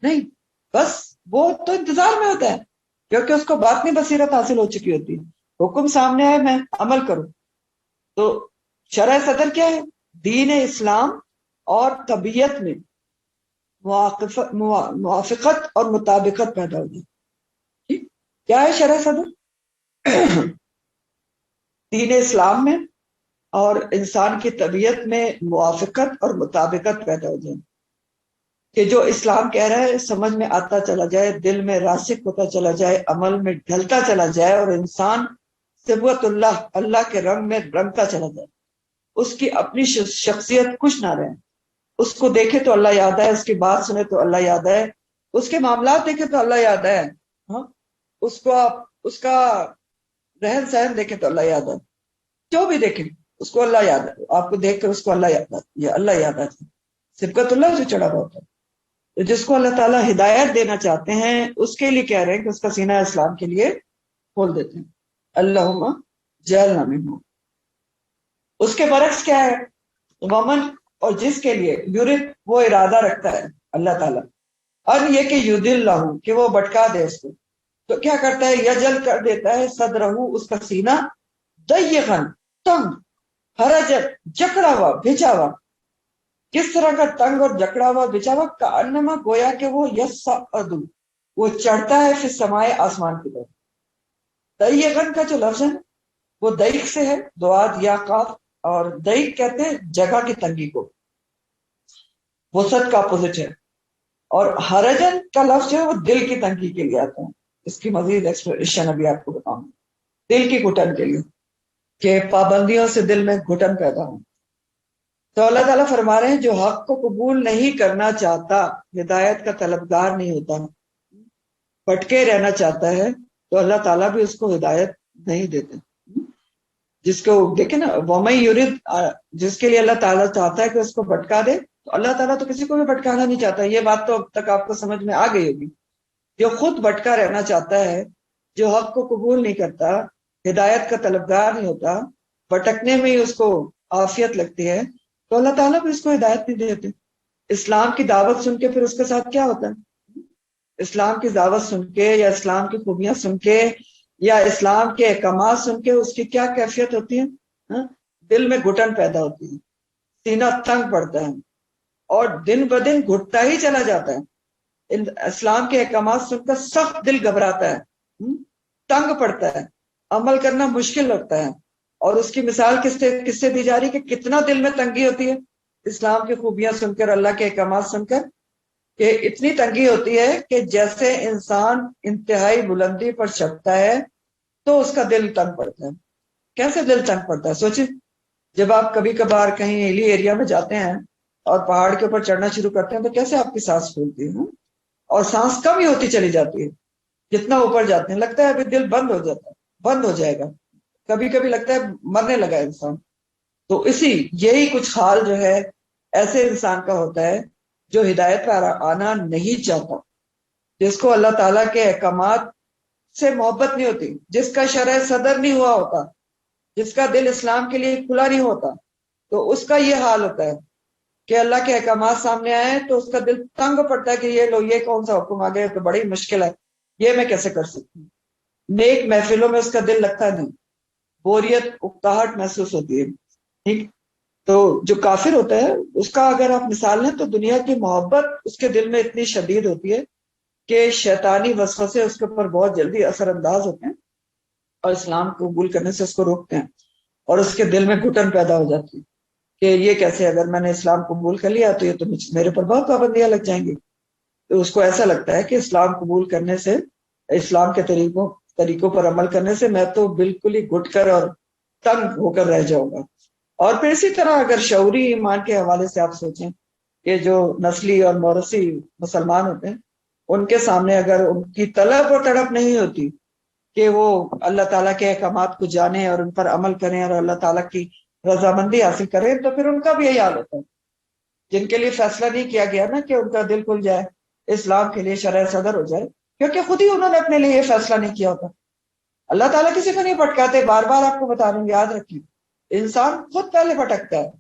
نہیں، بس وہ تو انتظار میں ہوتا ہے کیونکہ اس کو باطنی بصیرت حاصل ہو چکی ہوتی ہے. حکم سامنے آئے میں عمل کروں. تو شرح صدر کیا ہے؟ دین اسلام اور طبیعت میں موافقت اور مطابقت پیدا ہوگی. کیا ہے شرح صدر؟ دین اسلام میں اور انسان کی طبیعت میں موافقت اور مطابقت پیدا ہو جائے کہ جو اسلام کہہ رہا ہے سمجھ میں آتا چلا جائے، دل میں راسخ ہوتا چلا جائے، عمل میں ڈھلتا چلا جائے، اور انسان صبغت اللہ کے رنگ میں رنگتا چلا جائے. اس کی اپنی شخصیت کچھ نہ رہے. اس کو دیکھے تو اللہ یاد ہے، اس کی بات سنے تو اللہ یاد ہے، اس کے معاملات دیکھے تو اللہ یاد ہے، ہاں اس کو آپ اس کا رہن سہن دیکھے تو اللہ یاد ہے. جو بھی دیکھیں اس کو اللہ یاد ہے. آپ کو دیکھ کر اس کو اللہ یاد آتی ہے، اللہ یاد آتی ہے. صبغت اللہ سے چڑھا ہوا ہوتا ہے. تو جس کو اللہ تعالیٰ ہدایت دینا چاہتے ہیں اس کے لیے کہہ رہے ہیں کہ اس کا سینہ اسلام کے لیے کھول دیتے ہیں. اللہم جعلنا منہم. اس کے برعکس کیا ہے؟ ومن، اور جس کے لیے یورد، وہ ارادہ رکھتا ہے اللہ تعالیٰ، اور یہ کہ یضل کہ وہ بھٹکا دے اس کو، تو کیا کرتا ہے؟ یجل کر دیتا ہے صدرہ، اس کا سینہ، ضیقاً، تنگ، حرجت، جکڑا ہوا، بھیجا ہوا. کس طرح کا تنگ اور جکڑا ہوا بھیجا ہوا؟ کانما، گویا کہ وہ یصعد، وہ چڑھتا ہے فی السماء، آسمان کی طرف. ضیقاً کا جو لفظ ہے وہ ضیق سے ہے، دعاد یا قاف، اور ضیق کہتے ہیں جگہ کی تنگی کو، وسعت کا اپوزٹ ہے. اور حرجن کا لفظ جو ہے وہ دل کی تنگی کے لیے آتا ہے. اس کی مزید ایکسپلینیشن ابھی آپ کو بتاؤں. دل کی گھٹن کے لیے کہ پابندیوں سے دل میں گھٹن پیدا ہو. تو اللہ تعالیٰ فرما رہے ہیں جو حق کو قبول نہیں کرنا چاہتا، ہدایت کا طلبگار نہیں ہوتا، بھٹکے رہنا چاہتا ہے، تو اللہ تعالیٰ بھی اس کو ہدایت نہیں دیتے. جس کو دیکھیں نا، وَمَن یُرِد، جس کے لیے اللہ تعالیٰ چاہتا ہے کہ اس کو بھٹکا دے، تو اللہ تعالیٰ تو کسی کو بھی بھٹکانا نہیں چاہتا. یہ بات تو اب تک آپ کو سمجھ میں آ گئی ہوگی. جو خود بھٹکا رہنا چاہتا ہے، جو حق کو قبول نہیں کرتا، ہدایت کا طلبگار نہیں ہوتا، بھٹکنے میں ہی اس کو عافیت لگتی ہے، تو اللہ تعالیٰ بھی اس کو ہدایت نہیں دیتے. اسلام کی دعوت سن کے پھر اس کے ساتھ کیا ہوتا ہے؟ اسلام کی دعوت سن کے یا اسلام کی خوبیاں سن کے یا اسلام کے احکامات سن کے اس کی کیا کیفیت ہوتی ہے؟ ہاں؟ دل میں گھٹن پیدا ہوتی ہے، سینہ تنگ پڑتا ہے، اور دن بدن گھٹتا ہی چلا جاتا ہے. اسلام کے احکامات سن کر سخت دل گھبراتا ہے، تنگ پڑتا ہے، عمل کرنا مشکل لگتا ہے. اور اس کی مثال کس سے دی جا رہی کہ کتنا دل میں تنگی ہوتی ہے اسلام کی خوبیاں سن کر، اللہ کے احکامات سن کر، کہ اتنی تنگی ہوتی ہے کہ جیسے انسان انتہائی بلندی پر چڑھتا ہے تو اس کا دل تنگ پڑتا ہے. کیسے دل تنگ پڑتا ہے؟ سوچیں، جب آپ کبھی کبھار کہیں ہلی ایریا میں جاتے ہیں اور پہاڑ کے اوپر چڑھنا شروع کرتے ہیں تو کیسے آپ کی سانس پھولتی ہے، اور سانس کم ہی ہوتی چلی جاتی ہے جتنا اوپر جاتے ہیں. لگتا ہے ابھی دل بند ہو جاتا ہے، بند ہو جائے گا. کبھی کبھی لگتا ہے مرنے لگا انسان. تو یہی کچھ حال جو ہے ایسے انسان کا ہوتا ہے جو ہدایت پر آنا نہیں چاہتا، جس کو اللہ تعالیٰ کے احکامات سے محبت نہیں ہوتی، جس کا شرح صدر نہیں ہوا ہوتا، جس کا دل اسلام کے لیے کھلا نہیں ہوتا. تو اس کا یہ حال ہوتا ہے کہ اللہ کے احکامات سامنے آئے تو اس کا دل تنگ پڑتا ہے کہ یہ کون سا حکم آ گیا، تو بڑی مشکل ہے، یہ میں کیسے کر سکتی ہوں. نیک محفلوں میں اس کا دل لگتا نہیں، بوریت، اکتاہٹ محسوس ہوتی ہے. ٹھیک. تو جو کافر ہوتا ہے اس کا اگر آپ مثال لیں تو دنیا کی محبت اس کے دل میں اتنی شدید ہوتی ہے کہ شیطانی وسوسے اس کے اوپر بہت جلدی اثر انداز ہوتے ہیں، اور اسلام کو قبول کرنے سے اس کو روکتے ہیں، اور اس کے دل میں گھٹن پیدا ہو جاتی ہے کہ یہ کیسے، اگر میں نے اسلام قبول کر لیا تو یہ تو میرے پر بہت پابندیاں لگ جائیں گی. تو اس کو ایسا لگتا ہے کہ اسلام قبول کرنے سے، اسلام کے طریقوں پر عمل کرنے سے میں تو بالکل ہی گھٹ کر اور تنگ ہو کر رہ جاؤں گا. اور پھر اسی طرح اگر شعوری ایمان کے حوالے سے آپ سوچیں کہ جو نسلی اور موروثی مسلمان ہوتے ہیں، ان کے سامنے اگر ان کی طلب اور تڑپ نہیں ہوتی کہ وہ اللہ تعالیٰ کے احکامات کو جانیں اور ان پر عمل کریں اور اللہ تعالیٰ کی رضامندی حاصل کریں، تو پھر ان کا بھی یہی حال ہوتا ہے. جن کے لیے فیصلہ نہیں کیا گیا نا کہ ان کا دل کھل جائے، اسلام کے لیے شرح صدر ہو جائے، کیونکہ خود ہی انہوں نے اپنے لیے یہ فیصلہ نہیں کیا ہوتا. اللہ تعالیٰ کسی کو نہیں پھٹکاتے، بار بار آپ کو بتا رہے ہیں، یاد رکھیے. انسان خود پہلے بھٹکتا ہے،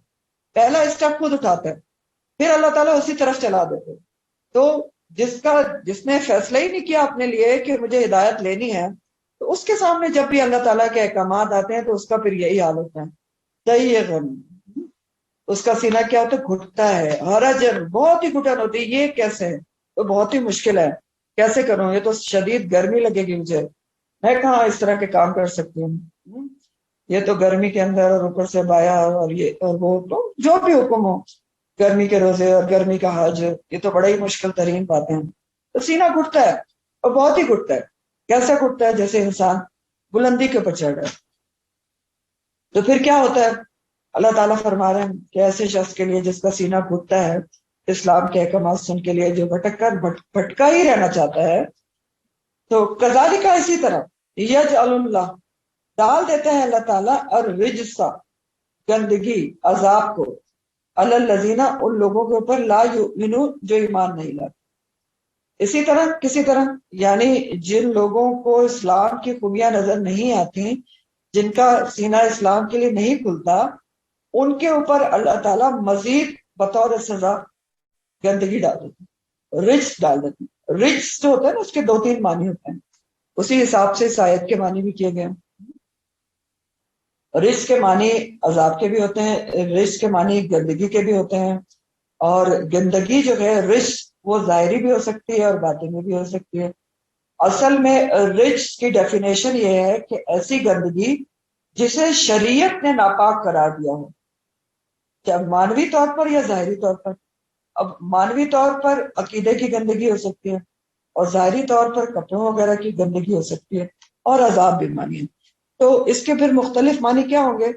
پہلا اسٹیپ خود اٹھاتا ہے، پھر اللہ تعالیٰ اسی طرف چلا دیتے. تو جس نے فیصلہ ہی نہیں کیا اپنے لیے کہ مجھے ہدایت لینی ہے، تو اس کے سامنے جب بھی اللہ تعالیٰ کے احکامات آتے ہیں تو اس کا پھر یہی حال ہوتا ہے. صحیح ہے، اس کا سینہ کیا ہوتا ہے؟ گھٹتا ہے. ہرجن، بہت ہی گھٹن ہوتی ہے. یہ کیسے ہے؟ تو بہت ہی مشکل ہے، کیسے کروں، یہ تو شدید گرمی لگے گی مجھے، میں کہاں اس طرح کے کام کر سکتی ہوں. یہ تو گرمی کے اندر اور اوپر سے بایا اور یہ اور وہ، تو جو بھی حکم ہو، گرمی کے روزے اور گرمی کا حج، یہ تو بڑا ہی مشکل ترین باتیں ہیں. تو سینہ گھٹتا ہے، اور بہت ہی گھٹتا ہے. کیسا گھٹتا ہے؟ جیسے انسان بلندی کے اوپر چڑھ رہا ہے. تو پھر کیا ہوتا ہے؟ اللہ تعالیٰ فرما رہے ہیں کہ ایسے شخص کے لیے جس کا سینہ گھٹتا ہے اسلام کے احکامات سن کے لیے، جو بھٹکا ہی رہنا چاہتا ہے، تو کذالک، اسی طرح یجعل اللہ، ڈال دیتے ہیں اللہ تعالیٰ، اور رجسا، گندگی، عذاب کو، علی الذین، ان لوگوں کے اوپر، لا یؤمنون، جو ایمان نہیں لاتے. اسی طرح کسی طرح، یعنی جن لوگوں کو اسلام کی خوبیاں نظر نہیں آتی، جن کا سینہ اسلام کے لیے نہیں کھلتا، ان کے اوپر اللہ تعالیٰ مزید بطور سزا گندگی ڈال دیتی، رجس ڈال دیتی. رجس جو ہوتا ہے نا، اس کے 2-3 معنی ہوتے ہیں، اسی حساب سے اس آیت کے معنی بھی کیے گئے ہیں. رجس کے معنی عذاب کے بھی ہوتے ہیں، رجس کے معنی گندگی کے بھی ہوتے ہیں. اور گندگی جو ہے رجس، وہ ظاہری بھی ہو سکتی ہے اور باطنی بھی ہو سکتی ہے. اصل میں رجس کی ڈیفینیشن یہ ہے کہ ایسی گندگی جسے شریعت نے ناپاک قرار دیا ہو، چاہے مانوی طور پر یا ظاہری طور پر. اب مانوی طور پر عقیدے کی گندگی ہو سکتی ہے، اور ظاہری طور پر کپڑوں وغیرہ کی گندگی ہو سکتی ہے، اور عذاب بھی مانی ہے. تو اس کے پھر مختلف معنی کیا ہوں گے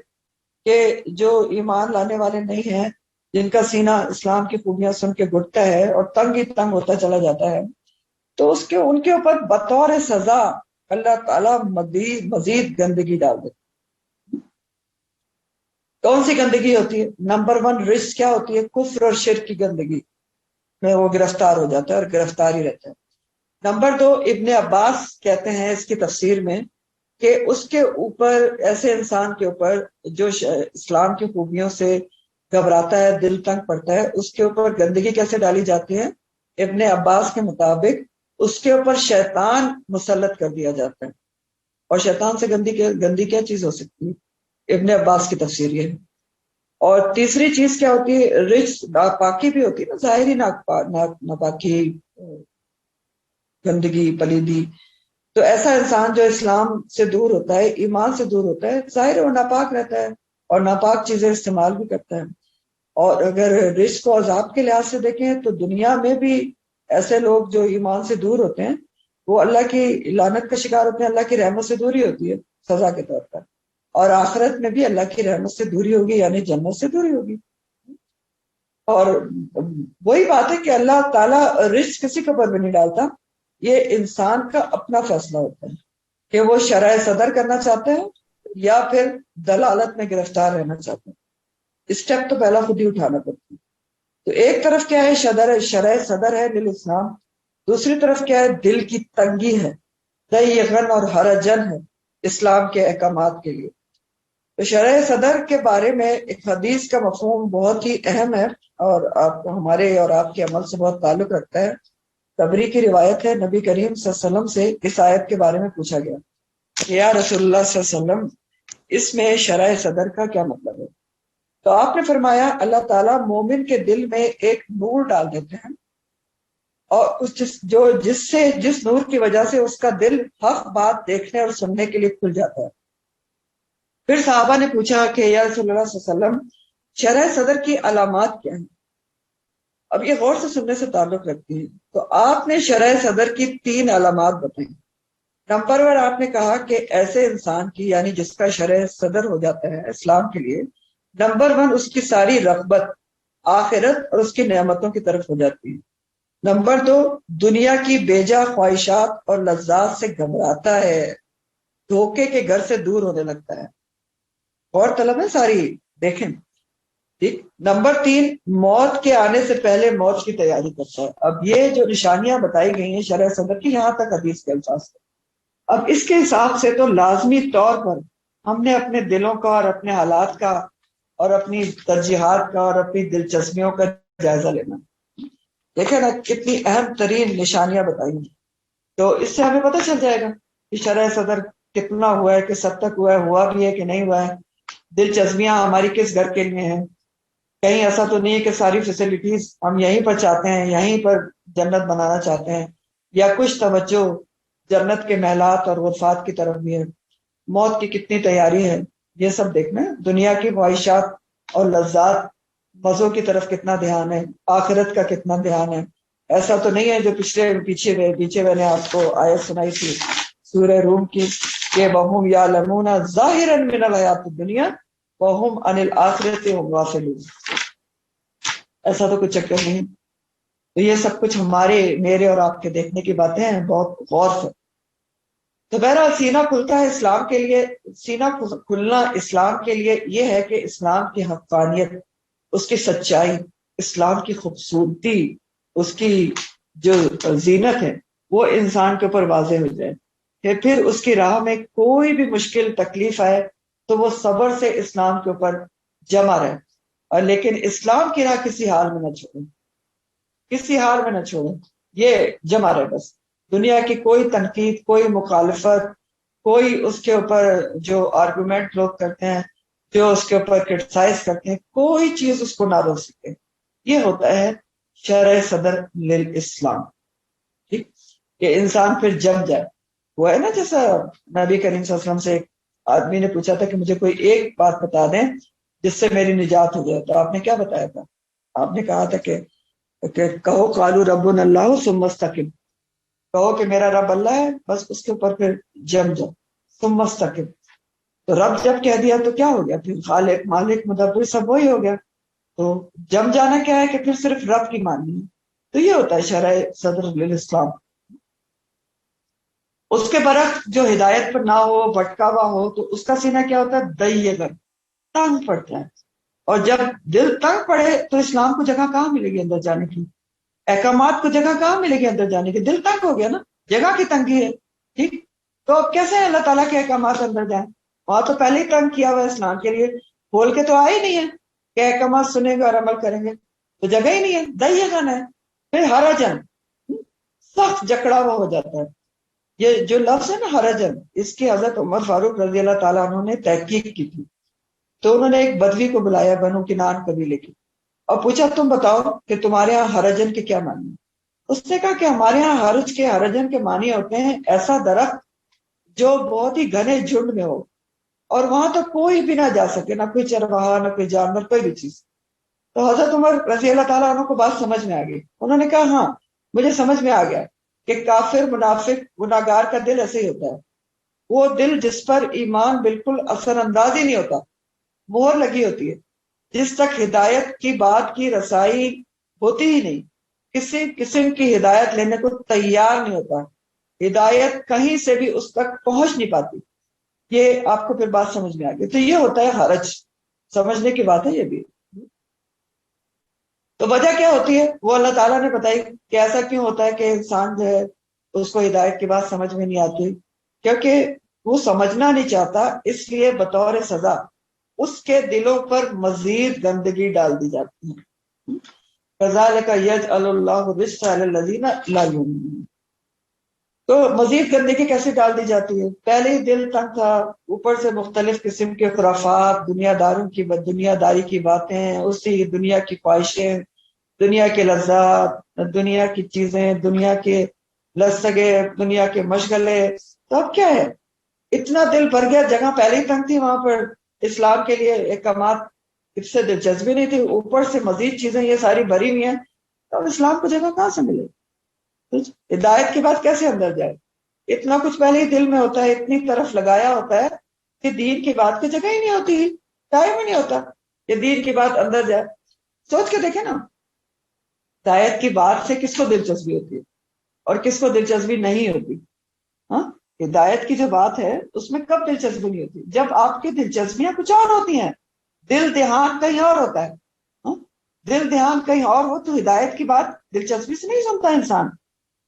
کہ جو ایمان لانے والے نہیں ہیں، جن کا سینہ اسلام کی خوبیاں سن کے گھٹتا ہے اور تنگ ہی تنگ ہوتا چلا جاتا ہے، تو ان کے اوپر بطور سزا اللہ تعالیٰ مزید گندگی ڈال دیتے. کون سی گندگی ہوتی ہے؟ نمبر 1 رجس کیا ہوتی ہے؟ کفر اور شرک کی گندگی میں وہ گرفتار ہو جاتا ہے اور گرفتار ہی رہتا ہے. نمبر 2، ابن عباس کہتے ہیں اس کی تفسیر میں کہ اس کے اوپر، ایسے انسان کے اوپر جو اسلام کی خوبیوں سے گھبراتا ہے، دل تنگ پڑتا ہے، اس کے اوپر گندگی کیسے ڈالی جاتی ہے؟ ابن عباس کے مطابق اس کے اوپر شیطان مسلط کر دیا جاتا ہے. اور شیطان سے گندی کیا چیز ہو سکتی ہے؟ ابن عباس کی تفسیر یہ ہے. اور تیسری چیز کیا ہوتی ہے؟ رجس، ناپاکی بھی ہوتی ہے نا، ظاہری ناپاکی، گندگی، پلیدی. تو ایسا انسان جو اسلام سے دور ہوتا ہے، ایمان سے دور ہوتا ہے، ظاہر وہ ناپاک رہتا ہے اور ناپاک چیزیں استعمال بھی کرتا ہے. اور اگر رزق کو عذاب کے لحاظ سے دیکھیں تو دنیا میں بھی ایسے لوگ جو ایمان سے دور ہوتے ہیں، وہ اللہ کی لعنت کا شکار ہوتے ہیں، اللہ کی رحمت سے دوری ہوتی ہے سزا کے طور پر. اور آخرت میں بھی اللہ کی رحمت سے دوری ہوگی، یعنی جنت سے دوری ہوگی. اور وہی بات ہے کہ اللہ تعالیٰ رزق کسی کے اوپر بھی نہیں ڈالتا، یہ انسان کا اپنا فیصلہ ہوتا ہے کہ وہ شرح صدر کرنا چاہتے ہیں یا پھر دلالت میں گرفتار رہنا چاہتے ہیں. اسٹیپ تو پہلا خود ہی اٹھانا پڑتا ہے. تو ایک طرف کیا ہے؟ شرح صدر ہے للاسلام، دوسری طرف کیا ہے؟ دل کی تنگی ہے، ضیقاً اور حرجن ہے اسلام کے احکامات کے لیے. تو شرح صدر کے بارے میں ایک حدیث کا مفہوم بہت ہی اہم ہے، اور ہمارے اور آپ کے عمل سے بہت تعلق رکھتا ہے. تبری کی روایت ہے، نبی کریم صلی اللہ علیہ وسلم سے اس آیت کے بارے میں پوچھا گیا کہ یا رسول اللہ صلی اللہ علیہ وسلم، اس میں شرح صدر کا کیا مطلب ہے؟ تو آپ نے فرمایا اللہ تعالیٰ مومن کے دل میں ایک نور ڈال دیتے ہیں اور جس نور کی وجہ سے اس کا دل حق بات دیکھنے اور سننے کے لیے کھل جاتا ہے۔ پھر صحابہ نے پوچھا کہ یا رسول اللہ صلی اللہ علیہ وسلم شرح صدر کی علامات کیا ہیں؟ اب یہ غور سے سننے سے تعلق رکھتی ہیں۔ تو آپ نے شرح صدر کی 3 علامات بتائیں۔ نمبر 1 آپ نے کہا کہ ایسے انسان کی، یعنی جس کا شرح صدر ہو جاتا ہے اسلام کے لیے، نمبر 1 اس کی ساری رغبت آخرت اور اس کی نعمتوں کی طرف ہو جاتی ہے۔ نمبر 2 دنیا کی بیجا خواہشات اور لذات سے گھبراتا ہے، دھوکے کے گھر سے دور ہونے لگتا ہے۔ اور طلب ہے ساری دیکھیں ٹھیک۔ نمبر 3 موت کے آنے سے پہلے موت کی تیاری کرتا ہے۔ اب یہ جو نشانیاں بتائی گئی ہیں شرح صدر کی، یہاں تک حدیث کے الفاظ سے، اب اس کے حساب سے تو لازمی طور پر ہم نے اپنے دلوں کا اور اپنے حالات کا اور اپنی ترجیحات کا اور اپنی دلچسپیوں کا جائزہ لینا۔ دیکھیں نا کتنی اہم ترین نشانیاں بتائی ہیں، تو اس سے ہمیں پتہ چل جائے گا کہ شرح صدر کتنا ہوا ہے، کس حد تک ہوا بھی ہے کہ نہیں ہوا ہے، دلچسپیاں ہماری کس گھر کے لیے ہیں۔ کہیں ایسا تو نہیں ہے کہ ساری فیسلٹیز ہم یہیں پر چاہتے ہیں، یہیں پر جنت بنانا چاہتے ہیں، یا کچھ توجہ جنت کے محلات اور غرفات کی طرف بھی ہے۔ موت کی کتنی تیاری ہے، یہ سب دیکھنا ہے۔ دنیا کی خواہشات اور لذات، مزوں کی طرف کتنا دھیان ہے، آخرت کا کتنا دھیان ہے۔ ایسا تو نہیں ہے جو پیچھے میں نے آپ کو آیت سنائی تھی سورہ روم کی کہ وَهُمْ يَعْلَمُونَ ظَاهِرًا مِنَ الْحَيَاةِ الدُّنْيَا وَهُمْ عَنِ الْآخِرَةِ هُمْ غَافِلُونَ۔ ایسا تو کچھ چکر نہیں۔ تو یہ سب کچھ ہمارے میرے اور آپ کے دیکھنے کی باتیں ہیں، بہت غور سے۔ تو بہرحال سینہ کھلتا ہے اسلام کے لیے، سینہ کھلنا اسلام کے لیے یہ ہے کہ اسلام کی حقانیت، اس کی سچائی، اسلام کی خوبصورتی، اس کی جو زینت ہے وہ انسان کے اوپر واضح ہو جائے کہ پھر اس کی راہ میں کوئی بھی مشکل تکلیف آئے تو وہ صبر سے اسلام کے اوپر جمع رہے، اور لیکن اسلام کی راہ کسی حال میں نہ چھوڑیں، کسی حال میں نہ چھوڑیں، یہ جمع رہے بس۔ دنیا کی کوئی تنقید، کوئی مخالفت، کوئی اس کے اوپر جو آرگومنٹ لوگ کرتے ہیں، جو اس کے اوپر کرٹیسائز کرتے ہیں، کوئی چیز اس کو نہ روک سکے۔ یہ ہوتا ہے شرح صدر للاسلام، ٹھیک، کہ انسان پھر جم جائے۔ وہ ہے نا جیسا نبی کریم صلی اللہ علیہ وسلم سے ایک آدمی نے پوچھا تھا کہ مجھے کوئی ایک بات بتا دیں جس سے میری نجات ہو جائے، تو آپ نے کیا بتایا تھا؟ آپ نے کہا تھا کہ کہو قالوا ربنا اللہ ثم استقم، کہو کہ میرا رب اللہ ہے، بس اس کے اوپر پھر جم جاؤ، ثم استقم۔ تو رب جب کہہ دیا تو کیا ہو گیا؟ پھر خالق مالک مدبر سب وہی ہو گیا۔ تو جم جانا کیا ہے کہ پھر صرف رب کی ماننی ہے۔ تو یہ ہوتا ہے شرح صدر للاسلام۔ اس کے برعکس جو ہدایت پر نہ ہو، بھٹکا ہوا ہو، تو اس کا سینہ کیا ہوتا ہے؟ ضیق، تنگ پڑتا ہے۔ اور جب دل تنگ پڑے تو اسلام کو جگہ کہاں ملے گی اندر جانے کی؟ احکامات کو جگہ کہاں ملے گی اندر جانے کی؟ دل تنگ ہو گیا نا، جگہ کی تنگی ہے، ٹھیک۔ تو اب کیسے اللہ تعالیٰ کے احکامات اندر جائیں؟ وہاں تو پہلے ہی تنگ کیا ہوا ہے اسلام کے لیے، کھول کے تو آئے نہیں ہے کہ احکامات سنیں گے اور عمل کریں گے، تو جگہ ہی نہیں ہے، ضیق ہے۔ پھر حرجن، سخت جکڑا ہوا ہو جاتا ہے۔ یہ جو لفظ ہے نا حرجن، اس کی حضرت عمر فاروق رضی اللہ تعالیٰ عنہ نے تحقیق کی تھی۔ تو انہوں نے ایک بدوی کو بلایا، بنو کنان قبیلے کی، اور پوچھا تم بتاؤ کہ تمہارے ہاں حرجن کے کیا معنی ہیں؟ اس نے کہا کہ ہمارے ہاں حرجن کے معنی ہوتے ہیں ایسا درخت جو بہت ہی گھنے جھنڈ میں ہو اور وہاں تو کوئی بھی نہ جا سکے، نہ کوئی چرواہا، نہ کوئی جانور، کوئی بھی چیز۔ تو حضرت عمر رضی اللہ تعالیٰ عنہ کو بات سمجھ میں آ گئی۔ انہوں نے کہا ہاں مجھے سمجھ میں آ گیا کہ کافر، منافق، گناہگار کا دل ایسے ہی ہوتا ہے۔ وہ دل جس پر ایمان بالکل اثر انداز ہی نہیں ہوتا، مہر لگی ہوتی ہے، جس تک ہدایت کی بات کی رسائی ہوتی ہی نہیں، کسی قسم کی ہدایت لینے کو تیار نہیں ہوتا، ہدایت کہیں سے بھی اس تک پہنچ نہیں پاتی۔ یہ آپ کو پھر بات سمجھ میں آ گئی۔ تو یہ ہوتا ہے حرج، سمجھنے کی بات ہے یہ بھی۔ تو وجہ کیا ہوتی ہے وہ اللہ تعالیٰ نے بتائی کہ ایسا کیوں ہوتا ہے کہ انسان جو ہے اس کو ہدایت کی بات سمجھ میں نہیں آتی، کیونکہ وہ سمجھنا نہیں چاہتا، اس لیے بطور سزا اس کے دلوں پر مزید گندگی ڈال دی جاتی ہے۔ کذالک یجعل اللہ الرجس علی الذین لا یؤمنون۔ تو مزید گندگی کیسے ڈال دی جاتی ہے؟ پہلے ہی دل تنگ تھا، اوپر سے مختلف قسم کے خرافات، دنیا داری کی باتیں، اسی دنیا کی خواہشیں، دنیا کے لذات، دنیا کی چیزیں، دنیا کے لذتیں، دنیا کے مشغلے، تو اب کیا ہے؟ اتنا دل بھر گیا، جگہ پہلے ہی تنگ تھی وہاں پر اسلام کے لیے احکامات، اس سے دلچسپی نہیں تھی، اوپر سے مزید چیزیں یہ ساری بھری ہوئی ہیں، تو اب اسلام کو جگہ کہاں سے ملے؟ ہدایت کے بعد کیسے اندر جائے؟ اتنا کچھ پہلے ہی دل میں ہوتا ہے، اتنی طرف لگایا ہوتا ہے کہ دین کی بات کی جگہ ہی نہیں ہوتی، ٹائم ہی نہیں ہوتا کہ دین کی بات اندر جائے۔ سوچ کے دیکھیں نا، ہدایت کی بات سے کس کو دلچسپی ہوتی ہے اور کس کو دلچسپی نہیں ہوتی؟ ہاں، ہدایت کی جو بات ہے اس میں کب دلچسپی نہیں ہوتی؟ جب آپ کی دلچسپیاں کچھ اور ہوتی ہیں، دل دھیان کہیں اور ہوتا ہے۔ ہاں؟ دل دھیان کہیں اور ہو تو ہدایت کی بات دلچسپی سے نہیں سنتا انسان۔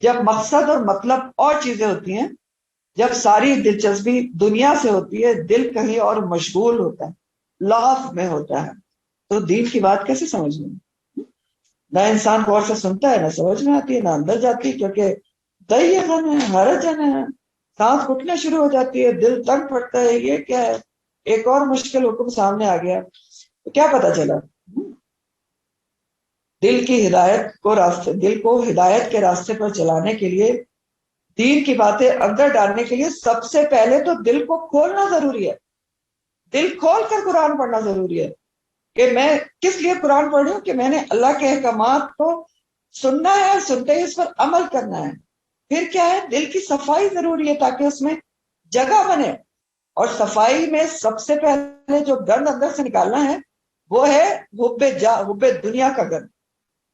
جب مقصد اور مطلب اور چیزیں ہوتی ہیں، جب ساری دلچسپی دنیا سے ہوتی ہے، دل کہیں اور مشغول ہوتا ہے، لاف میں ہوتا ہے، تو دین کی بات کیسے سمجھ میں؟ نہ انسان غور سے سنتا ہے، نہ سمجھ میں آتی ہے، نہ اندر جاتی ہے، کیونکہ دین ہے، حرجن ہے، سانس گھٹنا شروع ہو جاتی ہے، دل تنگ پڑتا ہے، یہ کیا ہے؟ ایک اور مشکل حکم سامنے آ گیا، تو کیا پتا چلا؟ دل کی ہدایت کو راستے، دل کو ہدایت کے راستے پر چلانے کے لیے، دین کی باتیں اندر ڈالنے کے لیے سب سے پہلے تو دل کو کھولنا ضروری ہے۔ دل کھول کر قرآن پڑھنا ضروری ہے کہ میں کس لیے قرآن پڑھ رہی ہوں، کہ میں نے اللہ کے احکامات کو سننا ہے اور سنتے ہی اس پر عمل کرنا ہے۔ پھر کیا ہے؟ دل کی صفائی ضروری ہے تاکہ اس میں جگہ بنے، اور صفائی میں سب سے پہلے جو گند اندر سے نکالنا ہے وہ ہے حب دنیا کا گند،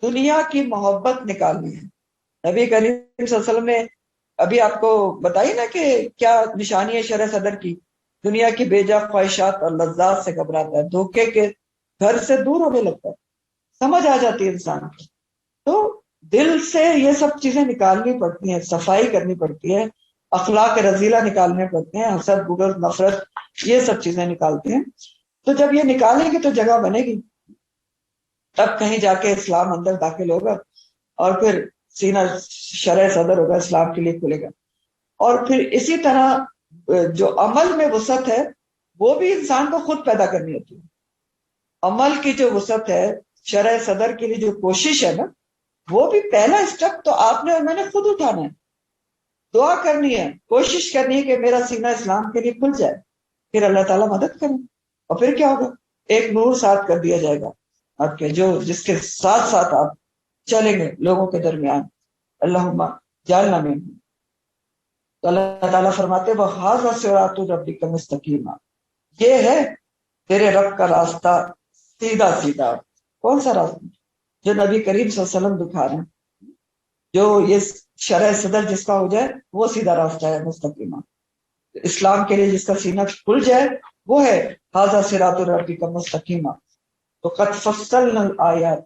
دنیا کی محبت نکالنی ہے۔ نبی کریم صلی اللہ علیہ وسلم نے ابھی آپ کو بتائی نا کہ کیا نشانی ہے شرع صدر کی؟ دنیا کی بے جا خواہشات اور لذات سے گھبراتا ہے، دھوکے کے گھر سے دور ہونے لگتا ہے، سمجھ آ جاتی ہے انسان کی۔ تو دل سے یہ سب چیزیں نکالنی پڑتی ہیں، صفائی کرنی پڑتی ہے، اخلاق رذیلہ نکالنے پڑتے ہیں، حسد، بغض، نفرت، یہ سب چیزیں نکالتے ہیں۔ تو جب یہ نکالیں گے تو جگہ بنے گی، تب کہیں جا کے اسلام اندر داخل ہوگا، اور پھر سینہ شرع صدر ہوگا، اسلام کے لیے کھلے گا۔ اور پھر اسی طرح جو عمل میں وسعت ہے وہ بھی انسان کو خود پیدا کرنی ہوتی ہے۔ عمل کی جو وسعت ہے، شرع صدر کے لیے جو کوشش ہے نا، وہ بھی پہلا اسٹیپ تو آپ نے اور میں نے خود اٹھانا ہے، دعا کرنی ہے، کوشش کرنی ہے کہ میرا سینہ اسلام کے لیے کھل جائے، پھر اللہ تعالیٰ مدد کریں، اور پھر کیا ہوگا؟ ایک نور ساتھ کر دیا جائے گا آپ کے، جو جس کے ساتھ ساتھ آپ چلیں گے لوگوں کے درمیان۔ اللہم جعلنا منہم۔ تو اللہ تعالیٰ فرماتے وَهَذَا صِرَاطُ رَبِّكَ مُسْتَقِیمًا، یہ ہے تیرے رب کا راستہ سیدھا سیدھا۔ کون سا راستہ؟ جو نبی کریم صلی اللہ علیہ وسلم دکھا رہے ہیں، جو یہ شرع صدر جس کا ہو جائے وہ سیدھا راستہ ہے، مستقیمہ۔ اسلام کے لیے جس کا سینہ کھل جائے وہ ہے ھذا صراط ربک مستقیما۔ تو قد فصلنا الآیات،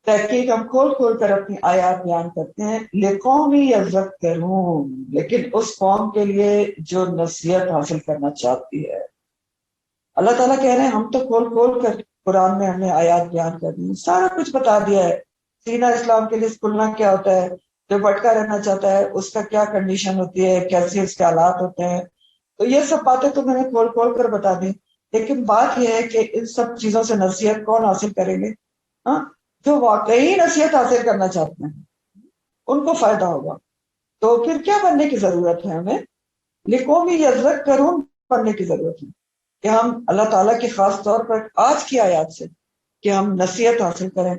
تحقیق ہم کھول کھول کر اپنی آیات بیان کرتے ہیں، لقوم یذکرون، لیکن اس قوم کے لیے جو نصیحت حاصل کرنا چاہتی ہے۔ اللہ تعالیٰ کہہ رہے ہیں ہم تو کھول کھول کر قرآن میں ہم نے آیات بیان کر دی، سارا کچھ بتا دیا ہے، سینہ اسلام کے لیے کھلنا کیا ہوتا ہے، جو بھٹکا رہنا چاہتا ہے اس کا کیا کنڈیشن ہوتی ہے، کیسے اس کے حالات ہوتے ہیں، تو یہ سب باتیں تو میں نے کھول کھول کر بتا دی۔ لیکن بات یہ ہے کہ ان سب چیزوں سے نصیحت کون حاصل کریں گے؟ ہاں، جو واقعی نصیحت حاصل کرنا چاہتے ہیں ان کو فائدہ ہوگا۔ تو پھر کیا بننے کی ضرورت ہے ہمیں؟ لقوم یذکرون پڑھنے کی ضرورت ہے کہ ہم اللہ تعالیٰ کی خاص طور پر آج کی آیات سے کہ ہم نصیحت حاصل کریں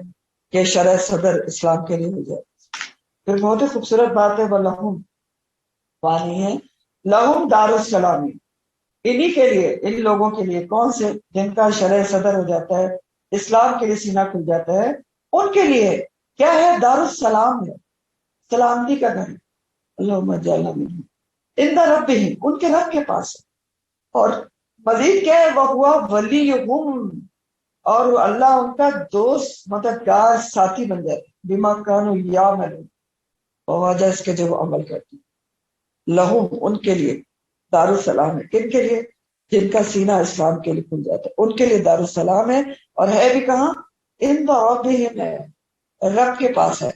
کہ شرع صدر اسلام کے لیے ہو جائے۔ پھر بہت ہی خوبصورت بات ہے، وَلَهُمْ، وانی ہے لہم دار السلام، انہی کے لیے، ان لوگوں کے لیے، کون سے؟ جن کا شرع صدر ہو جاتا ہے، اسلام کے لیے سینہ کھل جاتا ہے، ان کے لیے کیا ہے؟ دار السلام ہے، سلامتی کا گھر ہے۔ اللہم اجعلنا منہم، عند ربہم، ان کے رب کے پاس ہے۔ اور مزید کیا ہے؟ وَهُوَ وَلِيُّهُمْ، اور اللہ ان کا دوست، مددگار، ساتھی بن جائے، بما كانوا يعملون، اور وجہ اس کے جو وہ عمل کرتے ہیں۔ لہم، ان کے لیے دار السلام ہے، کن کے لیے؟ جن کا سینہ اسلام کے لیے کھل جاتا ہے، ان کے لیے دار السلام ہے، اور ہے بھی کہاں؟ ان ربہم ہے، رب کے پاس ہے۔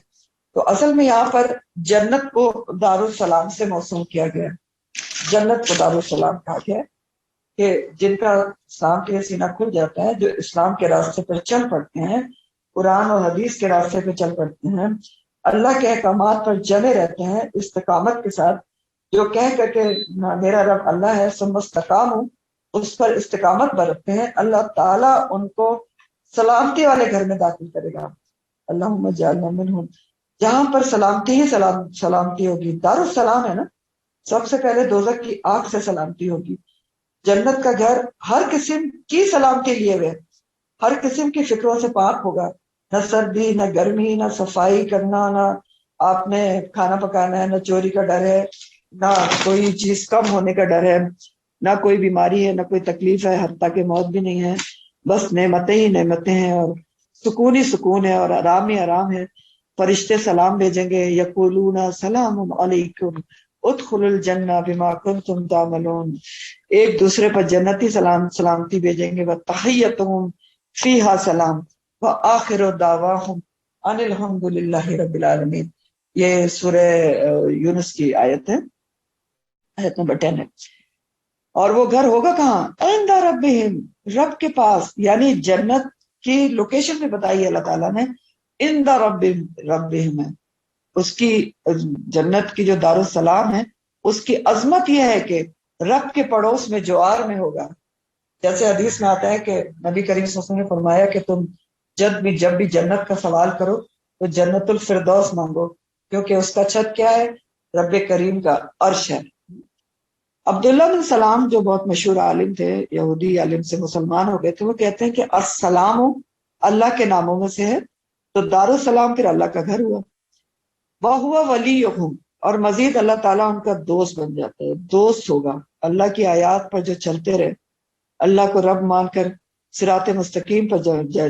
تو اصل میں یہاں پر جنت کو دار السلام سے موسوم کیا گیا ہے، جنت کو دار السلام کہا گیا ہے کہ جن کا اسلام کے لیے سینہ کھل جاتا ہے، جو اسلام کے راستے پر چل پڑتے ہیں، قرآن اور حدیث کے راستے پہ چل پڑتے ہیں، اللہ کے احکامات پر جمے رہتے ہیں استقامت کے ساتھ، جو کہہ کر کے میرا رب اللہ ہے ثم استقاموا، اس پر استقامت برتتے ہیں، اللہ تعالیٰ ان کو سلامتی والے گھر میں داخل کرے گا۔ اللہم اجعلنا منہم، جہاں پر سلامتی ہی سلامتی ہوگی۔ دارالسلام ہے نا، سب سے پہلے دوزخ کی آگ سے سلامتی ہوگی۔ جنت کا گھر ہر قسم کی سلامتی لیے ہوئے، ہر قسم کی فکروں سے پاک ہوگا، نہ سردی نہ گرمی، نہ صفائی کرنا، نہ آپ نے کھانا پکانا ہے، نہ چوری کا ڈر ہے، نہ کوئی چیز کم ہونے کا ڈر ہے، نہ کوئی بیماری ہے، نہ کوئی تکلیف ہے، حتیٰ کہ موت بھی نہیں ہے، بس نعمتیں ہی نعمتیں ہیں، اور سکون ہی سکون ہے، اور آرام ہی آرام ہے۔ فرشتے سلام بھیجیں گے، یقولون سلام علیکم ادخلوا الجنہ بما کنتم تعملون، ایک دوسرے پر جنتی سلامتی بھیجیں گے، وتحیتہم فیہا سلام وآخر دعواہم ان الحمد للہ رب العالمین۔ یہ سورہ یونس کی آیت ہے، آیت نمبر 10 ہے۔ اور وہ گھر ہوگا کہاں؟ عند ربہم، رب کے پاس، یعنی جنت کی لوکیشن بھی بتائی اللہ تعالیٰ نے، عند ربہم ہے، اس کی جنت کی جو دارالسلام ہے اس کی عظمت یہ ہے کہ رب کے پڑوس میں جوار میں ہوگا۔ جیسے حدیث میں آتا ہے کہ نبی کریم صلی اللہ علیہ وسلم نے فرمایا کہ تم جب بھی جنت کا سوال کرو تو جنت الفردوس مانگو، کیونکہ اس کا چھت کیا ہے؟ رب کریم کا عرش ہے۔ عبداللہ بن سلام جو بہت مشہور عالم تھے، یہودی عالم سے مسلمان ہو گئے تھے، وہ کہتے ہیں کہ السلام اللہ کے ناموں میں سے ہے، تو دارالسلام پھر اللہ کا گھر ہوا۔ وَهُوَ وَلِيُّهُمْ، اور مزید اللہ تعالیٰ ان کا دوست بن جاتا ہے، دوست ہوگا، اللہ کی آیات پر جو چلتے رہے، اللہ کو رب مان کر صراط مستقیم پر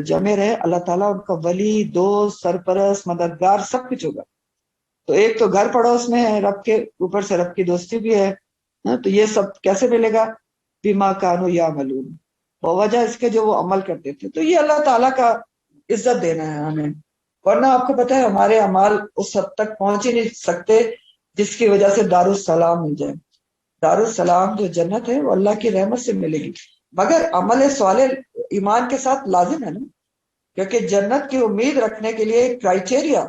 جمے رہے، اللہ تعالیٰ ان کا ولی، دوست، سرپرست، مددگار سب کچھ ہوگا۔ تو ایک تو گھر پڑوس میں ہے رب کے، اوپر سے رب کی دوستی بھی ہے، تو یہ سب کیسے ملے گا؟ بما کانوا یعملون، وجہ اس کے جو وہ عمل کرتے تھے۔ تو یہ اللہ تعالیٰ کا عزت دینا ہے ہمیں، ورنہ آپ کو پتہ ہے ہمارے اعمال اس حد تک پہنچ ہی نہیں سکتے جس کی وجہ سے دارالسلام مل جائے۔ دارالسلام جو جنت ہے وہ اللہ کی رحمت سے ملے گی، مگر عمل صالح ایمان کے ساتھ لازم ہے نا، کیونکہ جنت کی امید رکھنے کے لیے کرائٹیریا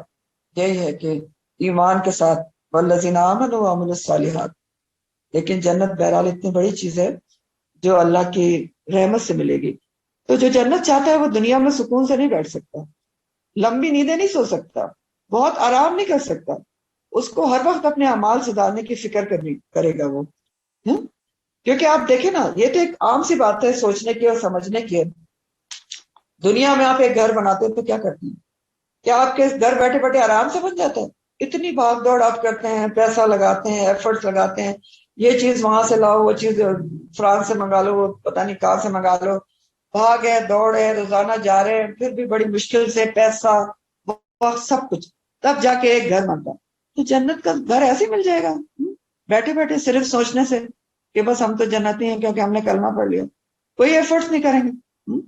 یہی ہے کہ ایمان کے ساتھ والذین آمنوا وعملوا الصالحات۔ لیکن جنت بہرحال اتنی بڑی چیز ہے جو اللہ کی رحمت سے ملے گی۔ تو جو جنت چاہتا ہے وہ دنیا میں سکون سے نہیں بیٹھ سکتا، لمبی نیندیں نہیں سو سکتا، بہت آرام نہیں کر سکتا، اس کو ہر وقت اپنے اعمال سدھارنے کی فکر کرے گا وہ۔ کیونکہ آپ دیکھیں نا، یہ تو ایک عام سی بات ہے سوچنے کی اور سمجھنے کی ہے۔ دنیا میں آپ ایک گھر بناتے ہیں تو کیا کرتے ہیں؟ کیا آپ کے گھر بیٹھے بیٹھے آرام سے بن جاتا ہے؟ اتنی بھاگ دوڑ آپ کرتے ہیں، پیسہ لگاتے ہیں، ایفرٹس لگاتے ہیں، یہ چیز وہاں سے لاؤ، وہ چیز فرانس سے منگا لو، وہ پتہ نہیں کہاں سے منگا لو، بھاگ ہے، دوڑ ہے، روزانہ جا رہے ہیں، پھر بھی بڑی مشکل سے پیسہ، وقت، سب کچھ، تب جا کے ایک گھر بنتا۔ تو جنت کا گھر ایسے مل جائے گا بیٹھے بیٹھے، صرف سوچنے سے کہ بس ہم تو جنتی ہیں کیونکہ ہم نے کلمہ پڑھ لیا، کوئی ایفرٹس نہیں کریں گے۔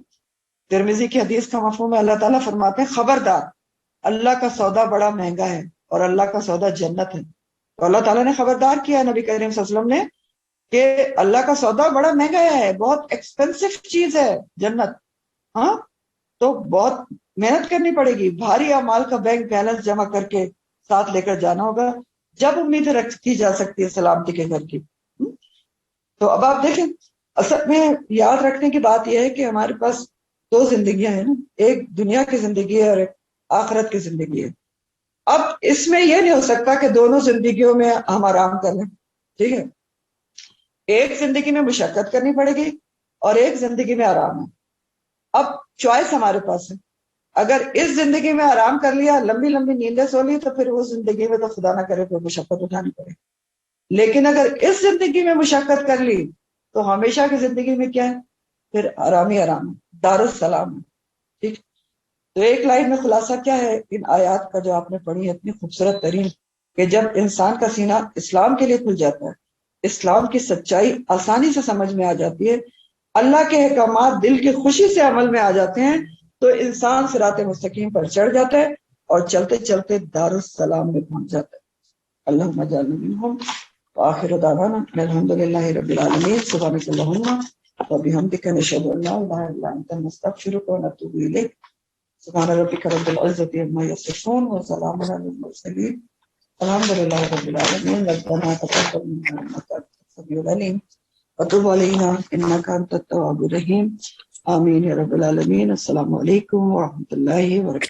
ترمذی کی حدیث کا مفہوم ہے، اللہ تعالیٰ فرماتے ہیں خبردار، اللہ کا سودا بڑا مہنگا ہے اور اللہ کا سودا جنت ہے۔ تو اللہ تعالیٰ نے خبردار کیا نبی کریم صلی اللہ علیہ وسلم نے کہ اللہ کا سودا بڑا مہنگا ہے، بہت ایکسپینسو چیز ہے جنت، ہاں، تو بہت محنت کرنی پڑے گی، بھاری اعمال کا بینک بیلنس جمع کر کے ساتھ لے کر جانا ہوگا، جب امید رکھی جا سکتی ہے سلامتی کے گھر کی۔ تو اب آپ دیکھیں، اصل میں یاد رکھنے کی بات یہ ہے کہ ہمارے پاس دو زندگیاں ہیں نا، ایک دنیا کی زندگی ہے اور ایک آخرت کی زندگی ہے۔ اب اس میں یہ نہیں ہو سکتا کہ دونوں زندگیوں میں ہم آرام کر لیں، ٹھیک ہے؟ ایک زندگی میں مشقت کرنی پڑے گی اور ایک زندگی میں آرام ہے۔ اب چوائس ہمارے پاس ہے، اگر اس زندگی میں آرام کر لیا، لمبی لمبی نیندیں سو لی، تو پھر اس زندگی میں تو خدا نہ کرے کوئی مشقت اٹھانی پڑے۔ لیکن اگر اس زندگی میں مشقت کر لی تو ہمیشہ کی زندگی میں کیا ہے؟ پھر آرام ہی آرام ہے، دارالسلام ہے، ٹھیک۔ تو ایک لائن میں خلاصہ کیا ہے ان آیات کا جو آپ نے پڑھی ہے، اتنی خوبصورت ترین، کہ جب انسان کا سینہ اسلام کے لیے کھل جاتا ہے، اسلام کی سچائی آسانی سے سمجھ میں آ جاتی ہے، اللہ کے احکامات دل کی خوشی سے عمل میں آ جاتے ہیں، تو انسان صراط مستقیم پر چڑھ جاتا ہے اور چلتے چلتے دارالسلام میں پہنچ جاتا ہے۔ اللہم اجعلنا منہم، وآخر دعوانا ان الحمد للہ رب العالمین۔ سبحانک اللہم وبحمدک، نشہد ان لا الہ الا انت، نستغفرک ونتوب الیک۔ سبحان ربک رب العزة عما یصفون وسلام علی المرسلین الحمد للہ رب العالمین. ربنا تقبل منا انک انت السمیع العلیم وتب علینا انک انت التواب الرحیم. آمین یا رب العالمین. السلام علیکم ورحمۃ اللہ وبرکاتہ.